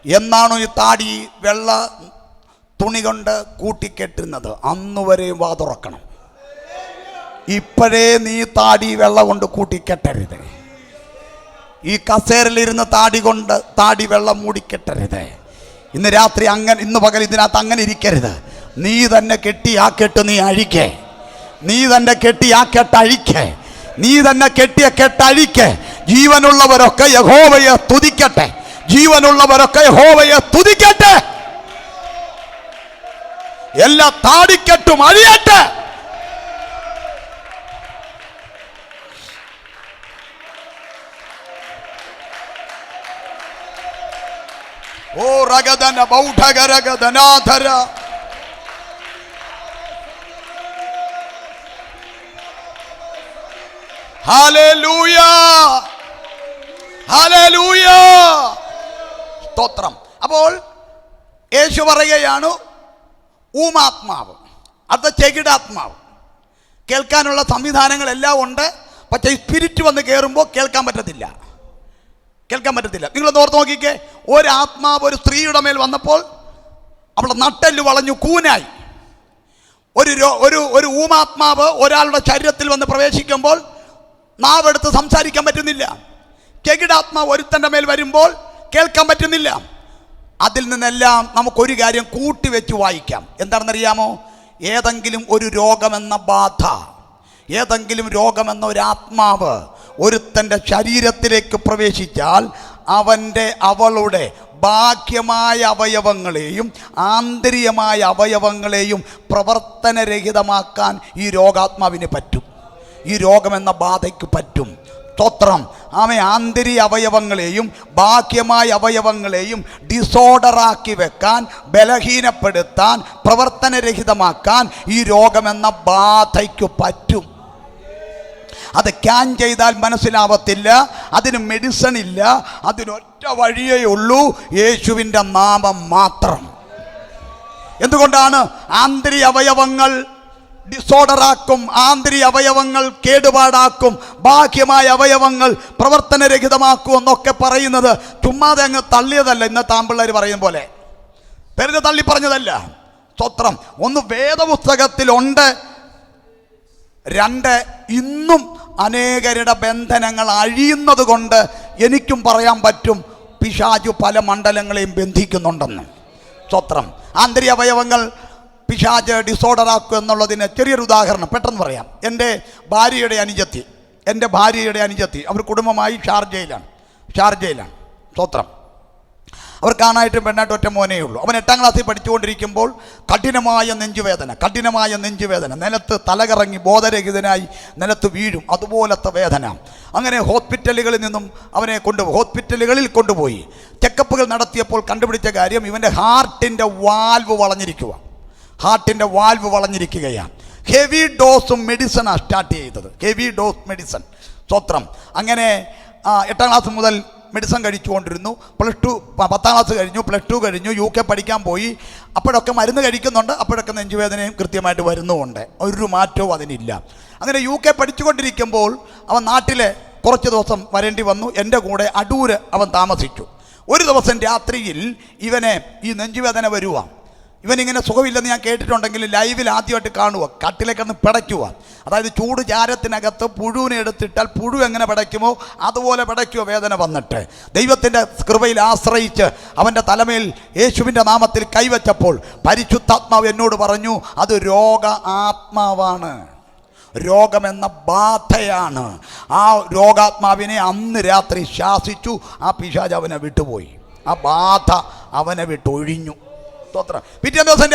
എന്നാണോ ഈ താടി വെള്ള തുണി കൊണ്ട് കൂട്ടിക്കെട്ടുന്നത്, അന്നുവരെയും വാ തുറക്കണം. ഇപ്പോഴേ നീ താടി വെള്ള കൊണ്ട് കൂട്ടിക്കെട്ടരുത്. ഈ കസേരയിലിരുന്ന് താടി വെള്ളം മൂടിക്കെട്ടരുത്. ഇന്ന് രാത്രി അങ്ങനെ, ഇന്ന് പകൽ ഇതിനകത്ത് അങ്ങനെ ഇരിക്കരുത്. നീ തന്നെ കെട്ടി ആ കെട്ട് നീ അഴിക്കേ, നീ തന്നെ കെട്ടി ആ കെട്ടഴിക്കേ, നീ തന്നെ കെട്ടിയ കെട്ടഴിക്കേ. ജീവനുള്ളവരൊക്കെ യഹോവയെ സ്തുതിക്കട്ടെ, ജീവനുള്ളവരൊക്കെ യഹോവയെ സ്തുതിക്കട്ടെ. എല്ലാ താടിക്കെട്ടും അഴിയട്ടെ. ഓ രഗദന ബൗഢഗരഗദനാധര ഹല്ലേലൂയ ഹല്ലേലൂയ സ്തോത്രം. അപ്പോൾ യേശു പറയുകയാണ് ഊമാത്മാവ്, അടുത്ത ചെകിടാത്മാവ്. കേൾക്കാനുള്ള സംവിധാനങ്ങളെല്ലാം ഉണ്ട്, പക്ഷേ സ്പിരിറ്റ് വന്ന് കയറുമ്പോൾ കേൾക്കാൻ പറ്റത്തില്ല, കേൾക്കാൻ പറ്റത്തില്ല. നിങ്ങളൊന്ന് ഓർത്ത് നോക്കിക്കേ, ഒരാത്മാവ് ഒരു സ്ത്രീയുടെ മേൽ വന്നപ്പോൾ അവളുടെ നട്ടെല്ല് വളഞ്ഞു കൂനായി. ഒരു ഊമാത്മാവ് ഒരാളുടെ ശരീരത്തിൽ വന്ന് പ്രവേശിക്കുമ്പോൾ നാവെടുത്ത് സംസാരിക്കാൻ പറ്റുന്നില്ല. ചെകിടാത്മാവ് ഒരുത്തൻ്റെ മേൽ വരുമ്പോൾ കേൾക്കാൻ പറ്റുന്നില്ല. അതിൽ നിന്നെല്ലാം നമുക്കൊരു കാര്യം കൂട്ടിവെച്ച് വായിക്കാം. എന്താണെന്നറിയാമോ? ഏതെങ്കിലും ഒരു രോഗമെന്ന ബാധ, ഏതെങ്കിലും രോഗമെന്ന ഒരു ആത്മാവ് ഒരുത്തൻ്റെ ശരീരത്തിലേക്ക് പ്രവേശിച്ചാൽ അവളുടെ ബാഹ്യമായ അവയവങ്ങളെയും ആന്തരികമായ അവയവങ്ങളെയും പ്രവർത്തനരഹിതമാക്കാൻ ഈ രോഗാത്മാവിന് പറ്റും, ഈ രോഗമെന്ന ബാധയ്ക്ക് പറ്റും. സ്തോത്രം. ആന്തരിക അവയവങ്ങളെയും ബാഹ്യമായ അവയവങ്ങളെയും ഡിസോർഡറാക്കി വെക്കാൻ, ബലഹീനപ്പെടുത്താൻ, പ്രവർത്തനരഹിതമാക്കാൻ ഈ രോഗമെന്ന ബാധയ്ക്ക് പറ്റും. അത് സ്കാൻ ചെയ്താൽ മനസ്സിലാവത്തില്ല, അതിന് മെഡിസിൻ ഇല്ല, അതിനൊറ്റ വഴിയേ ഉള്ളൂ, യേശുവിൻ്റെ നാമം മാത്രം. എന്തുകൊണ്ടാണ്? ആന്തരിക അവയവങ്ങൾ ഡിസോർഡറാക്കും, ആന്തരിക അവയവങ്ങൾ കേടുപാടാക്കും, ബാഹ്യമായ അവയവങ്ങൾ പ്രവർത്തനരഹിതമാക്കും എന്നൊക്കെ പറയുന്നത് ചുമ്മാതെ അങ്ങ് തള്ളിയതല്ല. ഇന്നത്തെ ആമ്പിള്ളേർ പറയുന്ന പോലെ വെറുതെ തള്ളി പറഞ്ഞതല്ല. സ്തോത്രം. ഒന്ന് വേദപുസ്തകത്തിലുണ്ട്, രണ്ട് ഇന്നും അനേകരുടെ ബന്ധനങ്ങൾ അഴിയുന്നത് കൊണ്ട് എനിക്കും പറയാൻ പറ്റും പിശാചു പല മണ്ഡലങ്ങളെയും ബന്ധിക്കുന്നുണ്ടെന്ന്. സ്തോത്രം. ആന്തരിക അവയവങ്ങൾ പിശാച് ഡിസോർഡറാക്കുക എന്നുള്ളതിന് ചെറിയൊരു ഉദാഹരണം പെട്ടെന്ന് പറയാം. എൻ്റെ ഭാര്യയുടെ അനുജത്തി അവർ കുടുംബമായി ഷാർജയിലാണ്. സ്തോത്രം. അവർ കാണായിട്ടും പെണ്ണായിട്ടും ഒറ്റ മോനേ ഉള്ളൂ. അവൻ 8ാം ക്ലാസ്സിൽ പഠിച്ചുകൊണ്ടിരിക്കുമ്പോൾ കഠിനമായ നെഞ്ചുവേദന, നിലത്ത് തലകറങ്ങി ബോധരഹിതനായി നിലത്ത് വീഴും, അതുപോലത്തെ വേദന. അങ്ങനെ ഹോസ്പിറ്റലുകളിൽ കൊണ്ടുപോയി ചെക്കപ്പുകൾ നടത്തിയപ്പോൾ കണ്ടുപിടിച്ച കാര്യം ഇവൻ്റെ ഹാർട്ടിൻ്റെ വാൽവ് വളഞ്ഞിരിക്കുകയാണ്. ഹെവി ഡോസും മെഡിസിനാണ് സ്റ്റാർട്ട് ചെയ്തത്, ഹെവി ഡോസ് മെഡിസിൻ. സ്തോത്രം. അങ്ങനെ 8ാം ക്ലാസ് മുതൽ മെഡിസിൻ കഴിച്ചുകൊണ്ടിരുന്നു. +10ാം ക്ലാസ് കഴിഞ്ഞു, +2 കഴിഞ്ഞു, UK പഠിക്കാൻ പോയി. അപ്പോഴൊക്കെ മരുന്ന് കഴിക്കുന്നുണ്ട്, അപ്പോഴൊക്കെ നെഞ്ചുവേദനയും കൃത്യമായിട്ട് വരുന്നുമുണ്ട്, ഒരു മാറ്റവും അതിനില്ല. അങ്ങനെ UK പഠിച്ചുകൊണ്ടിരിക്കുമ്പോൾ അവൻ നാട്ടിൽ കുറച്ച് ദിവസം വരേണ്ടി വന്നു. എൻ്റെ കൂടെ അടൂര് അവൻ താമസിച്ചു. ഒരു ദിവസം രാത്രിയിൽ ഇവനെ ഈ നെഞ്ചുവേദന വരുക. ഇവനിങ്ങനെ സുഖമില്ലെന്ന് ഞാൻ കേട്ടിട്ടുണ്ടെങ്കിൽ ലൈവിൽ ആദ്യമായിട്ട് കാണുക, കട്ടിലെ കിടന്ന് പിടയ്ക്കുക. അതായത് ചൂട് ചാരത്തിനകത്ത് പുഴുവിനെ എടുത്തിട്ടാൽ പുഴു എങ്ങനെ പിടയ്ക്കുമോ അതുപോലെ പിടയ്ക്കുമോ വേദന വന്നിട്ട്. ദൈവത്തിൻ്റെ കൃപയിൽ ആശ്രയിച്ച് അവൻ്റെ തലമേൽ യേശുവിൻ്റെ നാമത്തിൽ കൈവച്ചപ്പോൾ പരിശുദ്ധാത്മാവ് എന്നോട് പറഞ്ഞു, അത് രോഗ ആത്മാവാണ്, രോഗമെന്ന ബാധയാണ്. ആ രോഗാത്മാവിനെ അന്ന് രാത്രി ശാസിച്ചു. ആ പിശാച് അവനെ വിട്ടുപോയി, ആ ബാധ അവനെ വിട്ടൊഴിഞ്ഞു. പിറ്റേ ദിവസം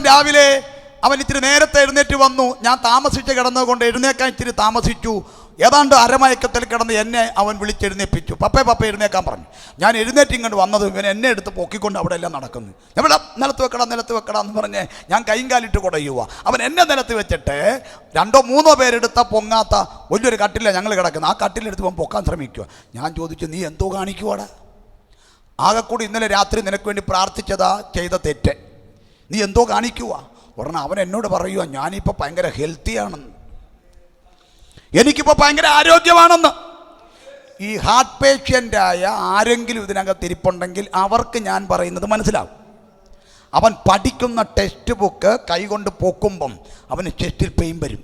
രാവിലെ അവൻ ഇത്തിരി നേരത്തെ എഴുന്നേറ്റ് വന്നു. ഞാൻ താമസിച്ച് കിടന്നതുകൊണ്ട് എഴുന്നേക്കാൻ ഇത്തിരി താമസിച്ചു. ഏതാണ്ട് അരമയക്കത്തിൽ കിടന്ന് എന്നെ അവൻ വിളിച്ചെഴുന്നേൽപ്പിച്ചു. പപ്പേ എഴുന്നേക്കാൻ പറഞ്ഞു. ഞാൻ എഴുന്നേറ്റ് ഇങ്ങോട്ട് വന്നത് ഇവൻ എന്നെ എടുത്ത് പൊക്കിക്കൊണ്ട് അവിടെ എല്ലാം നടക്കുന്നു. എവിടെ നിലത്ത് വെക്കടാ എന്ന് പറഞ്ഞ് ഞാൻ കൈയും കാലിട്ട് കുടയുക. അവൻ എന്നെ നിലത്ത് വെച്ചിട്ട് 2-3 പേരെടുത്ത പൊങ്ങാത്ത വലിയൊരു കട്ടിലാണ് ഞങ്ങൾ കിടക്കുന്നത്. ആ കട്ടിലെടുത്ത് അവൻ പൊക്കാൻ ശ്രമിക്കുക. ഞാൻ ചോദിച്ചു, നീ എന്തോ കാണിക്കുവാടാ? ആകെക്കൂടി ഇന്നലെ രാത്രി നിനക്ക് വേണ്ടി പ്രാർത്ഥിച്ചതാ ചെയ്ത തെറ്റ്, നീ എന്തോ കാണിക്കുക? ഉടനെ അവൻ എന്നോട് പറയുക, ഞാനിപ്പോൾ ഭയങ്കര ഹെൽത്തിയാണെന്ന്, എനിക്കിപ്പോൾ ഭയങ്കര ആരോഗ്യമാണെന്ന്. ഈ ഹാർട്ട് പേഷ്യൻ്റായ ആരെങ്കിലും ഇതിനകത്ത് ഇരിപ്പുണ്ടെങ്കിൽ അവർക്ക് ഞാൻ പറയുന്നത് മനസ്സിലാവും. അവൻ പഠിക്കുന്ന ടെക്സ്റ്റ് ബുക്ക് കൈകൊണ്ട് പൊക്കുമ്പം അവന് ചെസ്റ്റിൽ പെയിൻ വരും.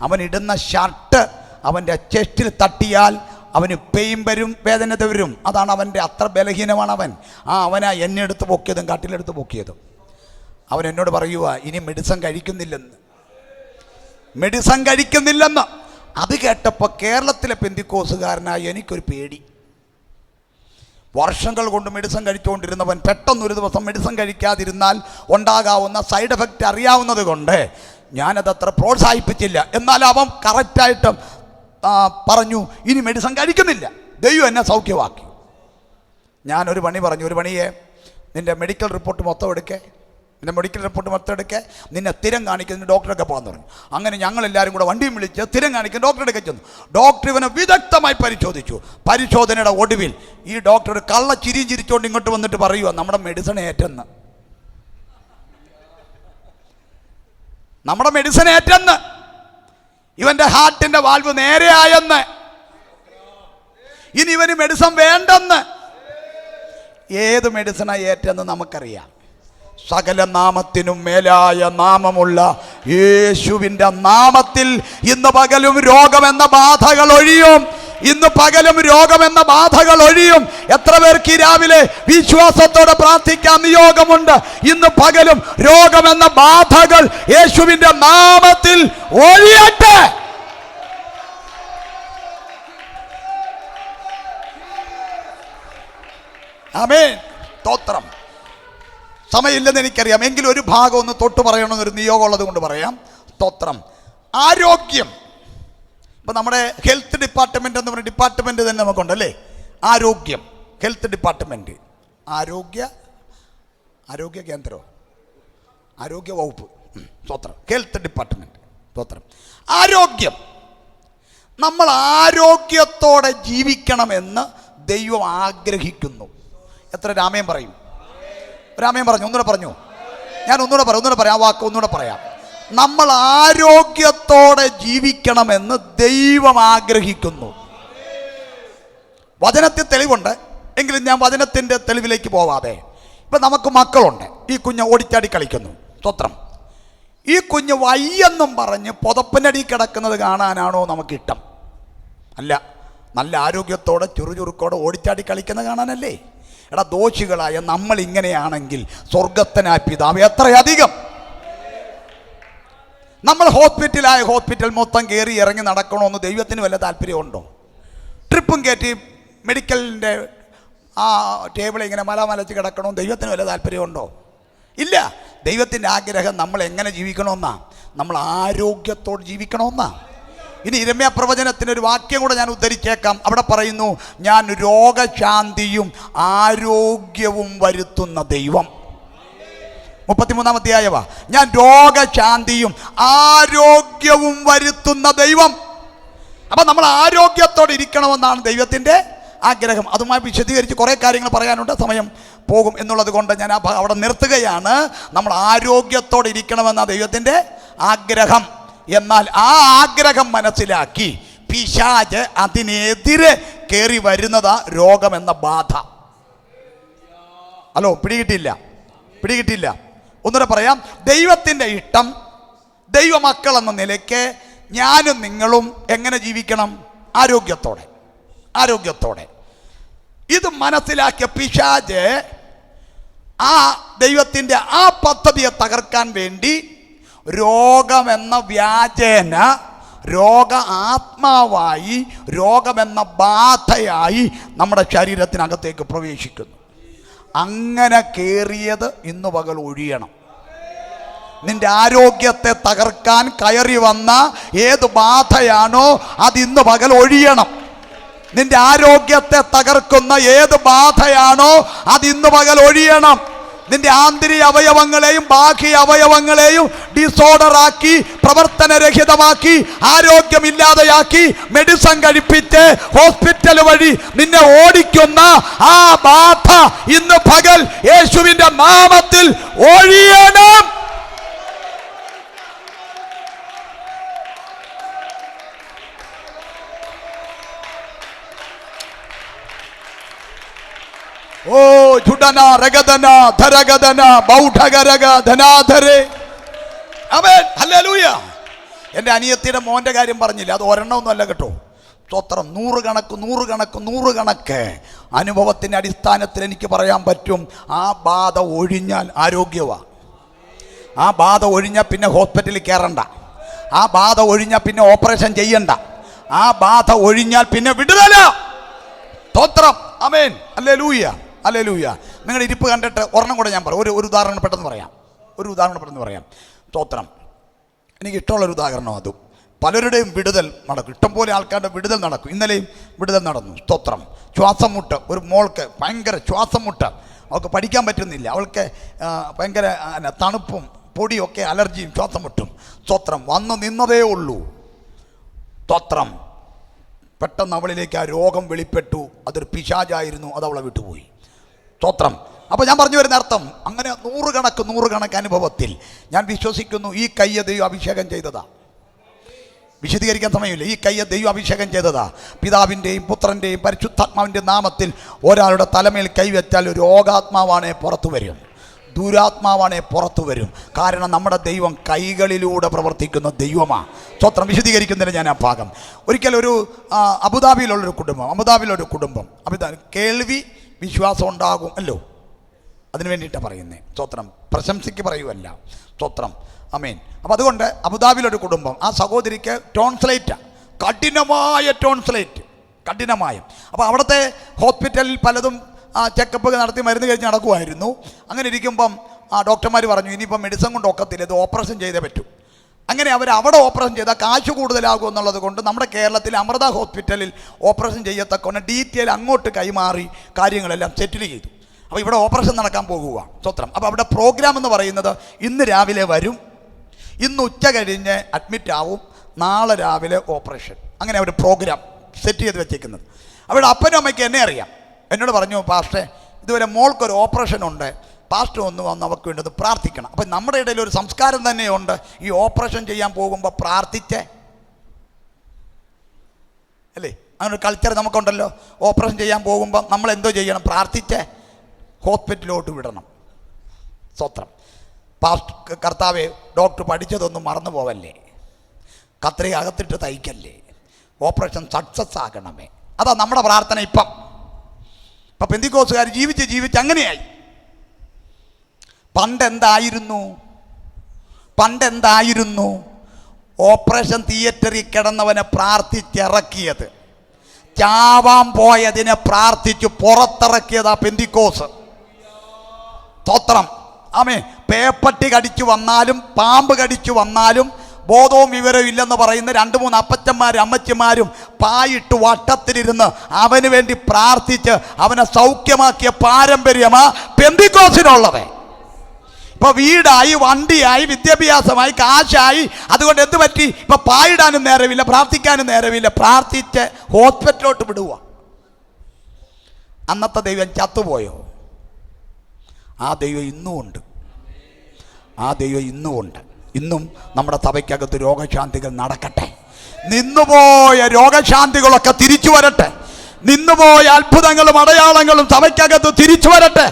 അവൻ ഇടുന്ന ഷർട്ട് അവൻ്റെ ചെസ്റ്റിൽ തട്ടിയാൽ അവന് പെയിൻ വരും, വേദന വരും. അതാണ് അവൻ്റെ, അത്ര ബലഹീനമാണ് അവൻ. അവനാ എന്നെ എടുത്ത് പൊക്കിയതും കട്ടിലെടുത്ത് പൊക്കിയതും. അവൻ എന്നോട് പറയുക, ഇനി മെഡിസിൻ കഴിക്കുന്നില്ലെന്ന്. അത് കേട്ടപ്പോൾ കേരളത്തിലെ പെന്തിക്കോസുകാരനായ എനിക്കൊരു പേടി. വർഷങ്ങൾ കൊണ്ട് മെഡിസിൻ കഴിച്ചുകൊണ്ടിരുന്നവൻ പെട്ടെന്നൊരു ദിവസം മെഡിസിൻ കഴിക്കാതിരുന്നാൽ ഉണ്ടാകാവുന്ന സൈഡ് എഫക്റ്റ് അറിയാവുന്നത് കൊണ്ട് ഞാനതത്ര പ്രോത്സാഹിപ്പിച്ചില്ല. എന്നാൽ അവൻ കറക്റ്റായിട്ട് പറഞ്ഞു, ഇനി മെഡിസിൻ കഴിക്കുന്നില്ല, ദൈവം എന്നെ സൗഖ്യമാക്കി. ഞാനൊരു പണി പറഞ്ഞു, ഒരു പണിയെ, നിൻ്റെ മെഡിക്കൽ റിപ്പോർട്ട് മൊത്തം എടുക്കേ, നിന്നെ സ്ഥിരം കാണിക്കുന്ന ഡോക്ടറൊക്കെ പോകാമെന്ന് പറഞ്ഞു. അങ്ങനെ ഞങ്ങളെല്ലാവരും കൂടെ വണ്ടിയും വിളിച്ച് സ്ഥിരം കാണിക്കുന്ന ഡോക്ടറുടെ ചെന്നു. ഡോക്ടർ ഇവനെ വിദഗ്ധമായി പരിശോധിച്ചു. പരിശോധനയുടെ ഒടുവിൽ ഈ ഡോക്ടർ കള്ള ചിരിച്ചുകൊണ്ട് ഇങ്ങോട്ട് വന്നിട്ട് പറയുക, നമ്മുടെ മെഡിസിൻ ഏറ്റെന്ന്, ഇവൻ്റെ ഹാർട്ടിൻ്റെ വാൽവ് നേരെയായെന്ന്, ഇനി ഇവന് മെഡിസിൻ വേണ്ടെന്ന്. ഏത് മെഡിസിനാ ഏറ്റെന്ന് നമുക്കറിയാം. സകല നാമത്തിനും മേലായ നാമമുള്ള യേശുവിൻ്റെ നാമത്തിൽ ഇന്ന് പകലും രോഗമെന്ന ബാധകൾ ഒഴിയും. എത്ര പേർക്ക് ഈ രാവിലെ വിശ്വാസത്തോടെ പ്രാർത്ഥിക്കാൻ നിയോഗമുണ്ട്? ഇന്ന് പകലും രോഗമെന്ന ബാധകൾ യേശുവിൻ്റെ നാമത്തിൽ ഒഴിയട്ടെ. ആമേൻ. സ്തോത്രം. സമയമില്ലെന്ന് എനിക്കറിയാം, എങ്കിലും ഒരു ഭാഗം ഒന്ന് തൊട്ട് പറയണമെന്നൊരു നിയോഗമുള്ളത് കൊണ്ട് പറയാം. സ്തോത്രം. ആരോഗ്യം. ഇപ്പം നമ്മുടെ ഹെൽത്ത് ഡിപ്പാർട്ട്മെൻറ്റ് എന്ന് പറഞ്ഞ ഡിപ്പാർട്ട്മെൻറ്റ് തന്നെ നമുക്കുണ്ടല്ലേ. ആരോഗ്യം, ഹെൽത്ത് ഡിപ്പാർട്ട്മെൻറ്റ്, ആരോഗ്യ കേന്ദ്രമോ, ആരോഗ്യ വകുപ്പ്. സ്തോത്രം. Health department. സ്തോത്രം. ആരോഗ്യം. നമ്മൾ ആരോഗ്യത്തോടെ ജീവിക്കണമെന്ന് ദൈവം ആഗ്രഹിക്കുന്നു. എത്ര രാമേൻ പറയും? രാമേൻ പറഞ്ഞു, ഒന്നുകൂടെ പറഞ്ഞു. ഞാൻ ഒന്നുകൂടെ പറയാം, ആ വാക്ക് ഒന്നുകൂടെ പറയാം. നമ്മൾ ആരോഗ്യത്തോടെ ജീവിക്കണമെന്ന് ദൈവം ആഗ്രഹിക്കുന്നു. വചനത്തിൽ തെളിവുണ്ട്, എങ്കിലും ഞാൻ വചനത്തിൻ്റെ തെളിവിലേക്ക് പോവാതെ, ഇപ്പം നമുക്ക് മക്കളുണ്ട്. ഈ കുഞ്ഞ് ഓടിച്ചാടി കളിക്കുന്നു. സ്തോത്രം. ഈ കുഞ്ഞ് വയ്യെന്നും പറഞ്ഞ് പുതപ്പിനടി കിടക്കുന്നത് കാണാനാണോ നമുക്കിഷ്ടം? അല്ല, നല്ല ആരോഗ്യത്തോടെ ചുറുചുറുക്കോടെ ഓടിച്ചാടി കളിക്കുന്നത് കാണാനല്ലേ. എടാ, ദോഷികളായ നമ്മൾ ഇങ്ങനെയാണെങ്കിൽ സ്വർഗത്തിനായ പിതാവ് എത്രയധികം. നമ്മൾ ഹോസ്പിറ്റൽ മൊത്തം കയറി ഇറങ്ങി നടക്കണമെന്ന് ദൈവത്തിന് വല്ല താല്പര്യമുണ്ടോ? ട്രിപ്പും കയറ്റി മെഡിക്കലിൻ്റെ ആ ടേബിൾ ഇങ്ങനെ മലമലച്ച് കിടക്കണമെന്ന് ദൈവത്തിന് വല്ല താല്പര്യമുണ്ടോ? ഇല്ല. ദൈവത്തിൻ്റെ ആഗ്രഹം നമ്മൾ എങ്ങനെ ജീവിക്കണമെന്നാ, നമ്മൾ ആരോഗ്യത്തോടെ ജീവിക്കണമെന്നാ. ഇനി ഇരമ്യാ പ്രവചനത്തിനൊരു വാക്യം കൂടെ ഞാൻ ഉദ്ധരിച്ചേക്കാം. അവിടെ പറയുന്നു, ഞാൻ രോഗശാന്തിയും ആരോഗ്യവും വരുത്തുന്ന ദൈവം. 33-ാം അധ്യായവാ. ഞാൻ രോഗശാന്തിയും ആരോഗ്യവും വരുത്തുന്ന ദൈവം. അപ്പം നമ്മൾ ആരോഗ്യത്തോടെ ഇരിക്കണമെന്നാണ് ദൈവത്തിൻ്റെ ആഗ്രഹം. അതുമായി വിശദീകരിച്ച് കുറേ കാര്യങ്ങൾ പറയാനുണ്ട്, സമയം പോകും എന്നുള്ളത് കൊണ്ട് ഞാൻ അവിടെ നിർത്തുകയാണ്. നമ്മൾ ആരോഗ്യത്തോടെ ഇരിക്കണമെന്ന ദൈവത്തിൻ്റെ ആഗ്രഹം. എന്നാൽ ആ ആഗ്രഹം മനസ്സിലാക്കി പിശാച് അതിനെതിരെ കയറി വരുന്നതാ രോഗമെന്ന ബാധ. ഹലോ, പിടികിട്ടില്ല? പിടികിട്ടില്ല. ഒന്നുകൂടെ പറയാം. ദൈവത്തിൻ്റെ ഇഷ്ടം, ദൈവമക്കൾ എന്ന നിലയ്ക്ക് ഞാനും നിങ്ങളും എങ്ങനെ ജീവിക്കണം? ആരോഗ്യത്തോടെ. ആരോഗ്യത്തോടെ. ഇത് മനസ്സിലാക്കിയ പിശാച് ആ ദൈവത്തിൻ്റെ ആ പദ്ധതിയെ തകർക്കാൻ വേണ്ടി രോഗമെന്ന വ്യാജേന, രോഗ ആത്മാവായി, രോഗമെന്ന ബാധയായി നമ്മുടെ ശരീരത്തിനകത്തേക്ക് പ്രവേശിക്കുന്നു. അങ്ങനെ കയറിയത് ഇന്ന് പകൽ ഒഴിയണം. നിന്റെ ആരോഗ്യത്തെ തകർക്കാൻ കയറി വന്ന ഏത് ബാധയാണോ അത് ഇന്ന് പകൽ ഒഴിയണം. നിന്റെ ആരോഗ്യത്തെ തകർക്കുന്ന ഏത് ബാധയാണോ അത് ഇന്ന് പകൽ ഒഴിയണം. നിന്റെ ആന്തരിക അവയവങ്ങളെയും ബാഹ്യ അവയവങ്ങളെയും ഡിസോർഡറാക്കി, പ്രവർത്തനരഹിതമാക്കി, ആരോഗ്യമില്ലാതെയാക്കി, മെഡിസിൻ കഴിപ്പിച്ച് ഹോസ്പിറ്റൽ വഴി നിന്നെ ഓടിക്കുന്ന ആ ബാധ ഇന്ന് പകൽ യേശുവിന്റെ നാമത്തിൽ ഒഴിയണം. ഓ ജുഡന രഗദന ധരഗദന ബൗഢഗരഗ ധനാധരേ. ആമേൻ, ഹല്ലേലൂയ. എൻ്റെ അനിയത്തിയുടെ മോൻ്റെ കാര്യം പറഞ്ഞില്ല, അത് ഒരെണ്ണമൊന്നുമല്ല കേട്ടോ. സ്തോത്രം. 100 കണക്ക് അനുഭവത്തിൻ്റെ അടിസ്ഥാനത്തിൽ എനിക്ക് പറയാൻ പറ്റും. ആ ബാധ ഒഴിഞ്ഞാൽ ആരോഗ്യമാണ്. ആ ബാധ ഒഴിഞ്ഞാൽ പിന്നെ ഹോസ്പിറ്റലിൽ കയറണ്ട. ആ ബാധ ഒഴിഞ്ഞാൽ പിന്നെ ഓപ്പറേഷൻ ചെയ്യണ്ട. ആ ബാധ ഒഴിഞ്ഞാൽ പിന്നെ വിടുതല. സ്തോത്രം. ആമേൻ, ഹല്ലേലൂയ, ഹല്ലേലൂയ. നിങ്ങളുടെ ഇരിപ്പ് കണ്ടിട്ട് ഒരെണ്ണം കൂടെ ഞാൻ പറയാം. ഒരു ഉദാഹരണം പെട്ടെന്ന് പറയാം. സ്തോത്രം. എനിക്ക് ഇഷ്ടമുള്ളൊരു ഉദാഹരണം അതും. പലരുടെയും വിടുതൽ നടക്കും. ഇഷ്ടംപോലെ ആൾക്കാരുടെ വിടുതൽ നടക്കും. ഇന്നലെയും വിടുതൽ നടന്നു. സ്തോത്രം. ശ്വാസം മുട്ട്. ഒരു മോൾക്ക് ഭയങ്കര ശ്വാസം മുട്ട്. അവൾക്ക് പഠിക്കാൻ പറ്റുന്നില്ല. അവൾക്ക് ഭയങ്കര തണുപ്പും പൊടിയൊക്കെ, അലർജിയും ശ്വാസം മുട്ടും. സ്തോത്രം. വന്നു നിന്നതേ ഉള്ളൂ. സ്തോത്രം. പെട്ടെന്ന് അവളിലേക്ക് ആ രോഗം വെളിപ്പെട്ടു. അതൊരു പിശാചായിരുന്നു. അത് അവളെ വിട്ടുപോയി. സ്തോത്രം. അപ്പോൾ ഞാൻ പറഞ്ഞു വരുന്ന അർത്ഥം, അങ്ങനെ 100 കണക്ക് അനുഭവത്തിൽ ഞാൻ വിശ്വസിക്കുന്നു ഈ കയ്യെ ദൈവം അഭിഷേകം ചെയ്തതാ. വിശദീകരിക്കാൻ സമയമില്ല. ഈ കയ്യെ ദൈവം അഭിഷേകം ചെയ്തതാ. പിതാവിൻ്റെയും പുത്രൻ്റെയും പരിശുദ്ധാത്മാവിൻ്റെ നാമത്തിൽ ഒരാളുടെ തലമേൽ കൈവച്ചാൽ രോഗാത്മാവാണേ പുറത്തു വരും, ദുരാത്മാവാണേ പുറത്തു വരും. കാരണം നമ്മുടെ ദൈവം കൈകളിലൂടെ പ്രവർത്തിക്കുന്ന ദൈവമാണ്. സ്തോത്രം. വിശദീകരിക്കുന്നതിന് ഞാൻ ആ ഭാഗം. ഒരിക്കലൊരു അബുദാബിയിലുള്ളൊരു കുടുംബം കേൾവി വിശ്വാസം ഉണ്ടാകും അല്ലോ, അതിനു വേണ്ടിയിട്ടാണ് പറയുന്നത്. സ്തോത്രം. പ്രശംസയ്ക്ക് പറയുമല്ല. സ്തോത്രം. ആമേൻ. അപ്പം അതുകൊണ്ട് അബുദാബിയിലൊരു കുടുംബം, ആ സഹോദരിക്ക് ടോൺസ്ലേറ്റാണ്, കഠിനമായ ടോൺസ്ലേറ്റ്, കഠിനമായ. അപ്പോൾ അവിടുത്തെ ഹോസ്പിറ്റലിൽ പലതും ചെക്കപ്പ് നടത്തി മരുന്ന് കഴിച്ച് നടക്കുമായിരുന്നു. അങ്ങനെ ഇരിക്കുമ്പം ഡോക്ടർമാർ പറഞ്ഞു ഇനിയിപ്പം മെഡിസിൻ കൊണ്ട് ഒക്കത്തില്ല, ഇത് ഓപ്പറേഷൻ ചെയ്തേ പറ്റൂ. അങ്ങനെ അവർ അവിടെ ഓപ്പറേഷൻ ചെയ്താൽ കാശ് കൂടുതലാകും എന്നുള്ളത് കൊണ്ട് നമ്മുടെ കേരളത്തിൽ അമൃത ഹോസ്പിറ്റലിൽ ഓപ്പറേഷൻ ചെയ്യത്തക്കൊണ്ട് ഡീറ്റെയിൽ അങ്ങോട്ട് കൈമാറി കാര്യങ്ങളെല്ലാം സെറ്റിൽ ചെയ്തു. അപ്പോൾ ഇവിടെ ഓപ്പറേഷൻ നടക്കാൻ പോകുക. സ്തോത്രം. അപ്പോൾ അവിടെ പ്രോഗ്രാം എന്ന് പറയുന്നത് ഇന്ന് രാവിലെ വരും, ഇന്ന് ഉച്ച കഴിഞ്ഞ് അഡ്മിറ്റ് ആവും, നാളെ രാവിലെ ഓപ്പറേഷൻ. അങ്ങനെ അവർ പ്രോഗ്രാം സെറ്റ് ചെയ്ത് വെച്ചേക്കുന്നത്. അവിടെ അപ്പനും അമ്മയ്ക്ക് എന്നെ അറിയാം. എന്നോട് പറഞ്ഞു, പാസ്റ്റേ ഇതുവരെ മോൾക്കൊരു ഓപ്പറേഷൻ ഉണ്ട്, പാസ്റ്റർ ഒന്ന് വന്ന് അവർക്ക് വേണ്ടത് പ്രാർത്ഥിക്കണം. അപ്പം നമ്മുടെ ഇടയിൽ ഒരു സംസ്കാരം തന്നെയുണ്ട്, ഈ ഓപ്പറേഷൻ ചെയ്യാൻ പോകുമ്പോൾ പ്രാർത്ഥിച്ചേ അല്ലേ, അങ്ങനെ ഒരു കൾച്ചർ നമുക്കുണ്ടല്ലോ. ഓപ്പറേഷൻ ചെയ്യാൻ പോകുമ്പോൾ നമ്മൾ എന്തോ ചെയ്യണം? പ്രാർത്ഥിച്ചേ ഹോസ്പിറ്റലിലോട്ട് വിടണം. സ്തോത്രം. കർത്താവെ, ഡോക്ടർ പഠിച്ചതൊന്നും മറന്നു പോവല്ലേ, കത്രിക അകത്തിട്ട് തയ്ക്കല്ലേ, ഓപ്പറേഷൻ സക്സസ് ആകണമേ. അതാ നമ്മുടെ പ്രാർത്ഥന. ഇപ്പം പെന്തിക്കോസുകാർ ജീവിച്ച് അങ്ങനെയായി. പണ്ടെന്തായിരുന്നു ഓപ്പറേഷൻ തിയേറ്ററിൽ കിടന്നവനെ പ്രാർത്ഥിച്ചിറക്കിയത്, ചാവാൻ പോയതിനെ പ്രാർത്ഥിച്ച് പുറത്തിറക്കിയതാ പെന്തിക്കോസ്. സ്തോത്രം. ആമേൻ. പേപ്പട്ടി കടിച്ചു വന്നാലും പാമ്പ് കടിച്ചു വന്നാലും ബോധവും വിവരവും ഇല്ലെന്ന് പറയുന്ന 2-3 അപ്പച്ചന്മാരും അമ്മച്ചിമാരും പായിട്ട് വട്ടത്തിലിരുന്ന് അവന് വേണ്ടി പ്രാർത്ഥിച്ച് അവനെ സൗഖ്യമാക്കിയ പാരമ്പര്യമാ പെന്തിക്കോസിനുള്ളത്. ഇപ്പോൾ വീടായി, വണ്ടിയായി, വിദ്യാഭ്യാസമായി, കാശായി. അതുകൊണ്ട് എന്ത് പറ്റി? ഇപ്പം പായിടാനും നേരമില്ല, പ്രാർത്ഥിക്കാനും നേരമില്ല. പ്രാർത്ഥിച്ച് ഹോസ്പിറ്റലിലോട്ട് വിടുക. അന്നത്തെ ദൈവം ചത്തുപോയോ? ആ ദൈവം ഇന്നും ഉണ്ട്. ഇന്നും നമ്മുടെ സഭയ്ക്കകത്ത് രോഗശാന്തികൾ നടക്കട്ടെ. നിന്നുപോയ രോഗശാന്തികളൊക്കെ തിരിച്ചു വരട്ടെ. നിന്നുപോയ അത്ഭുതങ്ങളും അടയാളങ്ങളും സഭയ്ക്കകത്ത് തിരിച്ചു വരട്ടെ.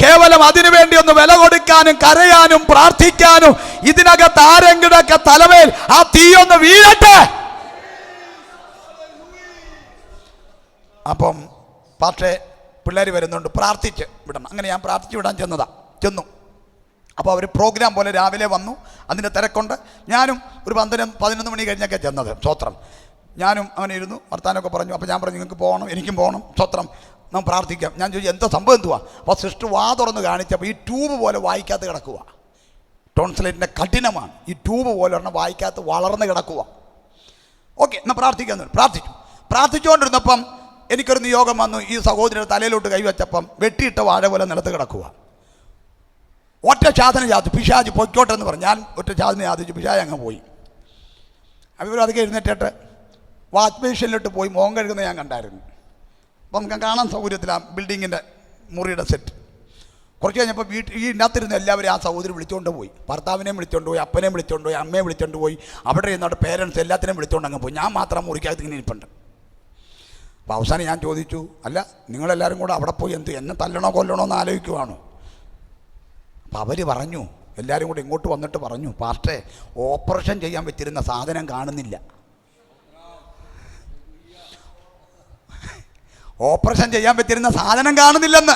കേവലം അതിനു വേണ്ടി ഒന്ന് വില കൊടുക്കാനും കരയാനും പ്രാർത്ഥിക്കാനും ഇതിനകത്ത് ആരെങ്കിലൊക്കെ തലമേൽ ആ തീയൊന്ന് വീഴട്ടെ. അപ്പം പക്ഷേ പിള്ളേർ വരുന്നുണ്ട്, പ്രാർത്ഥിച്ച് വിടണം. അങ്ങനെ ഞാൻ പ്രാർത്ഥിച്ച് വിടാൻ ചെന്നു. അപ്പോൾ അവർ പ്രോഗ്രാം പോലെ രാവിലെ വന്നു, അതിൻ്റെ തിരക്കുണ്ട്. ഞാനും ഒരു 11 മണി കഴിഞ്ഞൊക്കെ ചെന്നത്. സ്തോത്രം. ഞാനും അങ്ങനെ ഇരുന്നു, വർത്താനമൊക്കെ പറഞ്ഞു. അപ്പോൾ ഞാൻ പറഞ്ഞു നിങ്ങൾക്ക് പോകണം, എനിക്കും പോകണം. സ്തോത്രം, നാം പ്രാർത്ഥിക്കാം. ഞാൻ ചോദിച്ചു എന്താ സംഭവം എന്തുവാ? അപ്പോൾ സിസ്റ്റർ വാ തുറന്ന് കാണിച്ചപ്പോൾ ഈ ട്യൂബ് പോലെ വായിക്കാത്ത കിടക്കുക. ടോൺസിലേറ്റിൻ്റെ കഠിനമാണ്. ഈ ട്യൂബ് പോലെ ഒരെണ്ണം വായിക്കാത്ത വളർന്ന് കിടക്കുക. ഓക്കെ, എന്നാൽ പ്രാർത്ഥിക്കാമെന്ന് പ്രാർത്ഥിച്ചുകൊണ്ടിരുന്നപ്പം എനിക്കൊരു നിയോഗം വന്നു. ഈ സഹോദരിയുടെ തലയിലോട്ട് കൈവച്ചപ്പം വെട്ടിയിട്ട വാഴ പോലെ നിലത്ത് കിടക്കുക. ഒറ്റ ചാതന ചാദിച്ചു, പിശാച് പൊയ്ക്കോട്ടെ എന്ന് പറഞ്ഞു. ഞാൻ ഒറ്റ ചാതന ചാദിച്ചു, പിശാച് അങ്ങ് പോയി. അപ്പോൾ അതൊക്കെ എഴുന്നേറ്റിട്ട് വാഷ് ബേസിനിലിട്ട് പോയി മോൻ കഴുകുന്നത് ഞാൻ കണ്ടായിരുന്നു. അപ്പം നമുക്ക് കാണാൻ സൗകര്യത്തിലാണ് ബിൽഡിങ്ങിൻ്റെ മുറിയുടെ സെറ്റ്. കുറച്ച് കഴിഞ്ഞപ്പോൾ ഈ ഇതിനകത്തിരുന്ന് എല്ലാവരും ആ സഹോദരി വിളിച്ചുകൊണ്ട് പോയി. ഭർത്താവിനെയും വിളിച്ചുകൊണ്ട് പോയി, അപ്പനെയും വിളിച്ചുകൊണ്ട് പോയി, അമ്മയെ വിളിച്ചുകൊണ്ട് പോയി. അവിടെ ഇരുന്നോട്ട് പേരൻസ് എല്ലാത്തിനെയും വിളിച്ചുകൊണ്ട് അങ്ങ് പോയി. ഞാൻ മാത്രം മുറിക്കകത്ത് ഇങ്ങനെ ഇരിപ്പുണ്ട്. അപ്പോൾ അവസാനം ഞാൻ ചോദിച്ചു, അല്ല നിങ്ങളെല്ലാവരും കൂടെ അവിടെ പോയി എന്നെ തല്ലണോ കൊല്ലണോ എന്ന് ആലോചിക്കുവാണോ? അപ്പം അവർ പറഞ്ഞു, എല്ലാവരും കൂടെ ഇങ്ങോട്ട് വന്നിട്ട് പറഞ്ഞു, പാസ്റ്റേ ഓപ്പറേഷൻ ചെയ്യാൻ വെച്ചിരുന്ന സാധനം കാണുന്നില്ല. ഓപ്പറേഷൻ ചെയ്യാൻ പറ്റിയിരുന്ന സാധനം കാണുന്നില്ലെന്ന്.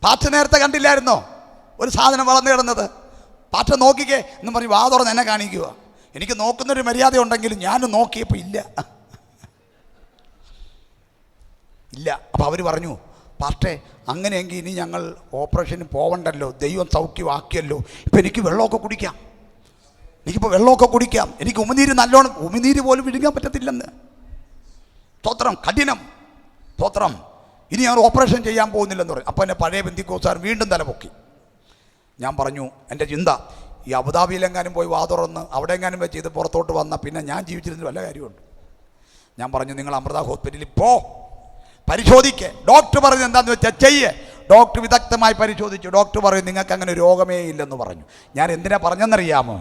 പാസ്റ്റർ നേരത്തെ കണ്ടില്ലായിരുന്നോ ഒരു സാധനം വളർന്നു കിടന്നത്? പാസ്റ്റർ നോക്കിക്കേ എന്ന് പറഞ്ഞ് വാ തുറന്ന് എന്നെ കാണിക്കുക. എനിക്ക് നോക്കുന്നൊരു മര്യാദ ഉണ്ടെങ്കിലും ഞാൻ നോക്കിയപ്പോൾ ഇല്ല. അപ്പോൾ അവർ പറഞ്ഞു, പാസ്റ്റേ അങ്ങനെയെങ്കിൽ ഇനി ഞങ്ങൾ ഓപ്പറേഷന് പോവണ്ടല്ലോ, ദൈവം സൗഖ്യമാക്കിയല്ലോ. ഇപ്പം എനിക്ക് വെള്ളമൊക്കെ കുടിക്കാം, എനിക്ക് ഉമിനീര് നല്ലോണം, ഉമിനീര് പോലും വിഴുങ്ങാൻ പറ്റത്തില്ലെന്ന്. സ്തോത്രം, കഠിനം. സ്തോത്രം, ഇനി ഞാൻ ഓപ്പറേഷൻ ചെയ്യാൻ പോകുന്നില്ലെന്ന് പറയും. അപ്പോൾ എന്നെ പഴയ ബന്ധിക്കോസാർ വീണ്ടും തലപൊക്കി. ഞാൻ പറഞ്ഞു, എൻ്റെ ചിന്ത ഈ അബുദാബിയിലെങ്ങാനും പോയി വാ തുറന്ന് അവിടെ എങ്ങാനും വെച്ച് ഇത് പുറത്തോട്ട് വന്നാൽ പിന്നെ ഞാൻ ജീവിച്ചിരുന്ന വല്ല കാര്യമുണ്ട്. ഞാൻ പറഞ്ഞു, നിങ്ങൾ അമൃത ഹോസ്പിറ്റലിൽ പരിശോധിക്കേ. ഡോക്ടർ പറഞ്ഞു എന്താണെന്ന് വെച്ചാൽ ചെയ്യേ. ഡോക്ടർ വിദഗ്ധമായി പരിശോധിച്ചു. ഡോക്ടർ പറയും നിങ്ങൾക്ക് അങ്ങനെ രോഗമേ ഇല്ലെന്ന് പറഞ്ഞു. ഞാൻ എന്തിനാ പറഞ്ഞെന്നറിയാമോ?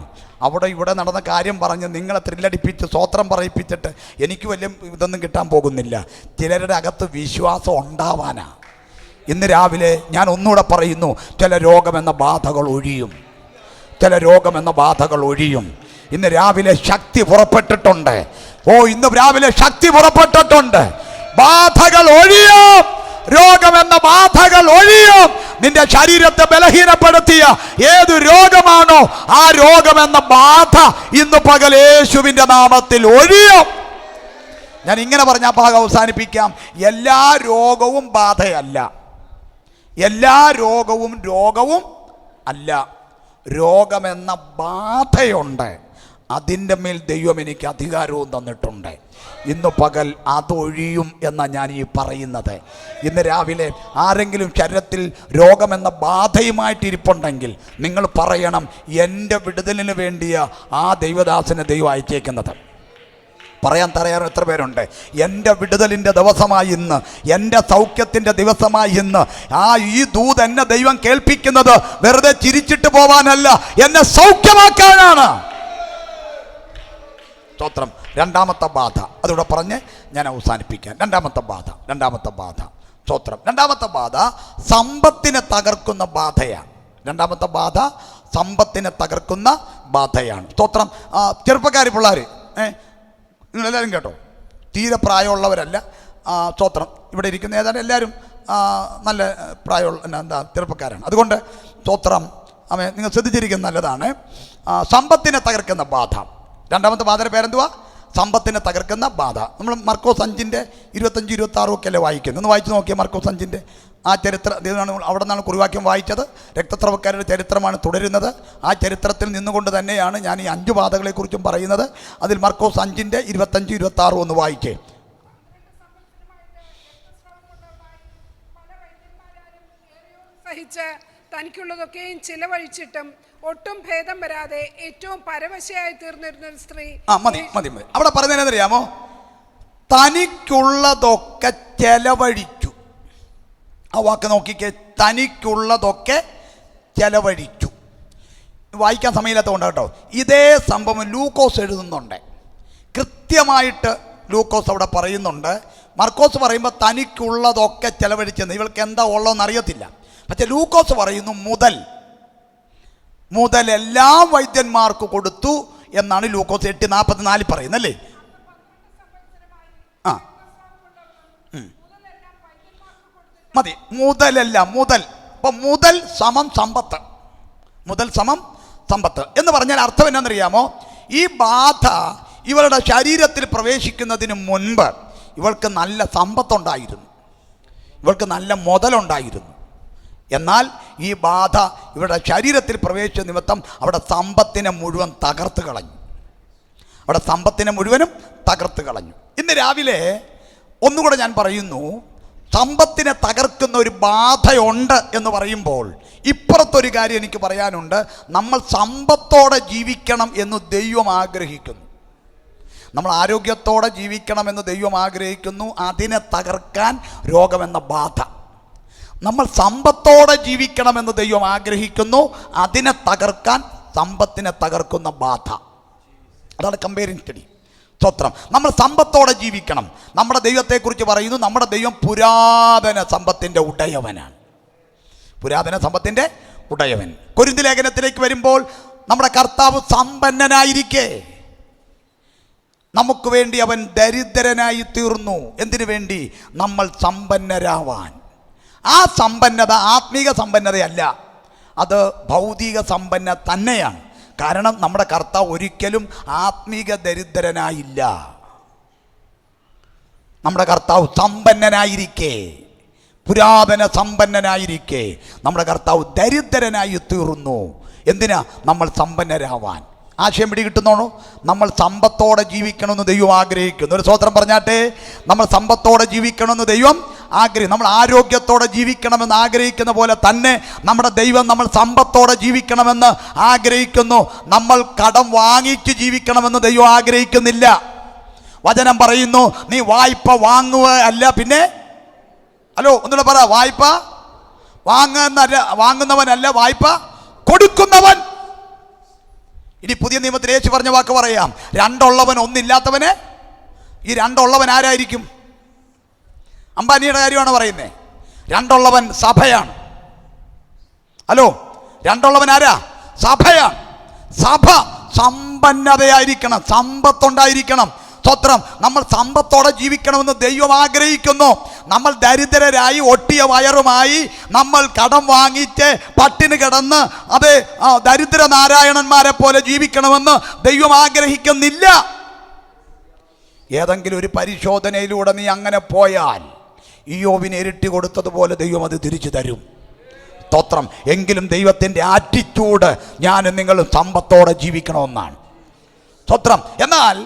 അവിടെ ഇവിടെ നടന്ന കാര്യം പറഞ്ഞ് നിങ്ങളെ ത്രില്ലടിപ്പിച്ച് സ്വോത്രം പറയിപ്പിച്ചിട്ട് എനിക്ക് വലിയ ഇതൊന്നും കിട്ടാൻ പോകുന്നില്ല. ചിലരുടെ അകത്ത് വിശ്വാസം ഉണ്ടാവാനാ. ഇന്ന് രാവിലെ ഞാൻ ഒന്നുകൂടെ പറയുന്നു, ചില രോഗമെന്ന ബാധകൾ ഒഴിയും. ഇന്ന് രാവിലെ ശക്തി പുറപ്പെട്ടിട്ടുണ്ട്. ഇന്ന് രാവിലെ ശക്തി പുറപ്പെട്ടിട്ടുണ്ട്. ബാധകൾ ഒഴിയും, രോഗമെന്ന ബാധകൾ ഒഴിയും. നിന്റെ ശരീരത്തെ ബലഹീനപ്പെടുത്തിയ ഏതു രോഗമാണോ ആ രോഗമെന്ന ബാധ ഇന്ന് പകൽ യേശുവിൻ്റെ നാമത്തിൽ ഒഴിയും. ഞാൻ ഇങ്ങനെ പറഞ്ഞ ഭാഗം അവസാനിപ്പിക്കാം. എല്ലാ രോഗവും ബാധയല്ല, എല്ലാ രോഗവും അല്ല. രോഗമെന്ന ബാധയുണ്ട്. അതിൻ്റെ മേൽ ദൈവം എനിക്ക് അധികാരവും തന്നിട്ടുണ്ട്. ഇന്ന് പകൽ അതൊഴിയും എന്നാണ് ഞാൻ ഈ പറയുന്നത്. ഇന്ന് രാവിലെ ആരെങ്കിലും ശരീരത്തിൽ രോഗമെന്ന ബാധയുമായിട്ടിരിപ്പുണ്ടെങ്കിൽ നിങ്ങൾ പറയണം, എൻ്റെ വിടുതലിന് വേണ്ടിയ ആ ദൈവദാസനെ ദൈവം അയച്ചേക്കുന്നത്. പറയാൻ എത്ര പേരുണ്ട്? എൻ്റെ വിടുതലിൻ്റെ ദിവസമായി ഇന്ന്, എൻ്റെ സൗഖ്യത്തിൻ്റെ ദിവസമായി ഇന്ന്. ഈ ദൂത് എന്നെ ദൈവം കേൾപ്പിക്കുന്നത് വെറുതെ ചിരിച്ചിട്ട് പോവാനല്ല, എന്നെ സൗഖ്യമാക്കാനാണ്. സ്തോത്രം. രണ്ടാമത്തെ ബാധ അതുകൂടെ പറഞ്ഞ് ഞാൻ അവസാനിപ്പിക്കാൻ. രണ്ടാമത്തെ ബാധ സ്തോത്രം. രണ്ടാമത്തെ ബാധ സമ്പത്തിനെ തകർക്കുന്ന ബാധയാണ്. സ്തോത്രം. ചെറുപ്പക്കാരി പിള്ളേർ, നിങ്ങളെല്ലാവരും കേട്ടോ, തീരെ പ്രായമുള്ളവരല്ല. സ്തോത്രം. ഇവിടെ ഇരിക്കുന്ന ഏതാണ്ട് എല്ലാവരും നല്ല പ്രായമുള്ള ചെറുപ്പക്കാരാണ്. അതുകൊണ്ട് സ്തോത്രം, നിങ്ങൾ ശ്രദ്ധിച്ചിരിക്കുന്നത് നല്ലതാണ്. സമ്പത്തിനെ തകർക്കുന്ന ബാധ. രണ്ടാമത്തെ ബാധയുടെ പേരെന്തുവാ? സമ്പത്തിനെ തകർക്കുന്ന ബാധ. നമ്മൾ മർക്കോസ് 5:25-26 ഒക്കെ അല്ലേ വായിക്കുന്നത്? ഒന്ന് വായിച്ചു നോക്കിയാൽ മർക്കോസ് 5 ആ ചരിത്രം. അവിടെ നിന്നാണ് കുറിവാക്യം വായിച്ചത്. രക്തസ്രവക്കാരുടെ ചരിത്രമാണ് തുടരുന്നത്. ആ ചരിത്രത്തിൽ നിന്നുകൊണ്ട് തന്നെയാണ് ഞാൻ ഈ 5 ബാധകളെക്കുറിച്ചും പറയുന്നത്. അതിൽ മർക്കോസ് 5:25-26 ഒന്ന് വായിച്ചേ. തനിക്കുള്ളതൊക്കെയും ചിലവഴിച്ചിട്ടും ഒട്ടും ഭേദം വരാതെ ഏറ്റവും പരവശയായി തീർന്നിരുന്ന സ്ത്രീ. മതി. അവിടെ പറഞ്ഞറിയാമോ? തനിക്കുള്ളതൊക്കെ ചെലവഴിച്ചു. ആ വാക്ക് നോക്കിക്കേ, തനിക്കുള്ളതൊക്കെ ചെലവഴിച്ചു. വായിക്കാൻ സമയമില്ലാത്തതുകൊണ്ട് കേട്ടോ. ഇതേ സംഭവം ലൂക്കോസ് എഴുതുന്നുണ്ട്. കൃത്യമായിട്ട് ലൂക്കോസ് അവിടെ പറയുന്നുണ്ട്. മർക്കോസ് പറയുമ്പോൾ തനിക്കുള്ളതൊക്കെ ചെലവഴിച്ചെന്ന്, ഇവൾക്ക് എന്താ ഉള്ളതെന്ന് അറിയത്തില്ല. പക്ഷെ ലൂക്കോസ് പറയുന്നു മുതൽ എല്ലാം വൈദ്യന്മാർക്ക് കൊടുത്തു എന്നാണ് ലൂക്കോസ് 8:44 പറയുന്നല്ലേ. ആ മതി, മുതലെല്ലാം. ഇപ്പം മുതൽ സമം സമ്പത്ത് എന്ന് പറഞ്ഞാൽ അർത്ഥം എന്നാണെന്നറിയാമോ? ഈ ബാധ ഇവളുടെ ശരീരത്തിൽ പ്രവേശിക്കുന്നതിന് മുൻപ് ഇവൾക്ക് നല്ല സമ്പത്തുണ്ടായിരുന്നു, ഇവൾക്ക് നല്ല മുതലുണ്ടായിരുന്നു. എന്നാൽ ഈ ബാധ ഇവരുടെ ശരീരത്തിൽ പ്രവേശിച്ച നിമിത്തം അവിടെ സമ്പത്തിനെ മുഴുവൻ തകർത്ത് കളഞ്ഞു. ഇന്ന് രാവിലെ ഒന്നുകൂടെ ഞാൻ പറയുന്നു, സമ്പത്തിനെ തകർക്കുന്ന ഒരു ബാധയുണ്ട് എന്ന് പറയുമ്പോൾ ഇപ്പുറത്തൊരു കാര്യം എനിക്ക് പറയാനുണ്ട്. നമ്മൾ സമ്പത്തോടെ ജീവിക്കണം എന്ന് ദൈവം ആഗ്രഹിക്കുന്നു, നമ്മൾ ആരോഗ്യത്തോടെ ജീവിക്കണമെന്ന് ദൈവം ആഗ്രഹിക്കുന്നു. അതിനെ തകർക്കാൻ രോഗമെന്ന ബാധ. നമ്മൾ സമ്പത്തോടെ ജീവിക്കണമെന്ന് ദൈവം ആഗ്രഹിക്കുന്നു, അതിനെ തകർക്കാൻ സമ്പത്തിനെ തകർക്കുന്ന ബാധ. അതാണ് കമ്പയറിംഗ് സ്റ്റഡി. സ്തോത്രം. നമ്മൾ സമ്പത്തോടെ ജീവിക്കണം. നമ്മുടെ ദൈവത്തെക്കുറിച്ച് പറയുന്നു, നമ്മുടെ ദൈവം പുരാതന സമ്പത്തിൻ്റെ ഉടയവൻ. കൊരിന്ത് ലേഖനത്തിലേക്ക് വരുമ്പോൾ നമ്മുടെ കർത്താവ് സമ്പന്നനായിരിക്കെ നമുക്ക് വേണ്ടി അവൻ ദരിദ്രനായി തീർന്നു. എന്തിനു വേണ്ടി? നമ്മൾ സമ്പന്നരാവാൻ. ആ സമ്പന്നത ആത്മീക സമ്പന്നതയല്ല, അത് ഭൗതിക സമ്പന്ന തന്നെയാണ്. കാരണം നമ്മുടെ കർത്താവ് ഒരിക്കലും ആത്മീക ദരിദ്രനായില്ല. നമ്മുടെ കർത്താവ് സമ്പന്നനായിരിക്കെ, പുരാതന സമ്പന്നനായിരിക്കെ നമ്മുടെ കർത്താവ് ദരിദ്രനായി തീർന്നു. എന്തിനാ? നമ്മൾ സമ്പന്നരാവാൻ. ആശയം പിടികിട്ടുന്നോണോ? നമ്മൾ സമ്പത്തോടെ ജീവിക്കണമെന്ന് ദൈവം ആഗ്രഹിക്കുന്നു. ഒരു സ്തോത്രം പറഞ്ഞാട്ടെ. നമ്മൾ സമ്പത്തോടെ ജീവിക്കണമെന്ന് ദൈവം ആഗ്രഹിക്കും. നമ്മൾ ആരോഗ്യത്തോടെ ജീവിക്കണമെന്ന് ആഗ്രഹിക്കുന്ന പോലെ തന്നെ നമ്മുടെ ദൈവം നമ്മൾ സമ്പത്തോടെ ജീവിക്കണമെന്ന് ആഗ്രഹിക്കുന്നു. നമ്മൾ കടം വാങ്ങിച്ച് ജീവിക്കണമെന്ന് ദൈവം ആഗ്രഹിക്കുന്നില്ല. വചനം പറയുന്നു, നീ വായ്പ വാങ്ങുക അല്ല, പിന്നെ ഒന്നുകൂടെ പറ, വായ്പ വാങ്ങുന്നവനല്ല, വായ്പ കൊടുക്കുന്നവൻ. ഇനി പുതിയ നിയമത്തിൽ യേശു പറഞ്ഞ വാക്ക് പറയാം, രണ്ടുള്ളവൻ ഒന്നില്ലാത്തവന്. ഈ രണ്ടുള്ളവൻ ആരായിരിക്കും? അംബാനിയുടെ കാര്യമാണ് പറയുന്നത്. രണ്ടുള്ളവൻ സഭയാണ്. രണ്ടുള്ളവൻ ആരാ? സഭയാണ്. സഭ സമ്പന്നതയായിരിക്കണം, സമ്പത്തുണ്ടായിരിക്കണം. സ്തോത്രം. നമ്മൾ സമ്പത്തോടെ ജീവിക്കണമെന്ന് ദൈവം ആഗ്രഹിക്കുന്നു. നമ്മൾ ദരിദ്രരായി ഒട്ടിയ വയറുമായി നമ്മൾ കടം വാങ്ങിച്ച് പട്ടിണി കിടന്ന് ദരിദ്ര നാരായണന്മാരെ പോലെ ജീവിക്കണമെന്ന് ദൈവം ആഗ്രഹിക്കുന്നില്ല. ഏതെങ്കിലും ഒരു പരിശോധനയിലൂടെ നീ അങ്ങനെ പോയാൽ ഇയ്യോബിന് ഇരട്ടി കൊടുത്തതുപോലെ ദൈവം അത് തിരിച്ചു തരും. സ്തോത്രം. എങ്കിലും ദൈവത്തിൻ്റെ ആറ്റിറ്റ്യൂഡ് ഞാനും നിങ്ങളും സമ്പത്തോടെ ജീവിക്കണമെന്നാണ്. സ്തോത്രം. എന്നാൽ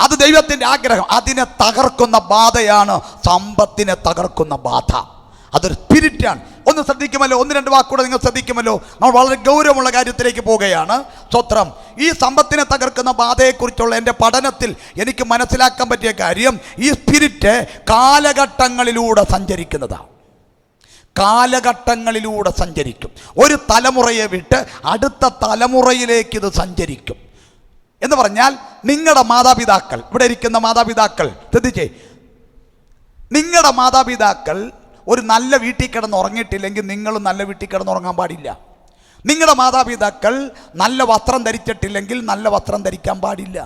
അത് ദൈവത്തിൻ്റെ ആഗ്രഹം. അതിനെ തകർക്കുന്ന ബാധയാണ് സമ്പത്തിനെ തകർക്കുന്ന ബാധ. അതൊരു സ്പിരിറ്റാണ്. ഒന്ന് ശ്രദ്ധിക്കുമല്ലോ, ഒന്ന് രണ്ട് വാക്കുകൂടെ നിങ്ങൾ ശ്രദ്ധിക്കുമല്ലോ. നമ്മൾ വളരെ ഗൗരവമുള്ള കാര്യത്തിലേക്ക് പോവുകയാണ്. സ്തോത്രം. ഈ സമ്പത്തിനെ തകർക്കുന്ന ബാധയെക്കുറിച്ചുള്ള എൻ്റെ പഠനത്തിൽ എനിക്ക് മനസ്സിലാക്കാൻ പറ്റിയ കാര്യം, ഈ സ്പിരിറ്റ് കാലഘട്ടങ്ങളിലൂടെ സഞ്ചരിക്കും. ഒരു തലമുറയെ വിട്ട് അടുത്ത തലമുറയിലേക്ക് ഇത് സഞ്ചരിക്കും. എന്ന് പറഞ്ഞാൽ നിങ്ങളുടെ മാതാപിതാക്കൾ, ഇവിടെ ഇരിക്കുന്ന മാതാപിതാക്കൾ ശ്രദ്ധിച്ചേ, നിങ്ങളുടെ മാതാപിതാക്കൾ ഒരു നല്ല വീട്ടിൽ കിടന്ന് ഉറങ്ങിയിട്ടില്ലെങ്കിൽ നിങ്ങളും നല്ല വീട്ടിൽ കിടന്നുറങ്ങാൻ പാടില്ല. നിങ്ങളുടെ മാതാപിതാക്കൾ നല്ല വസ്ത്രം ധരിച്ചിട്ടില്ലെങ്കിൽ നല്ല വസ്ത്രം ധരിക്കാൻ പാടില്ല.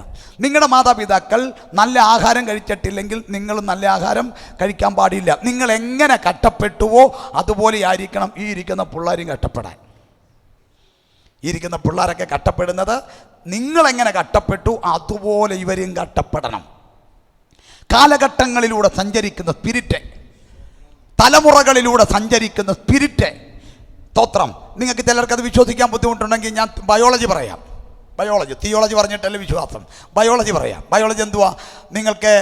നിങ്ങളുടെ മാതാപിതാക്കൾ നല്ല ആഹാരം കഴിച്ചിട്ടില്ലെങ്കിൽ നിങ്ങളും നല്ല ആഹാരം കഴിക്കാൻ പാടില്ല. നിങ്ങൾ എങ്ങനെ കഷ്ടപ്പെട്ടുവോ അതുപോലെ ആയിരിക്കണം ഈ ഇരിക്കുന്ന പിള്ളേരും കഷ്ടപ്പെടാൻ. ഈ ഇരിക്കുന്ന പിള്ളേരൊക്കെ കഷ്ടപ്പെടുന്നത് നിങ്ങളെങ്ങനെ കഷ്ടപ്പെട്ടു അതുപോലെ ഇവരും കഷ്ടപ്പെടണം. കാലഘട്ടങ്ങളിലൂടെ സഞ്ചരിക്കുന്ന സ്പിരിറ്റ്, തലമുറകളിലൂടെ സഞ്ചരിക്കുന്ന സ്പിരിറ്റ്. സ്തോത്രം. നിങ്ങൾക്ക് ചിലർക്കത് വിശ്വസിക്കാൻ ബുദ്ധിമുട്ടുണ്ടെങ്കിൽ ഞാൻ ബയോളജി പറയാം. തിയോളജി പറഞ്ഞിട്ടല്ല വിശ്വാസം. ബയോളജി പറയാം. ബയോളജി എന്തുവാ? നിങ്ങൾക്ക്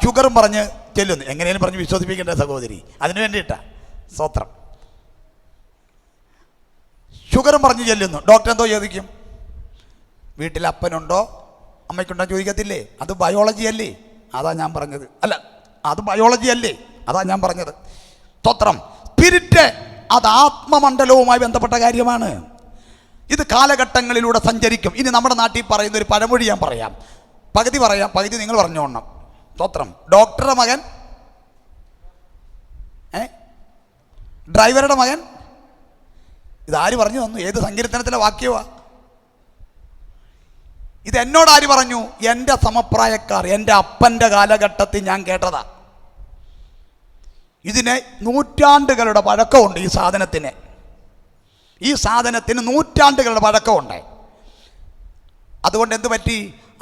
ഷുഗറും പറഞ്ഞ് ചെല്ലുന്നു. എങ്ങനെയും പറഞ്ഞ് വിശ്വസിപ്പിക്കേണ്ട സഹോദരി, അതിനു വേണ്ടിയിട്ടാണ്. സ്തോത്രം. ഷുഗറും പറഞ്ഞ് ചെല്ലുന്നു. ഡോക്ടർ എന്തോ ചോദിക്കും? വീട്ടിൽ അപ്പനുണ്ടോ അമ്മയ്ക്കുണ്ടോ ചോദിക്കത്തില്ലേ? അത് ബയോളജി അല്ലേ? അതാ ഞാൻ പറഞ്ഞത്. അല്ല, അത് ബയോളജി അല്ലേ? അതാ ഞാൻ പറഞ്ഞത്. സ്തോത്രം. സ്പിരിറ്റ് അത് ആത്മമണ്ഡലവുമായി ബന്ധപ്പെട്ട കാര്യമാണ്. ഇത് കാലഘട്ടങ്ങളിലൂടെ സഞ്ചരിക്കും. ഇനി നമ്മുടെ നാട്ടിൽ പറയുന്ന ഒരു പഴമൊഴി ഞാൻ പറയാം. പകുതി പറയാം, പകുതി നിങ്ങൾ പറഞ്ഞോണം. സ്തോത്രം. ഡോക്ടറുടെ മകൻ ഡ്രൈവറുടെ മകൻ. ഇതാര് പറഞ്ഞു തന്നു? ഏത് സങ്കീർത്തനത്തിലെ വാക്യമാണ് ഇത്? എന്നോട് ആര് പറഞ്ഞു? എൻ്റെ സമപ്രായക്കാർ, എൻ്റെ അപ്പൻ്റെ കാലഘട്ടത്തിൽ ഞാൻ കേട്ടതാ. ഇതിന് നൂറ്റാണ്ടുകളുടെ പഴക്കമുണ്ട്. ഈ സാധനത്തിന് നൂറ്റാണ്ടുകളുടെ പഴക്കമുണ്ട്. അതുകൊണ്ട് എന്ത് പറ്റി?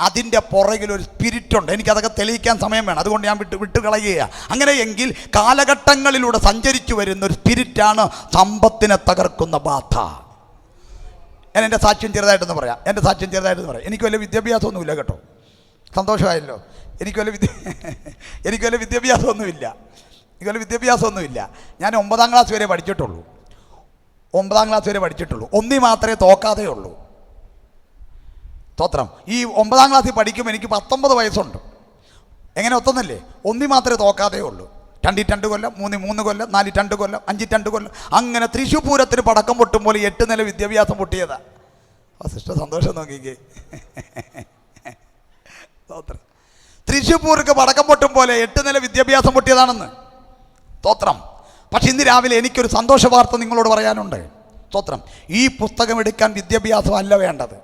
അതിൻ്റെ പുറകിലൊരു സ്പിരിറ്റുണ്ട്. എനിക്കതൊക്കെ തെളിയിക്കാൻ സമയം വേണം, അതുകൊണ്ട് ഞാൻ വിട്ടുകളയുക. അങ്ങനെയെങ്കിൽ കാലഘട്ടങ്ങളിലൂടെ സഞ്ചരിച്ചു വരുന്ന ഒരു സ്പിരിറ്റാണ് സമ്പത്തിനെ തകർക്കുന്ന ബാധ. ഞാൻ എൻ്റെ സാക്ഷ്യം ചെറുതായിട്ടൊന്ന് പറയാം. എനിക്ക് വലിയ വിദ്യാഭ്യാസമൊന്നുമില്ല കേട്ടോ. സന്തോഷമായല്ലോ. എനിക്ക് വല്ല വിദ്യാഭ്യാസമൊന്നുമില്ല. ഞാൻ 9ാം ക്ലാസ് വരെ പഠിച്ചിട്ടുള്ളൂ. 1 മാത്രമേ തോക്കാതെ ഉള്ളൂ. സ്തോത്രം. ഈ 9ാം ക്ലാസ്സിൽ പഠിക്കുമ്പോൾ എനിക്ക് 19 വയസ്സുണ്ട്. എങ്ങനെ ഒത്തുന്നില്ലേ? 1 മാത്രമേ തോക്കാതെ ഉള്ളൂ. 2 2 കൊല്ലം, 3 കൊല്ലം, 4 2 കൊല്ലം, 5 2 കൊല്ലം, അങ്ങനെ തൃശ്ശൂർ പൂരത്തിന് പടക്കം പൊട്ടും പോലെ 8 നില വിദ്യാഭ്യാസം പൊട്ടിയതാ. സിസ്റ്റർ സന്തോഷം നോക്കിക്കേ. സ്തോത്രം. തൃശ്ശൂർ പൂരക്ക് പടക്കം പൊട്ടും പോലെ 8 നില വിദ്യാഭ്യാസം പൊട്ടിയതാണെന്ന്. സ്തോത്രം. പക്ഷെ ഇന്ന് രാവിലെ എനിക്കൊരു സന്തോഷ വാർത്ത നിങ്ങളോട് പറയാനുണ്ട്. സ്തോത്രം. ഈ പുസ്തകം എടുക്കാൻ വിദ്യാഭ്യാസം അല്ല വേണ്ടത്.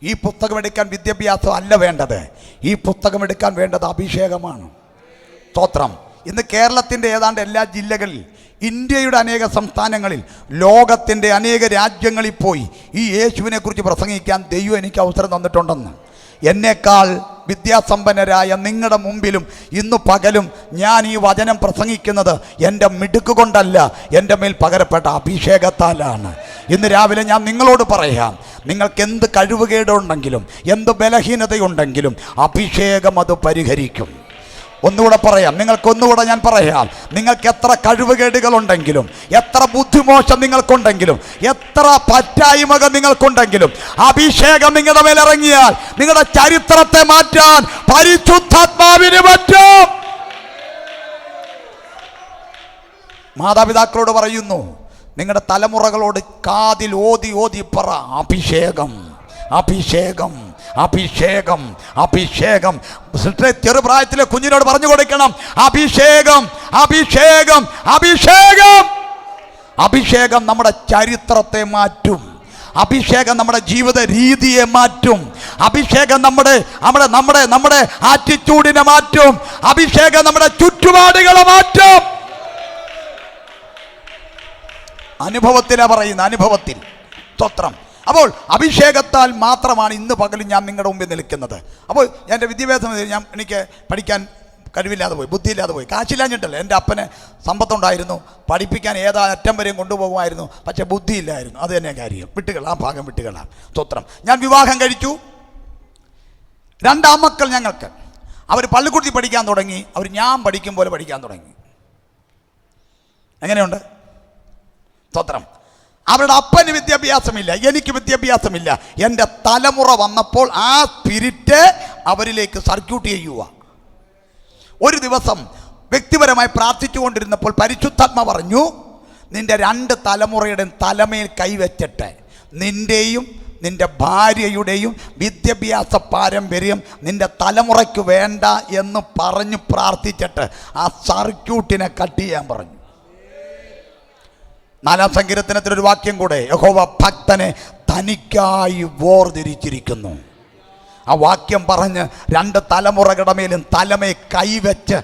ഈ പുസ്തകം എടുക്കാൻ വേണ്ടത് അഭിഷേകമാണ്. സ്തോത്രം. ഇന്ന് കേരളത്തിൻ്റെ ഏതാണ്ട് എല്ലാ ജില്ലകളിൽ, ഇന്ത്യയുടെ അനേക സംസ്ഥാനങ്ങളിൽ, ലോകത്തിൻ്റെ അനേക രാജ്യങ്ങളിൽ പോയി ഈ യേശുവിനെ കുറിച്ച് പ്രസംഗിക്കാൻ ദൈവം എനിക്ക് അവസരം തന്നിട്ടുണ്ടെന്ന്. എന്നേക്കാൾ വിദ്യാസമ്പന്നരായ നിങ്ങളുടെ മുമ്പിലും ഇന്നു പകലും ഞാൻ ഈ വചനം പ്രസംഗിക്കുന്നത് എൻ്റെ മിടുക്ക് കൊണ്ടല്ല, എൻ്റെ മേൽ പകരപ്പെട്ട അഭിഷേകത്താലാണ്. ഇന്ന് രാവിലെ ഞാൻ നിങ്ങളോട് പറയാം, നിങ്ങൾക്ക് എന്ത് കഴിവുകേടുണ്ടെങ്കിലും എന്ത് ബലഹീനതയുണ്ടെങ്കിലും അഭിഷേകം അത് പരിഹരിക്കും. ഒന്നുകൂടെ പറയാം, ഞാൻ പറയാം, നിങ്ങൾക്ക് എത്ര കഴിവുകേടുകളുണ്ടെങ്കിലും, എത്ര ബുദ്ധിമോശം നിങ്ങൾക്കുണ്ടെങ്കിലും, എത്ര പറ്റായ്മകൾ നിങ്ങൾക്കുണ്ടെങ്കിലും, അഭിഷേകം നിങ്ങളുടെ മേലിറങ്ങിയാൽ നിങ്ങളുടെ ചരിത്രത്തെ മാറ്റാൻ പരിശുദ്ധാത്മാവിന് പറ്റും. മാതാപിതാക്കളോട് പറയുന്നു, നിങ്ങളുടെ തലമുറകളോട് കാതിൽ ഓതി പറ, അഭിഷേകം, അഭിഷേകം, അഭിഷേകം, അഭിഷേകം. ചെറുപ്രായത്തിലെ കുഞ്ഞിനോട് പറഞ്ഞു കൊടുക്കണം, അഭിഷേകം, അഭിഷേകം, അഭിഷേകം. അഭിഷേകം നമ്മുടെ ചരിത്രത്തെ മാറ്റും. അഭിഷേകം നമ്മുടെ ജീവിത രീതിയെ മാറ്റും. അഭിഷേകം നമ്മുടെ ആറ്റിറ്റ്യൂഡിനെ മാറ്റും. അഭിഷേകം നമ്മുടെ ചുറ്റുപാടുകളെ മാറ്റും. അനുഭവത്തിലാണ് പറയുന്നത്, അനുഭവത്തിൽ. സ്തോത്രം. അപ്പോൾ അഭിഷേകത്താൽ മാത്രമാണ് ഇന്ന് പകലും ഞാൻ നിങ്ങളുടെ മുമ്പിൽ നിൽക്കുന്നത്. അപ്പോൾ എൻ്റെ വിദ്യാഭ്യാസം എനിക്ക് പഠിക്കാൻ കഴിവില്ലാതെ പോയി, ബുദ്ധിയില്ലാതെ പോയി. കാശില്ലാഞ്ഞിട്ടല്ല, എൻ്റെ അപ്പന് സമ്പത്തുണ്ടായിരുന്നു, പഠിപ്പിക്കാൻ അറ്റം വരെയും കൊണ്ടുപോകുമായിരുന്നു, പക്ഷേ ബുദ്ധിയില്ലായിരുന്നു. അത് തന്നെ കാര്യം. ആ ഭാഗം വിട്ടുകളാണ്. സ്തോത്രം. ഞാൻ വിവാഹം കഴിച്ചു. 2 ആൺമക്കൾ ഞങ്ങൾക്ക്. അവർ പള്ളിക്കൂടത്തിൽ പഠിക്കാൻ തുടങ്ങി. അവർ ഞാൻ പഠിക്കും പോലെ പഠിക്കാൻ തുടങ്ങി. എങ്ങനെയുണ്ട്? സ്തോത്രം. അവരുടെ അപ്പന് വിദ്യാഭ്യാസമില്ല, എനിക്ക് വിദ്യാഭ്യാസമില്ല. എൻ്റെ തലമുറ വന്നപ്പോൾ ആ സ്പിരിറ്റ് അവരിലേക്ക് സർക്യൂട്ട് ചെയ്യുക. ഒരു ദിവസം വ്യക്തിപരമായി പ്രാർത്ഥിച്ചുകൊണ്ടിരുന്നപ്പോൾ പരിശുദ്ധാത്മ പറഞ്ഞു, നിന്റെ 2 തലമുറയുടെ തലമേൽ കൈവച്ചിട്ട് നിൻ്റെയും നിൻ്റെ ഭാര്യയുടെയും വിദ്യാഭ്യാസ പാരമ്പര്യം നിൻ്റെ തലമുറയ്ക്ക് വേണ്ട എന്ന് പറഞ്ഞ് പ്രാർത്ഥിച്ചിട്ട് ആ സർക്യൂട്ടിനെ കട്ട് ചെയ്യാൻ പറഞ്ഞു. 4-ാം സങ്കീർത്തനത്തിലൊരു വാക്യം കൂടെ, യഹോവ ഭക്തനെ തനിക്കായി വേർതിരിച്ചിരിക്കുന്നു. ആ വാക്യം പറഞ്ഞ് 2 തലമുറകളുടെ മേലും തലമേ കൈവച്ച്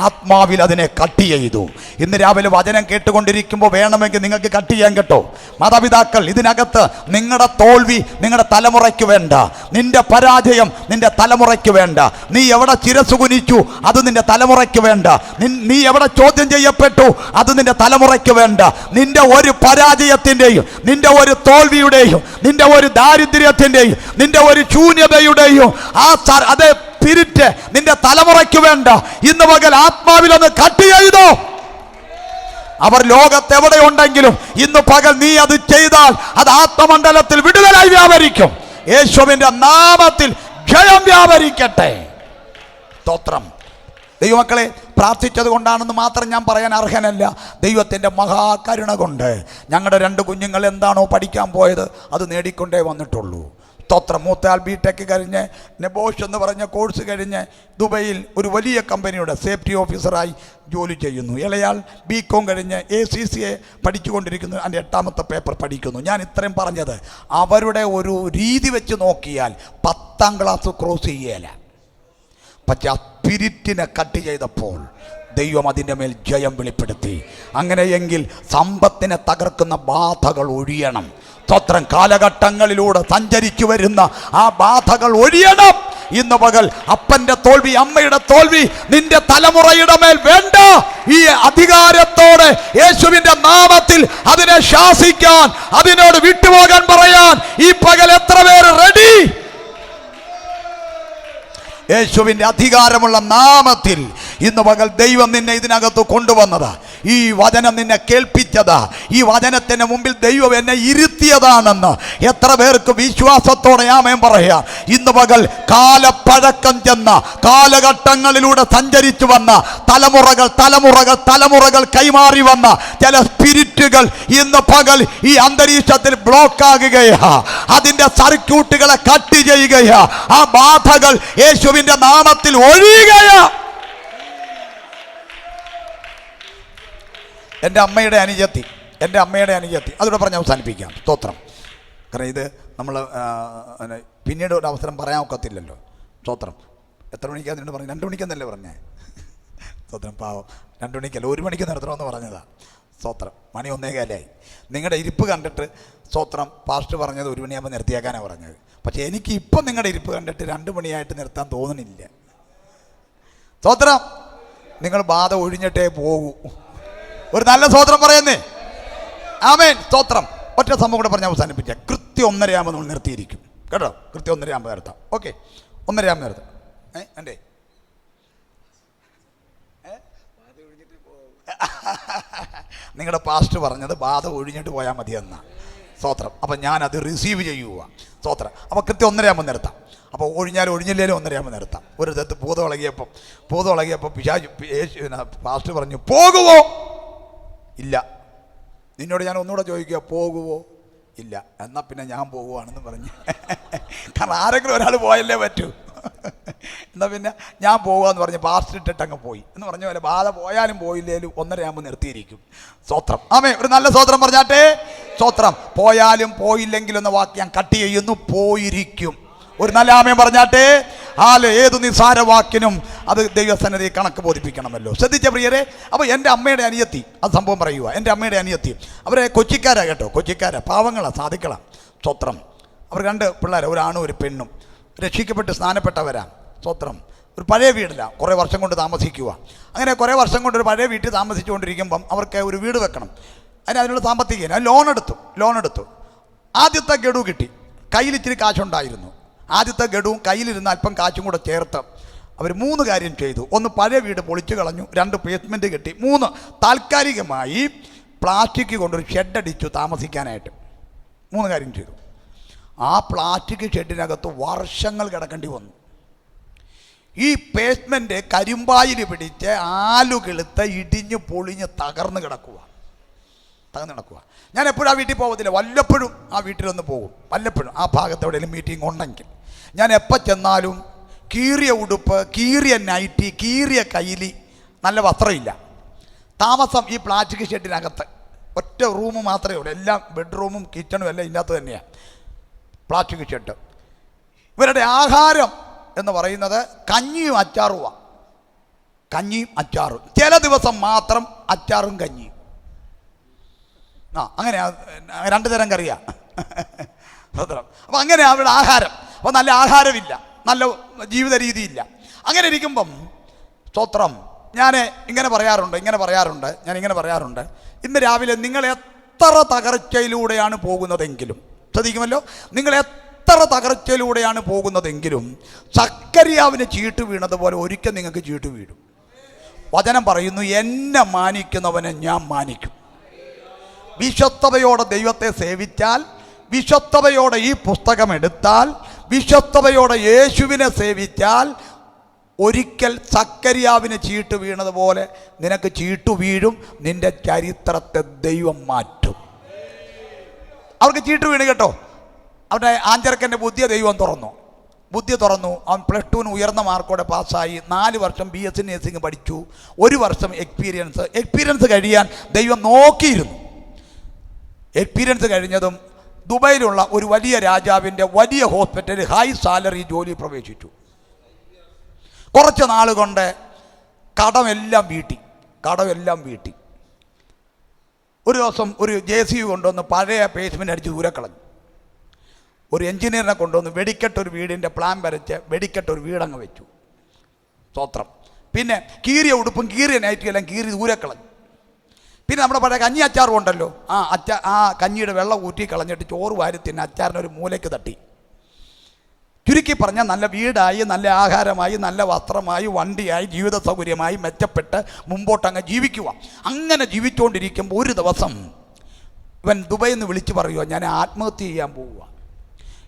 ആത്മാവിൽ അതിനെ കട്ട് ചെയ്തു. ഇന്ന് രാവിലെ വചനം കേട്ടുകൊണ്ടിരിക്കുമ്പോൾ വേണമെങ്കിൽ നിങ്ങൾക്ക് കട്ട് ചെയ്യാൻ കേട്ടോ. മാതാപിതാക്കൾ, ഇതിനകത്ത് നിങ്ങളുടെ തോൽവി നിങ്ങളുടെ തലമുറയ്ക്ക് വേണ്ട, നിന്റെ പരാജയം നിന്റെ തലമുറയ്ക്ക് വേണ്ട, നീ എവിടെ ശിരസ്സു കുനിച്ചു അത് നിന്റെ തലമുറയ്ക്ക് വേണ്ട, നീ എവിടെ ചോദ്യം ചെയ്യപ്പെട്ടു അത് നിന്റെ തലമുറയ്ക്ക് വേണ്ട. നിന്റെ ഒരു പരാജയത്തിൻ്റെയും നിന്റെ ഒരു തോൽവിയുടെയും നിന്റെ ഒരു ദാരിദ്ര്യത്തിൻ്റെയും നിന്റെ ഒരു ശൂന്യതയുടെയും അതേ സ്പിരിറ്റ് നിന്റെ തലമുറയ്ക്ക് വേണ്ട. ഇന്ന് പകൽ ആത്മാവിലൊന്ന് കട്ട് ചെയ്തോ. അവർ ലോകത്ത് എവിടെയുണ്ടെങ്കിലും ഇന്ന് പകൽ നീ അത് ചെയ്താൽ അത് ആത്മമണ്ഡലത്തിൽ വിടുതലായി വ്യാപരിക്കും. യേശുവിന്റെ നാമത്തിൽ ജയം വ്യാപരിക്കട്ടെ. സ്തോത്രം. ദൈവമക്കളെ, പ്രാർത്ഥിച്ചത് കൊണ്ടാണെന്ന് മാത്രം ഞാൻ പറയാൻ അർഹനല്ല. ദൈവത്തിൻ്റെ മഹാകരുണ കൊണ്ട് ഞങ്ങളുടെ 2 കുഞ്ഞുങ്ങൾ എന്താണോ പഠിക്കാൻ പോയത് അത് നേടിക്കൊണ്ടേ വന്നിട്ടുള്ളൂ. സ്തോത്രം. മൂത്തയാൾ BTech കഴിഞ്ഞ് നെബോഷ് എന്ന് പറഞ്ഞ കോഴ്സ് കഴിഞ്ഞ് ദുബൈയിൽ ഒരു വലിയ കമ്പനിയുടെ സേഫ്റ്റി ഓഫീസറായി ജോലി ചെയ്യുന്നു. ഇളയാൾ BCom കഴിഞ്ഞ് ACCA പഠിച്ചുകൊണ്ടിരിക്കുന്നു, അതിൻ്റെ 8ാമത്തെ പേപ്പർ പഠിക്കുന്നു. ഞാൻ ഇത്രയും പറഞ്ഞത് അവരുടെ ഒരു രീതി വെച്ച് നോക്കിയാൽ 10ാം ക്ലാസ് ക്രോസ് ചെയ്യല. പക്ഷെ ആ സ്പിരിറ്റിനെ കട്ട് ചെയ്തപ്പോൾ ദൈവം അതിൻ്റെ മേൽ ജയം വെളിപ്പെടുത്തി. അങ്ങനെയെങ്കിൽ സമ്പത്തിനെ തകർക്കുന്ന ബാധകൾ ഒഴിയണം. സ്തോത്രം. കാലഘട്ടങ്ങളിലൂടെ സഞ്ചരിച്ചു വരുന്ന ആ ബാധകൾ ഒഴിയണം. ഇന്ന് പകൽ അപ്പൻ്റെ തോൽവി, അമ്മയുടെ തോൽവി നിന്റെ തലമുറയുടെ മേൽ വേണ്ട. ഈ അധികാരത്തോടെ യേശുവിൻ്റെ നാമത്തിൽ അതിനെ ശാസിക്കാൻ, അതിനോട് വിട്ടുപോകാൻ പറയാൻ ഈ പകൽ എത്ര പേര് റെഡി? യേശുവിൻ്റെ അധികാരമുള്ള നാമത്തിൽ ഇന്ന് പകൽ ദൈവം നിന്നെ ഇതിനകത്ത് കൊണ്ടുവന്നത്, ഈ വചനം നിന്നെ കേൾപ്പിച്ചത്, ഈ വചനത്തിന് മുമ്പിൽ ദൈവം എന്നെ ഇരുത്തിയതാണെന്ന് എത്ര പേർക്ക് വിശ്വാസത്തോടെ ആമേൻ പറയാം. ഇന്ന് പകൽ കാലപ്പഴക്കം ചെന്ന, കാലഘട്ടങ്ങളിലൂടെ സഞ്ചരിച്ചു വന്ന, തലമുറകൾ കൈമാറി വന്ന ചില സ്പിരിറ്റുകൾ ഇന്ന് പകൽ ഈ അന്തരീക്ഷത്തിൽ ബ്ലോക്ക് ആകുകയാ. അതിൻ്റെ സർക്യൂട്ടുകളെ കട്ട് ചെയ്യുകയാ. ആ ബാധകൾ യേശുവിൻ്റെ നാമത്തിൽ ഒഴിയുകയാ. എൻ്റെ അമ്മയുടെ അനുജത്തി അതുകൂടെ പറഞ്ഞ് അവസാനിപ്പിക്കാം. സ്തോത്രം. കാരണം ഇത് നമ്മൾ പിന്നീട് ഒരു അവസരം പറയാൻ ഒക്കത്തില്ലല്ലോ. സ്തോത്രം. എത്ര മണിക്കാന്ന് പറഞ്ഞു? 2 മണിക്കെന്നല്ലേ പറഞ്ഞേ? സ്തോത്രം. പാവം 2 മണിക്കല്ല, 1 മണിക്ക് നിർത്തണമെന്ന് പറഞ്ഞതാണ്. സ്തോത്രം. മണി 1:15 നിങ്ങളുടെ ഇരിപ്പ് കണ്ടിട്ട് സ്തോത്രം പാസ്റ്റർ പറഞ്ഞത് 1 മണിയാകുമ്പോൾ നിർത്തിയേക്കാനാണ് പറഞ്ഞത്. പക്ഷേ എനിക്ക് ഇപ്പം നിങ്ങളുടെ ഇരിപ്പ് കണ്ടിട്ട് 2 മണിയായിട്ട് നിർത്താൻ തോന്നുന്നില്ല. സ്തോത്രം. നിങ്ങൾ ബാധ ഒഴിഞ്ഞിട്ടേ പോകൂ. ഒരു നല്ല സ്തോത്രം പറയുന്നേ. ആമേൻ. സ്തോത്രം. ഒറ്റ സംഭവം കൂടെ പറഞ്ഞ് അവസാനിപ്പിക്കാം. കൃത്യം 1:30 നമ്മൾ നിർത്തിയിരിക്കും കേട്ടോ. കൃത്യം 1:30 നിർത്താം. ഓക്കെ, 1:30 നിർത്താം. എൻ്റെ നിങ്ങളുടെ പാസ്റ്റർ പറഞ്ഞത് ബാധ ഒഴിഞ്ഞിട്ട് പോയാൽ മതിയെന്നാ. സ്തോത്രം. അപ്പം ഞാനത് റിസീവ് ചെയ്യുക. സ്തോത്രം. അപ്പോൾ കൃത്യം 1:30 നിർത്താം. അപ്പോൾ ഒഴിഞ്ഞില്ലേലും 1:30 നിർത്താം. ഒരു സ്ഥലത്ത് ഭൂതം ഇളകിയപ്പോൾ പാസ്റ്റർ പറഞ്ഞു, പോകുവോ? ഇല്ല. നിന്നോട് ഞാൻ ഒന്നുകൂടെ ചോദിക്കുക, പോകുവോ? ഇല്ല. എന്നാൽ പിന്നെ ഞാൻ പോകുവാണെന്ന് പറഞ്ഞു. കാരണം ആരെങ്കിലും ഒരാൾ പോയല്ലേ പറ്റൂ. എന്നാൽ പിന്നെ ഞാൻ പോകുകയെന്ന് പറഞ്ഞ് പാസ്റ്റർ ഇട്ടിട്ട് അങ്ങ് പോയി എന്ന് പറഞ്ഞ പോലെ ബാധ പോയാലും പോയില്ലേലും 1:30 നിർത്തിയിരിക്കും. സ്തോത്രം. ആമേ. ഒരു നല്ല സ്തോത്രം പറഞ്ഞാട്ടെ. സ്തോത്രം. പോയാലും പോയില്ലെങ്കിലും എന്ന വാക്ക് ഞാൻ കട്ട് ചെയ്യുന്നു. പോയിരിക്കും. ഒരു നല്ല ആമേൻ പറഞ്ഞാട്ടെ. ഏത് നിസ്സാര വാക്കിനും അത് ദൈവസന്നിധി കണക്ക് ബോധിപ്പിക്കണമല്ലോ. ശ്രദ്ധിച്ച പ്രിയരെ. അപ്പോൾ എൻ്റെ അമ്മയുടെ അനിയത്തി അത് സംഭവം പറയുക. എൻ്റെ അമ്മയുടെ അനിയത്തി അവരെ കൊച്ചിക്കാരാ കേട്ടോ. കൊച്ചിക്കാരാ, പാവങ്ങളാ, സാധിക്കളാ. സ്തോത്രം. അവർ 2 പിള്ളേർ, ഒരു ആണും ഒരു പെണ്ണും, രക്ഷിക്കപ്പെട്ട് സ്നാനപ്പെട്ടവരാ. സ്തോത്രം. ഒരു പഴയ വീടിലാണ് കുറേ വർഷം കൊണ്ട് താമസിക്കുക. അങ്ങനെ കുറേ വർഷം കൊണ്ട് ഒരു പഴയ വീട്ടിൽ താമസിച്ചുകൊണ്ടിരിക്കുമ്പം അവർക്ക് ഒരു വീട് വെക്കണം. അതിനുള്ള സാമ്പത്തികം ലോൺ എടുത്തു. ആദ്യത്തെ ഗഡു കിട്ടി. കയ്യിൽ ഇച്ചിരി കാശുണ്ടായിരുന്നു. ആദ്യത്തെ ഗഡുവും കയ്യിലിരുന്ന് അല്പം കാശും കൂടെ ചേർത്ത് അവർ 3 കാര്യം ചെയ്തു. 1, പഴയ വീട് പൊളിച്ചു കളഞ്ഞു. 2, ബേസ്മെൻറ്റ് കെട്ടി. 3, താൽക്കാലികമായി പ്ലാസ്റ്റിക് കൊണ്ടൊരു ഷെഡ് അടിച്ചു താമസിക്കാനായിട്ട്. 3 കാര്യം ചെയ്തു. ആ പ്ലാസ്റ്റിക് ഷെഡിനകത്ത് വർഷങ്ങൾ കിടക്കേണ്ടി വന്നു. ഈ ബേസ്മെൻറ്റ് കരിമ്പായിൽ പിടിച്ച് ആലുകിളുത്ത് ഇടിഞ്ഞ് പൊളിഞ്ഞ് തകർന്ന് കിടക്കുക. ഞാൻ എപ്പോഴും ആ വീട്ടിൽ പോകത്തില്ല. വല്ലപ്പോഴും ആ വീട്ടിലൊന്ന് പോകും. വല്ലപ്പോഴും ആ ഭാഗത്ത് എവിടെയെങ്കിലും മീറ്റിംഗ് ഉണ്ടെങ്കിൽ ഞാൻ എപ്പോൾ ചെന്നാലും കീറിയ ഉടുപ്പ്, കീറിയ നൈറ്റി, കീറിയ കൈലി, നല്ല വസ്ത്രമില്ല. താമസം ഈ പ്ലാസ്റ്റിക് ഷെഡിനകത്ത്. ഒറ്റ റൂം മാത്രമേ ഉള്ളൂ. എല്ലാം ബെഡ്റൂമും കിച്ചണും എല്ലാം ഇതിനകത്ത് തന്നെയാണ്. Plastic shed. ഇവരുടെ ആഹാരം എന്ന് പറയുന്നത് കഞ്ഞിയും അച്ചാറുമാണ്. കഞ്ഞിയും അച്ചാറും. ചില ദിവസം മാത്രം അച്ചാറും കഞ്ഞിയും. അങ്ങനെ 2 തരം കറിയാണ്. അപ്പം അങ്ങനെ അവരുടെ ആഹാരം. അപ്പോൾ നല്ല ആഹാരമില്ല, നല്ല ജീവിത രീതിയില്ല. അങ്ങനെ ഇരിക്കുമ്പം സ്തോത്രം ഞാൻ ഇങ്ങനെ പറയാറുണ്ട്. ഇന്ന് രാവിലെ നിങ്ങൾ എത്ര തകർച്ചയിലൂടെയാണ് പോകുന്നതെങ്കിലും, ശ്രദ്ധിക്കുമല്ലോ, നിങ്ങൾ എത്ര തകർച്ചയിലൂടെയാണ് പോകുന്നതെങ്കിലും സക്കറിയാവിന് ചീട്ട് വീണതുപോലെ ഒരിക്കൽ നിങ്ങൾക്ക് ചീട്ട് വീഴും. വചനം പറയുന്നു, എന്നെ മാനിക്കുന്നവനെ ഞാൻ മാനിക്കും. വിശ്വസ്തയോടെ ദൈവത്തെ സേവിച്ചാൽ, വിശ്വസ്തയോടെ ഈ പുസ്തകം എടുത്താൽ, വിശ്വസ്തയോടെ യേശുവിനെ സേവിച്ചാൽ ഒരിക്കൽ സക്കറിയാവിന് ചീട്ട് വീണതുപോലെ നിനക്ക് ചീട്ടു വീഴും. നിന്റെ ചരിത്രത്തെ ദൈവം മാറ്റും. അവർക്ക് ചീട്ട് വീണ് കേട്ടോ. അവൻ്റെ ആഞ്ചരക്കൻ്റെ ദൈവം ബുദ്ധി തുറന്നു. അവൻ +2 ഉയർന്ന മാർക്കോടെ പാസ്സായി. 4 വർഷം BSc നഴ്സിംഗ് പഠിച്ചു. 1 വർഷം എക്സ്പീരിയൻസ് കഴിയാൻ ദൈവം നോക്കിയിരുന്നു. എക്സ്പീരിയൻസ് കഴിഞ്ഞതും ദുബൈയിലുള്ള ഒരു വലിയ രാജാവിൻ്റെ വലിയ ഹോസ്പിറ്റലിൽ ഹൈ സാലറി ജോലി പ്രവേശിച്ചു. കുറച്ച് നാൾ കൊണ്ട് കടമെല്ലാം വീട്ടി. ഒരു ദിവസം ഒരു JCB കൊണ്ടുവന്ന് പഴയ പേസ്മെൻ്റ് അടിച്ച് ദൂരെ കളഞ്ഞു. ഒരു എഞ്ചിനീയറിനെ കൊണ്ടുവന്ന് വെടിക്കെട്ടൊരു വീടിൻ്റെ പ്ലാൻ വരച്ച് വെടിക്കെട്ടൊരു വീടങ്ങ് വെച്ചു. സ്തോത്രം. പിന്നെ കീറിയ ഉടുപ്പും കീറിയ നൈറ്റും എല്ലാം കീറി ദൂരെ കളഞ്ഞു. പിന്നെ നമ്മുടെ പഴയ കഞ്ഞി അച്ചാറും ഉണ്ടല്ലോ, ആ കഞ്ഞിയുടെ വെള്ളം ഊറ്റി കളഞ്ഞിട്ട് ചോറ് വാരി തിന്നെ അച്ചാറിനൊരു മൂലയ്ക്ക് തട്ടി. ചുരുക്കി പറഞ്ഞാൽ നല്ല വീടായി, നല്ല ആഹാരമായി, നല്ല വസ്ത്രമായി, വണ്ടിയായി, ജീവിത സൗകര്യമായി മെച്ചപ്പെട്ട് മുമ്പോട്ടങ്ങ് ജീവിക്കുക. അങ്ങനെ ജീവിച്ചുകൊണ്ടിരിക്കുമ്പോൾ ഒരു ദിവസം ഇവൻ ദുബൈയിൽ നിന്ന് വിളിച്ച് പറയുക, ഞാൻ ആത്മഹത്യ ചെയ്യാൻ പോവുക.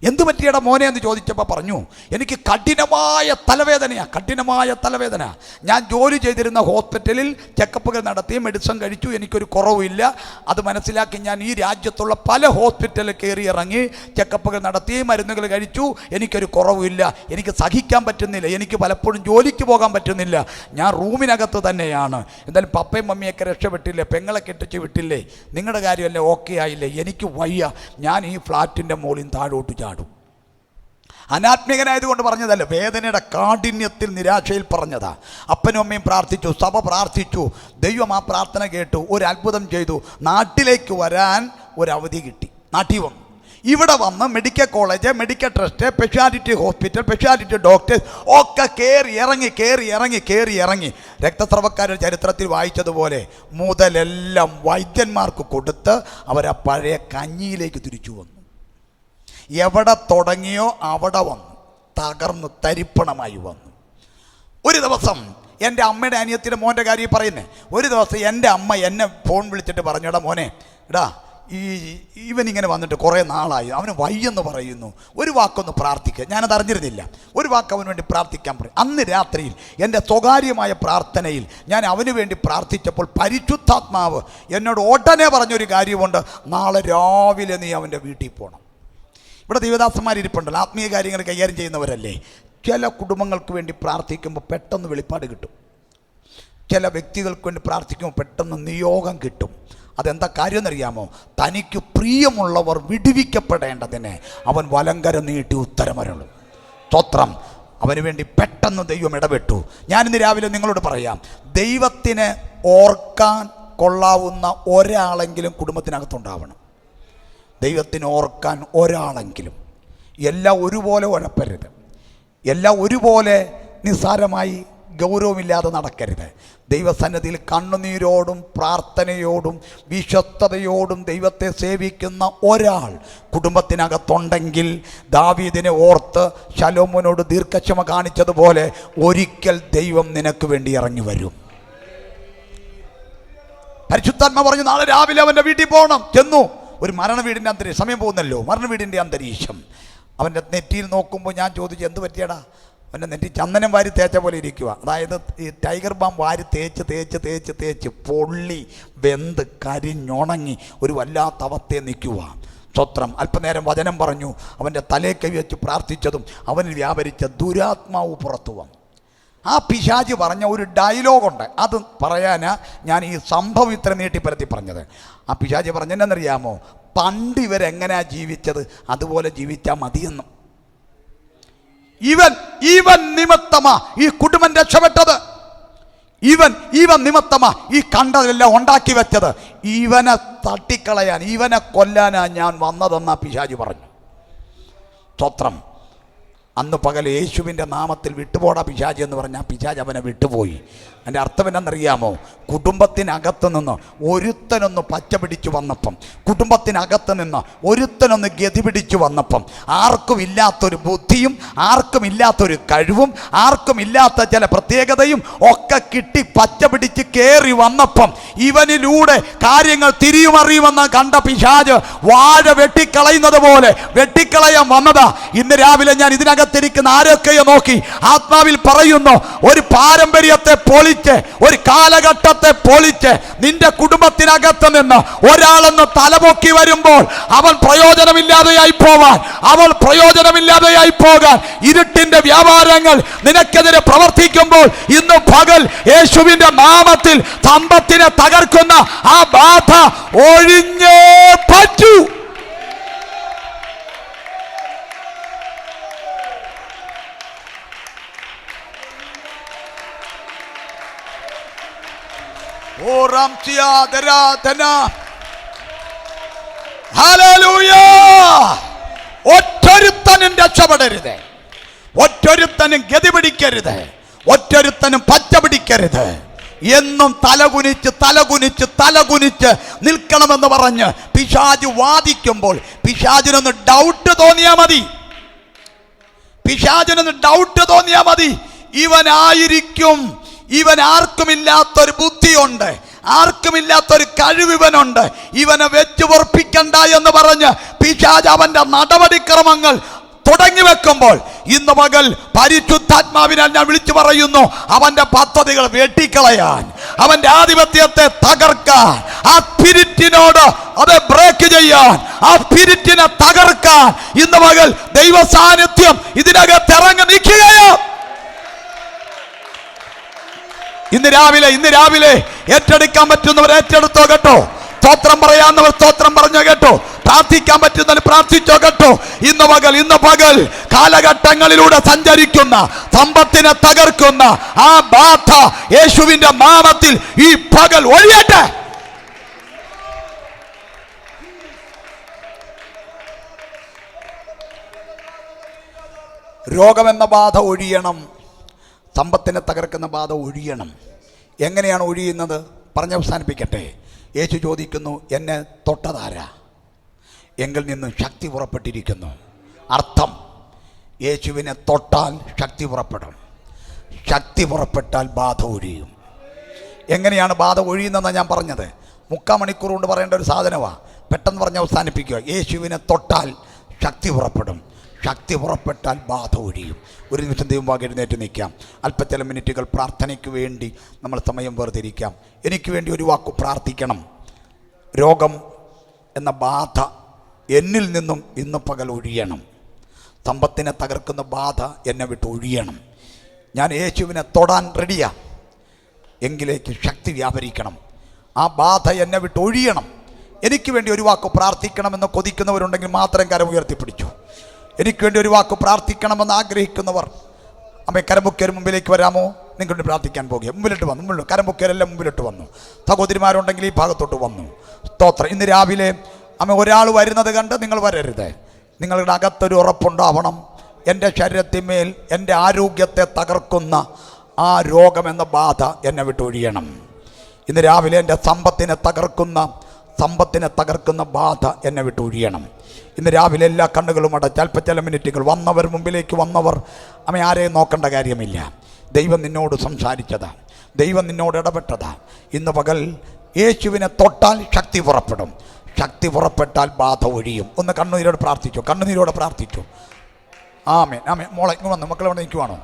എന്തു പറ്റിയടാ മോനെ എന്ന് ചോദിച്ചപ്പോൾ പറഞ്ഞു, എനിക്ക് കഠിനമായ തലവേദന. ഞാൻ ജോലി ചെയ്തിരുന്ന ഹോസ്പിറ്റലിൽ ചെക്കപ്പുകൾ നടത്തി, മെഡിസിൻ കഴിച്ചു, എനിക്കൊരു കുറവില്ല. അത് മനസ്സിലാക്കി ഞാൻ ഈ രാജ്യത്തുള്ള പല ഹോസ്പിറ്റലിൽ കയറി ഇറങ്ങി ചെക്കപ്പുകൾ നടത്തി, മരുന്നുകൾ കഴിച്ചു, എനിക്കൊരു കുറവില്ല. എനിക്ക് സഹിക്കാൻ പറ്റുന്നില്ല, എനിക്ക് പലപ്പോഴും ജോലിക്ക് പോകാൻ പറ്റുന്നില്ല. ഞാൻ റൂമിനകത്ത് തന്നെയാണ്. എന്തായാലും പപ്പയും മമ്മിയൊക്കെ രക്ഷപ്പെട്ടില്ലേ, പെങ്ങളെ കെട്ടിച്ച് വിട്ടില്ലേ, നിങ്ങളുടെ കാര്യമല്ലേ ഓക്കെ ആയില്ലേ, എനിക്ക് വയ്യ, ഞാൻ ഈ ഫ്ലാറ്റിൻ്റെ മുകളിൽ താഴോട്ട് ചാടും. അനാത്മികനായതുകൊണ്ട് പറഞ്ഞതല്ല, വേദനയുടെ കാഠിന്യത്തിൽ നിരാശയിൽ പറഞ്ഞതാ. അപ്പനും അമ്മയും പ്രാർത്ഥിച്ചു, സഭ പ്രാർത്ഥിച്ചു, ദൈവം ആ പ്രാർത്ഥന കേട്ടു, ഒരു അത്ഭുതം ചെയ്തു. നാട്ടിലേക്ക് വരാൻ ഒരു അവധി കിട്ടി. നാട്ടിൽ വന്നു. ഇവിടെ വന്ന് medical college, medical trust, speciality hospital, speciality doctors ഒക്കെ കയറി ഇറങ്ങി. രക്തസ്രവക്കാരുടെ ചരിത്രത്തിൽ വായിച്ചതുപോലെ മുതലെല്ലാം വൈദ്യന്മാർക്ക് കൊടുത്ത് അവരാ പഴയ കഞ്ഞിയിലേക്ക് തിരിച്ചു വന്നു. എവിടെ തുടങ്ങിയോ അവിടെ വന്നു, തകർന്ന് തരിപ്പണമായി വന്നു. ഒരു ദിവസം എൻ്റെ അമ്മയുടെ അനിയത്തിൻ്റെ മോൻ്റെ കാര്യം പറയുന്നേ. ഒരു ദിവസം എൻ്റെ അമ്മ എന്നെ ഫോൺ വിളിച്ചിട്ട് പറഞ്ഞു, എടാ മോനെ, ഇവനിങ്ങനെ വന്നിട്ട് കുറേ നാളായി, അവന് വയ്യെന്ന് പറയുന്നു, ഒരു വാക്കൊന്ന് പ്രാർത്ഥിക്കുക. ഞാനത് അറിഞ്ഞിരുന്നില്ല. ഒരു വാക്ക് അവന് വേണ്ടി പ്രാർത്ഥിക്കാൻ പറയും. അന്ന് രാത്രിയിൽ എൻ്റെ സ്വകാര്യമായ പ്രാർത്ഥനയിൽ ഞാൻ അവന് വേണ്ടി പ്രാർത്ഥിച്ചപ്പോൾ പരിശുദ്ധാത്മാവ് എന്നോട് ഉടനെ പറഞ്ഞൊരു കാര്യമുണ്ട്, നാളെ രാവിലെ നീ അവൻ്റെ വീട്ടിൽ പോകണം. ഇവിടെ ദൈവദാസന്മാരിപ്പുണ്ടല്ലോ, ആത്മീയ കാര്യങ്ങൾ കൈകാര്യം ചെയ്യുന്നവരല്ലേ. ചില കുടുംബങ്ങൾക്ക് വേണ്ടി പ്രാർത്ഥിക്കുമ്പോൾ പെട്ടെന്ന് വെളിപ്പാട് കിട്ടും. ചില വ്യക്തികൾക്ക് വേണ്ടി പ്രാർത്ഥിക്കുമ്പോൾ പെട്ടെന്ന് നിയോഗം കിട്ടും. അതെന്താ കാര്യം എന്നറിയാമോ? തനിക്ക് പ്രിയമുള്ളവർ വിടുവിക്കപ്പെടേണ്ടതിന് അവൻ വലങ്കരം നീട്ടി ഉത്തരമരുളും. സ്തോത്രം. അവന് വേണ്ടി പെട്ടെന്ന് ദൈവം ഇടപെട്ടു. ഞാനിന്ന് രാവിലെ നിങ്ങളോട് പറയാം, ദൈവത്തിന് ഓർക്കാൻ കൊള്ളാവുന്ന ഒരാളെങ്കിലും കുടുംബത്തിനകത്തുണ്ടാവണം. ദൈവത്തിന് ഓർക്കാൻ ഒരാളെങ്കിലും. എല്ലാം ഒരുപോലെ ഉഴപ്പരുത്, എല്ലാം ഒരുപോലെ നിസ്സാരമായി ഗൗരവമില്ലാതെ നടക്കരുത്. ദൈവസന്നിധിയിൽ കണ്ണുനീരോടും പ്രാർത്ഥനയോടും വിശ്വസ്തയോടും ദൈവത്തെ സേവിക്കുന്ന ഒരാൾ കുടുംബത്തിനകത്തുണ്ടെങ്കിൽ ദാവീദിനെ ഓർത്ത് ശലോമോനോട് ദീർഘക്ഷമ കാണിച്ചതുപോലെ ഒരിക്കൽ ദൈവം നിനക്ക് വേണ്ടി ഇറങ്ങി വരും. പരിശുദ്ധാത്മാവ് പറഞ്ഞു, നാളെ രാവിലെ അവൻ്റെ വീട്ടിൽ പോകണം. ചെന്നു. ഒരു മരണവീടിൻ്റെ അന്തരീക്ഷം, സമയം പോകുന്നല്ലോ, മരണവീടിൻ്റെ അന്തരീക്ഷം. അവൻ്റെ നെറ്റിയിൽ നോക്കുമ്പോൾ ഞാൻ ചോദിച്ചു, എന്ത് പറ്റിയടാ? അവൻ്റെ നെറ്റി ചന്ദനം വാരി തേച്ച പോലെ ഇരിക്കുക. അതായത് ഈ ടൈഗർ ബാം വാരി തേച്ച് പൊള്ളി വെന്ത് കരിഞ്ഞുണങ്ങി ഒരു വല്ലാത്ത അവസ്ഥയെ നിൽക്കുക. സ്തോത്രം. അല്പനേരം വചനം പറഞ്ഞു, അവൻ്റെ തലേ കൈ വെച്ച് പ്രാർത്ഥിച്ചതും അവനിൽ വ്യാപരിച്ച ദുരാത്മാവ് പുറത്തു വന്നു. ആ പിശാച് പറഞ്ഞ ഒരു ഡയലോഗുണ്ട്, അത് പറയാനാ ഞാൻ ഈ സംഭവം ഇത്ര നീട്ടിപ്പരത്തി പറഞ്ഞത്. ആ പിശാച് പറഞ്ഞെന്നറിയാമോ? പണ്ട് ഇവരെങ്ങനെയാ ജീവിച്ചത് അതുപോലെ ജീവിച്ചാൽ മതിയെന്നും. ഇവൻ നിമിത്തമാ ഈ കുടുംബം രക്ഷപ്പെട്ടത്. ഇവൻ നിമിത്തമാ ഈ കണ്ടതെല്ലാം ഉണ്ടാക്കി വെച്ചത്. ഇവനെ തട്ടിക്കളയാൻ, ഇവനെ കൊല്ലാനാ ഞാൻ വന്നതെന്നാ പിശാച് പറഞ്ഞു. സ്തോത്രം. അന്ന് പകൽ യേശുവിൻ്റെ നാമത്തിൽ വിട്ടുപോടാ പിശാച് എന്ന് പറഞ്ഞാൽ പിശാച് അവനെ വിട്ടുപോയി. എൻ്റെ അർത്ഥം എന്നറിയാമോ? കുടുംബത്തിനകത്ത് നിന്ന് ഒരുത്തനൊന്ന് പച്ച പിടിച്ചു വന്നപ്പം, കുടുംബത്തിനകത്ത് നിന്ന് ഒരുത്തനൊന്ന് ഗതി പിടിച്ചു വന്നപ്പം, ആർക്കുമില്ലാത്തൊരു ബുദ്ധിയും ആർക്കുമില്ലാത്തൊരു കഴിവും ആർക്കുമില്ലാത്ത ചില പ്രത്യേകതയും ഒക്കെ കിട്ടി പച്ച പിടിച്ച് കയറി വന്നപ്പം ഇവനിലൂടെ കാര്യങ്ങൾ തിരിയുമറിയുമെന്ന് കണ്ട പിശാച് വാഴ വെട്ടിക്കളയുന്നത് പോലെ വെട്ടിക്കളയാൻ വന്നതാ. ഇന്ന് രാവിലെ ഞാൻ ഇതിനകത്തിരിക്കുന്ന ആരൊക്കെയോ നോക്കി ആത്മാവിൽ പറയുന്നു, ഒരു പാരമ്പര്യത്തെ പൊളിച്ച് പൊളിച്ച്, ഒരു കാലഘട്ടത്തെ പൊളിച്ച് നിന്റെ കുടുംബത്തിനകത്ത് നിന്ന് ഒരാളെന്ന് തലപൊക്കി വരുമ്പോൾ അവൻ പ്രയോജനമില്ലാതെയായി പോവാൻ, അവൾ പ്രയോജനമില്ലാതെയായി പോകാൻ ഇരുട്ടിന്റെ വ്യാപാരങ്ങൾ നിനക്കെതിരെ പ്രവർത്തിക്കുമ്പോൾ ഇന്ന് പകൽ യേശുവിന്റെ നാമത്തിൽ സമ്പത്തിനെ തകർക്കുന്ന ആ ബാധ ഒഴിഞ്ഞേ പറ്റൂ. ഒറ്റൊരുത്തനും രക്ഷപ്പെടരുത്, ഒറ്റൊരുത്തനും ഗതി പിടിക്കരുത്, ഒറ്റൊരുത്തനും പച്ച പിടിക്കരുത്. എന്നും തലകുനിച്ച് തലകുനിച്ച് തലകുനിച്ച് നിൽക്കണമെന്ന് പറഞ്ഞ് പിശാച് വാദിക്കുമ്പോൾ പിശാചിനൊന്ന് ഡൗട്ട് തോന്നിയാ മതി, പിശാചിനൊന്ന് ഡൗട്ട് തോന്നിയാ മതി. ഇവനായിരിക്കും, ഇവൻ ആർക്കുമില്ലാത്തൊരു ബുദ്ധിയുണ്ട്, ആർക്കുമില്ലാത്തൊരു കഴിവിവനുണ്ട്, ഇവനെ വെച്ച് പൊറപ്പിക്കണ്ട എന്ന് പറഞ്ഞ് പിശാച് അവന്റെ നടപടിക്രമങ്ങൾ തുടങ്ങി വെക്കുമ്പോൾ ഇന്ന് പകൽ പരിശുദ്ധാത്മാവിനാൽ ഞാൻ വിളിച്ചു പറയുന്നു, അവന്റെ പദ്ധതികൾ വെട്ടിക്കളയാൻ, അവന്റെ ആധിപത്യത്തെ തകർക്കാൻ, ആ സ്പിരിറ്റിനോട് അത് ബ്രേക്ക് ചെയ്യാൻ, ആ സ്പിരിറ്റിനെ തകർക്കാൻ ഇന്ന് പകൽ ദൈവ സാന്നിധ്യം ഇതിനകത്ത് ഇറങ്ങി നിൽക്കുകയോ. ഇന്ന് രാവിലെ ഏറ്റെടുക്കാൻ പറ്റുന്നവർ ഏറ്റെടുത്തോ കേട്ടോ. സ്തോത്രം പറയാവുന്നവർ സ്തോത്രം പറഞ്ഞോ കേട്ടോ. പ്രാർത്ഥിക്കാൻ പറ്റുന്നവർ പ്രാർത്ഥിച്ചോ കേട്ടോ. ഇന്ന് പകൽ കാലഘട്ടങ്ങളിലൂടെ സഞ്ചരിക്കുന്ന സമ്പത്തിനെ തകർക്കുന്ന ആ ബാധ യേശുവിന്റെ നാമത്തിൽ ഈ പകൽ ഒഴിയട്ടെ. രോഗമെന്ന ബാധ ഒഴിയണം, സമ്പത്തിനെ തകർക്കുന്ന ബാധ ഒഴിയണം. എങ്ങനെയാണ് ഒഴിയുന്നത്? പറഞ്ഞ് അവസാനിപ്പിക്കട്ടെ. യേശു ചോദിക്കുന്നു, എന്നെ തൊട്ടതാരാ? എങ്കിൽ നിന്നും ശക്തി പുറപ്പെട്ടിരിക്കുന്നു. അർത്ഥം, യേശുവിനെ തൊട്ടാൽ ശക്തി പുറപ്പെടും, ശക്തി പുറപ്പെട്ടാൽ ബാധ ഒഴിയും. എങ്ങനെയാണ് ബാധ ഒഴിയുന്നതെന്ന് ഞാൻ പറഞ്ഞത്. 3/4 മണിക്കൂർ കൊണ്ട് പറയേണ്ട ഒരു സാധനമാണ്. പെട്ടെന്ന് പറഞ്ഞ് അവസാനിപ്പിക്കുക. യേശുവിനെ തൊട്ടാൽ ശക്തി പുറപ്പെടും, ശക്തി പുറപ്പെട്ടാൽ ബാധ ഒഴിയും. ഒരു നിമിഷം ദൈവം എഴുന്നേറ്റ് നിൽക്കാം. ചില മിനിറ്റുകൾ പ്രാർത്ഥനയ്ക്ക് വേണ്ടി നമ്മൾ സമയം വേർതിരിക്കാം. എനിക്ക് വേണ്ടി ഒരു വാക്ക് പ്രാർത്ഥിക്കണം. രോഗം എന്ന ബാധ എന്നിൽ നിന്നും ഇന്ന് പകൽ ഒഴിയണം. സമ്പത്തിനെ തകർക്കുന്ന ബാധ എന്നെ വിട്ട് ഒഴിയണം. ഞാൻ യേശുവിനെ തൊടാൻ റെഡിയാണ്. എങ്കിലേക്ക് ശക്തി വ്യാപരിക്കണം. ആ ബാധ എന്നെ വിട്ട് ഒഴിയണം. എനിക്ക് വേണ്ടി ഒരു വാക്ക് പ്രാർത്ഥിക്കണമെന്ന് കൊതിക്കുന്നവരുണ്ടെങ്കിൽ മാത്രം കരം ഉയർത്തിപ്പിടിച്ചു. എനിക്ക് വേണ്ടി ഒരു വാക്ക് പ്രാർത്ഥിക്കണമെന്ന് ആഗ്രഹിക്കുന്നവർ അമ്മേ കരമ്പുക്കേർ മുമ്പിലേക്ക് വരാമോ? നിങ്ങൾക്ക് പ്രാർത്ഥിക്കാൻ പോകുക. മുമ്പിലിട്ട് വന്നു, കരമ്പുക്കേരെല്ലാം മുമ്പിലിട്ട് വന്നു. സഹോദരിമാരുണ്ടെങ്കിൽ ഈ ഭാഗത്തോട്ട് വന്നു. സ്തോത്രം. ഇന്ന് രാവിലെ അമ്മ ഒരാൾ വരുന്നത് കണ്ട് നിങ്ങൾ വരരുത്. നിങ്ങളുടെ അകത്തൊരു ഉറപ്പുണ്ടാവണം. എൻ്റെ ശരീരത്തിന്മേൽ എൻ്റെ ആരോഗ്യത്തെ തകർക്കുന്ന ആ രോഗമെന്ന ബാധ എന്നെ വിട്ടൊഴിയണം. ഇന്ന് രാവിലെ എൻ്റെ സമ്പത്തിനെ തകർക്കുന്ന ബാധ എന്നെ വിട്ടൊഴിയണം. ഇന്ന് രാവിലെ എല്ലാ കണ്ണുകളും അടച്ച് ചില മിനിറ്റുകൾ വന്നവർ, മുമ്പിലേക്ക് വന്നവർ, അമ്മ ആരെയും നോക്കേണ്ട കാര്യമില്ല. ദൈവം നിന്നോട് സംസാരിച്ചതാ, ദൈവം നിന്നോട് ഇടപെട്ടതാ. ഇന്ന് പകൽ യേശുവിനെ തൊട്ടാൽ ശക്തി പുറപ്പെടും, ശക്തി പുറപ്പെട്ടാൽ ബാധ ഒഴിയും. ഒന്ന് കണ്ണുനീരോട് പ്രാർത്ഥിച്ചു. ആമേൻ ആമേൻ. മോളെ ഇങ്ങ് വന്നു, മക്കളെ ഇവിടെ നിൽക്കുവാണോ?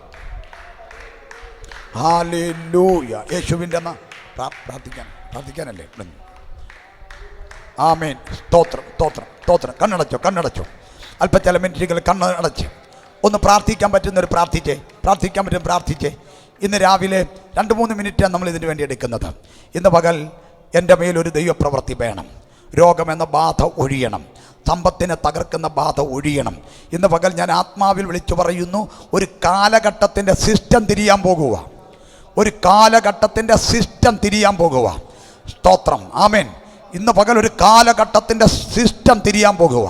ഹല്ലേലൂയ. യേശുവിൻ്റെ പ്രാർത്ഥിക്കാനല്ലേ? ആമേൻ. സ്തോത്രം. കണ്ണടച്ചോ. ചില മിനിറ്റുകൾ കണ്ണടച്ച് ഒന്ന് പ്രാർത്ഥിക്കാൻ പറ്റുന്നവർ പ്രാർത്ഥിച്ചേ. ഇന്ന് രാവിലെ 2-3 മിനിറ്റാണ് നമ്മൾ ഇതിനു വേണ്ടി എടുക്കുന്നത്. ഇന്ന് പകൽ എൻ്റെ മേലൊരു ദൈവപ്രവൃത്തി വേണം. രോഗമെന്ന ബാധ ഒഴിയണം, സമ്പത്തിനെ തകർക്കുന്ന ബാധ ഒഴിയണം. ഇന്ന് പകൽ ഞാൻ ആത്മാവിൽ വിളിച്ചു പറയുന്നു, ഒരു കാലഘട്ടത്തിൻ്റെ സിസ്റ്റം തിരിയാൻ പോകുക. സ്തോത്രം. ആമേൻ. ഇന്ന് പകൽ ഒരു കാലഘട്ടത്തിൻ്റെ സിസ്റ്റം തിരിയാൻ പോകുക.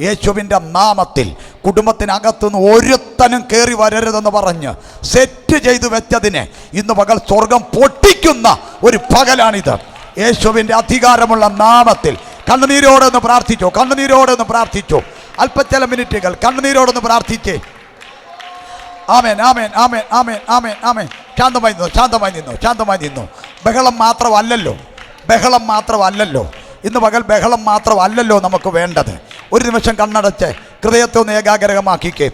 യേശുവിൻ്റെ നാമത്തിൽ കുടുംബത്തിനകത്തുനിന്ന് ഒരുത്തനും കയറി വരരുതെന്ന് പറഞ്ഞ് സെറ്റ് ചെയ്തു വെച്ചതിനെ ഇന്ന് പകൽ സ്വർഗം പൊട്ടിക്കുന്ന ഒരു പകലാണിത്. യേശുവിൻ്റെ അധികാരമുള്ള നാമത്തിൽ കണ്ണുനീരോടൊന്ന് പ്രാർത്ഥിച്ചു. ചില മിനിറ്റുകൾ കണ്ണുനീരോടൊന്ന് പ്രാർത്ഥിച്ചേ. ആമേൻ. ശാന്തമായി നിന്നു. ബഹളം മാത്രമല്ലല്ലോ ഇന്ന് പകൽ, ബഹളം മാത്രമല്ലല്ലോ നമുക്ക് വേണ്ടത്. ഒരു നിമിഷം കണ്ണടച്ച് ഹൃദയത്തെ ഒന്ന് ഏകാഗ്രമാക്കിക്കേ.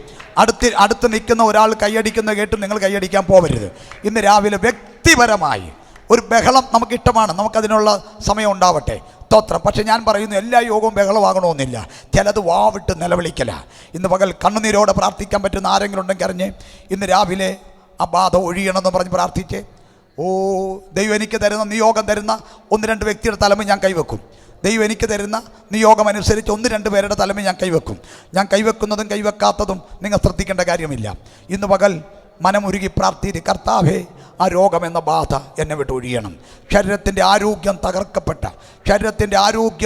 അടുത്ത് നിൽക്കുന്ന ഒരാൾ കൈയടിക്കുന്ന കേട്ട് നിങ്ങൾ കൈയടിക്കാൻ പോകരുത്. ഇന്ന് രാവിലെ വ്യക്തിപരമായി ഒരു ബഹളം നമുക്കിഷ്ടമാണ്, നമുക്കതിനുള്ള സമയം ഉണ്ടാവട്ടെ, സ്തോത്രം. പക്ഷെ ഞാൻ പറയുന്നു എല്ലാ യോഗവും ബഹളമാകണമെന്നില്ല. ചിലത് വാവിട്ട് നിലവിളിക്കല. ഇന്ന് പകൽ കണ്ണുനീരോടെ പ്രാർത്ഥിക്കാൻ പറ്റുന്ന ആരെങ്കിലും ഉണ്ടെങ്കിൽ അറിഞ്ഞ് ഇന്ന് രാവിലെ ആ ബാധ ഒഴിയണമെന്ന് പറഞ്ഞ് പ്രാർത്ഥിച്ച്, ഓ ദൈവം എനിക്ക് തരുന്ന നിയോഗം തരുന്ന 1-2 വ്യക്തിയുടെ തലമ ഞാൻ കൈവെക്കും. ദൈവം എനിക്ക് തരുന്ന നിയോഗം അനുസരിച്ച് 1-2 പേരുടെ തലമ ഞാൻ കൈവെക്കും. ഞാൻ കൈവെക്കുന്നതും കൈവെക്കാത്തതും നിങ്ങൾ ശ്രദ്ധിക്കേണ്ട കാര്യമില്ല. ഇന്ന് പകൽ മനമുരുകി പ്രാർത്ഥിച്ച്, കർത്താവേ ആ രോഗമെന്ന ബാധ എന്നെ വിട്ട് ഒഴിയണം. ശരീരത്തിൻ്റെ ആരോഗ്യം തകർക്കപ്പെട്ട, ശരീരത്തിൻ്റെ ആരോഗ്യം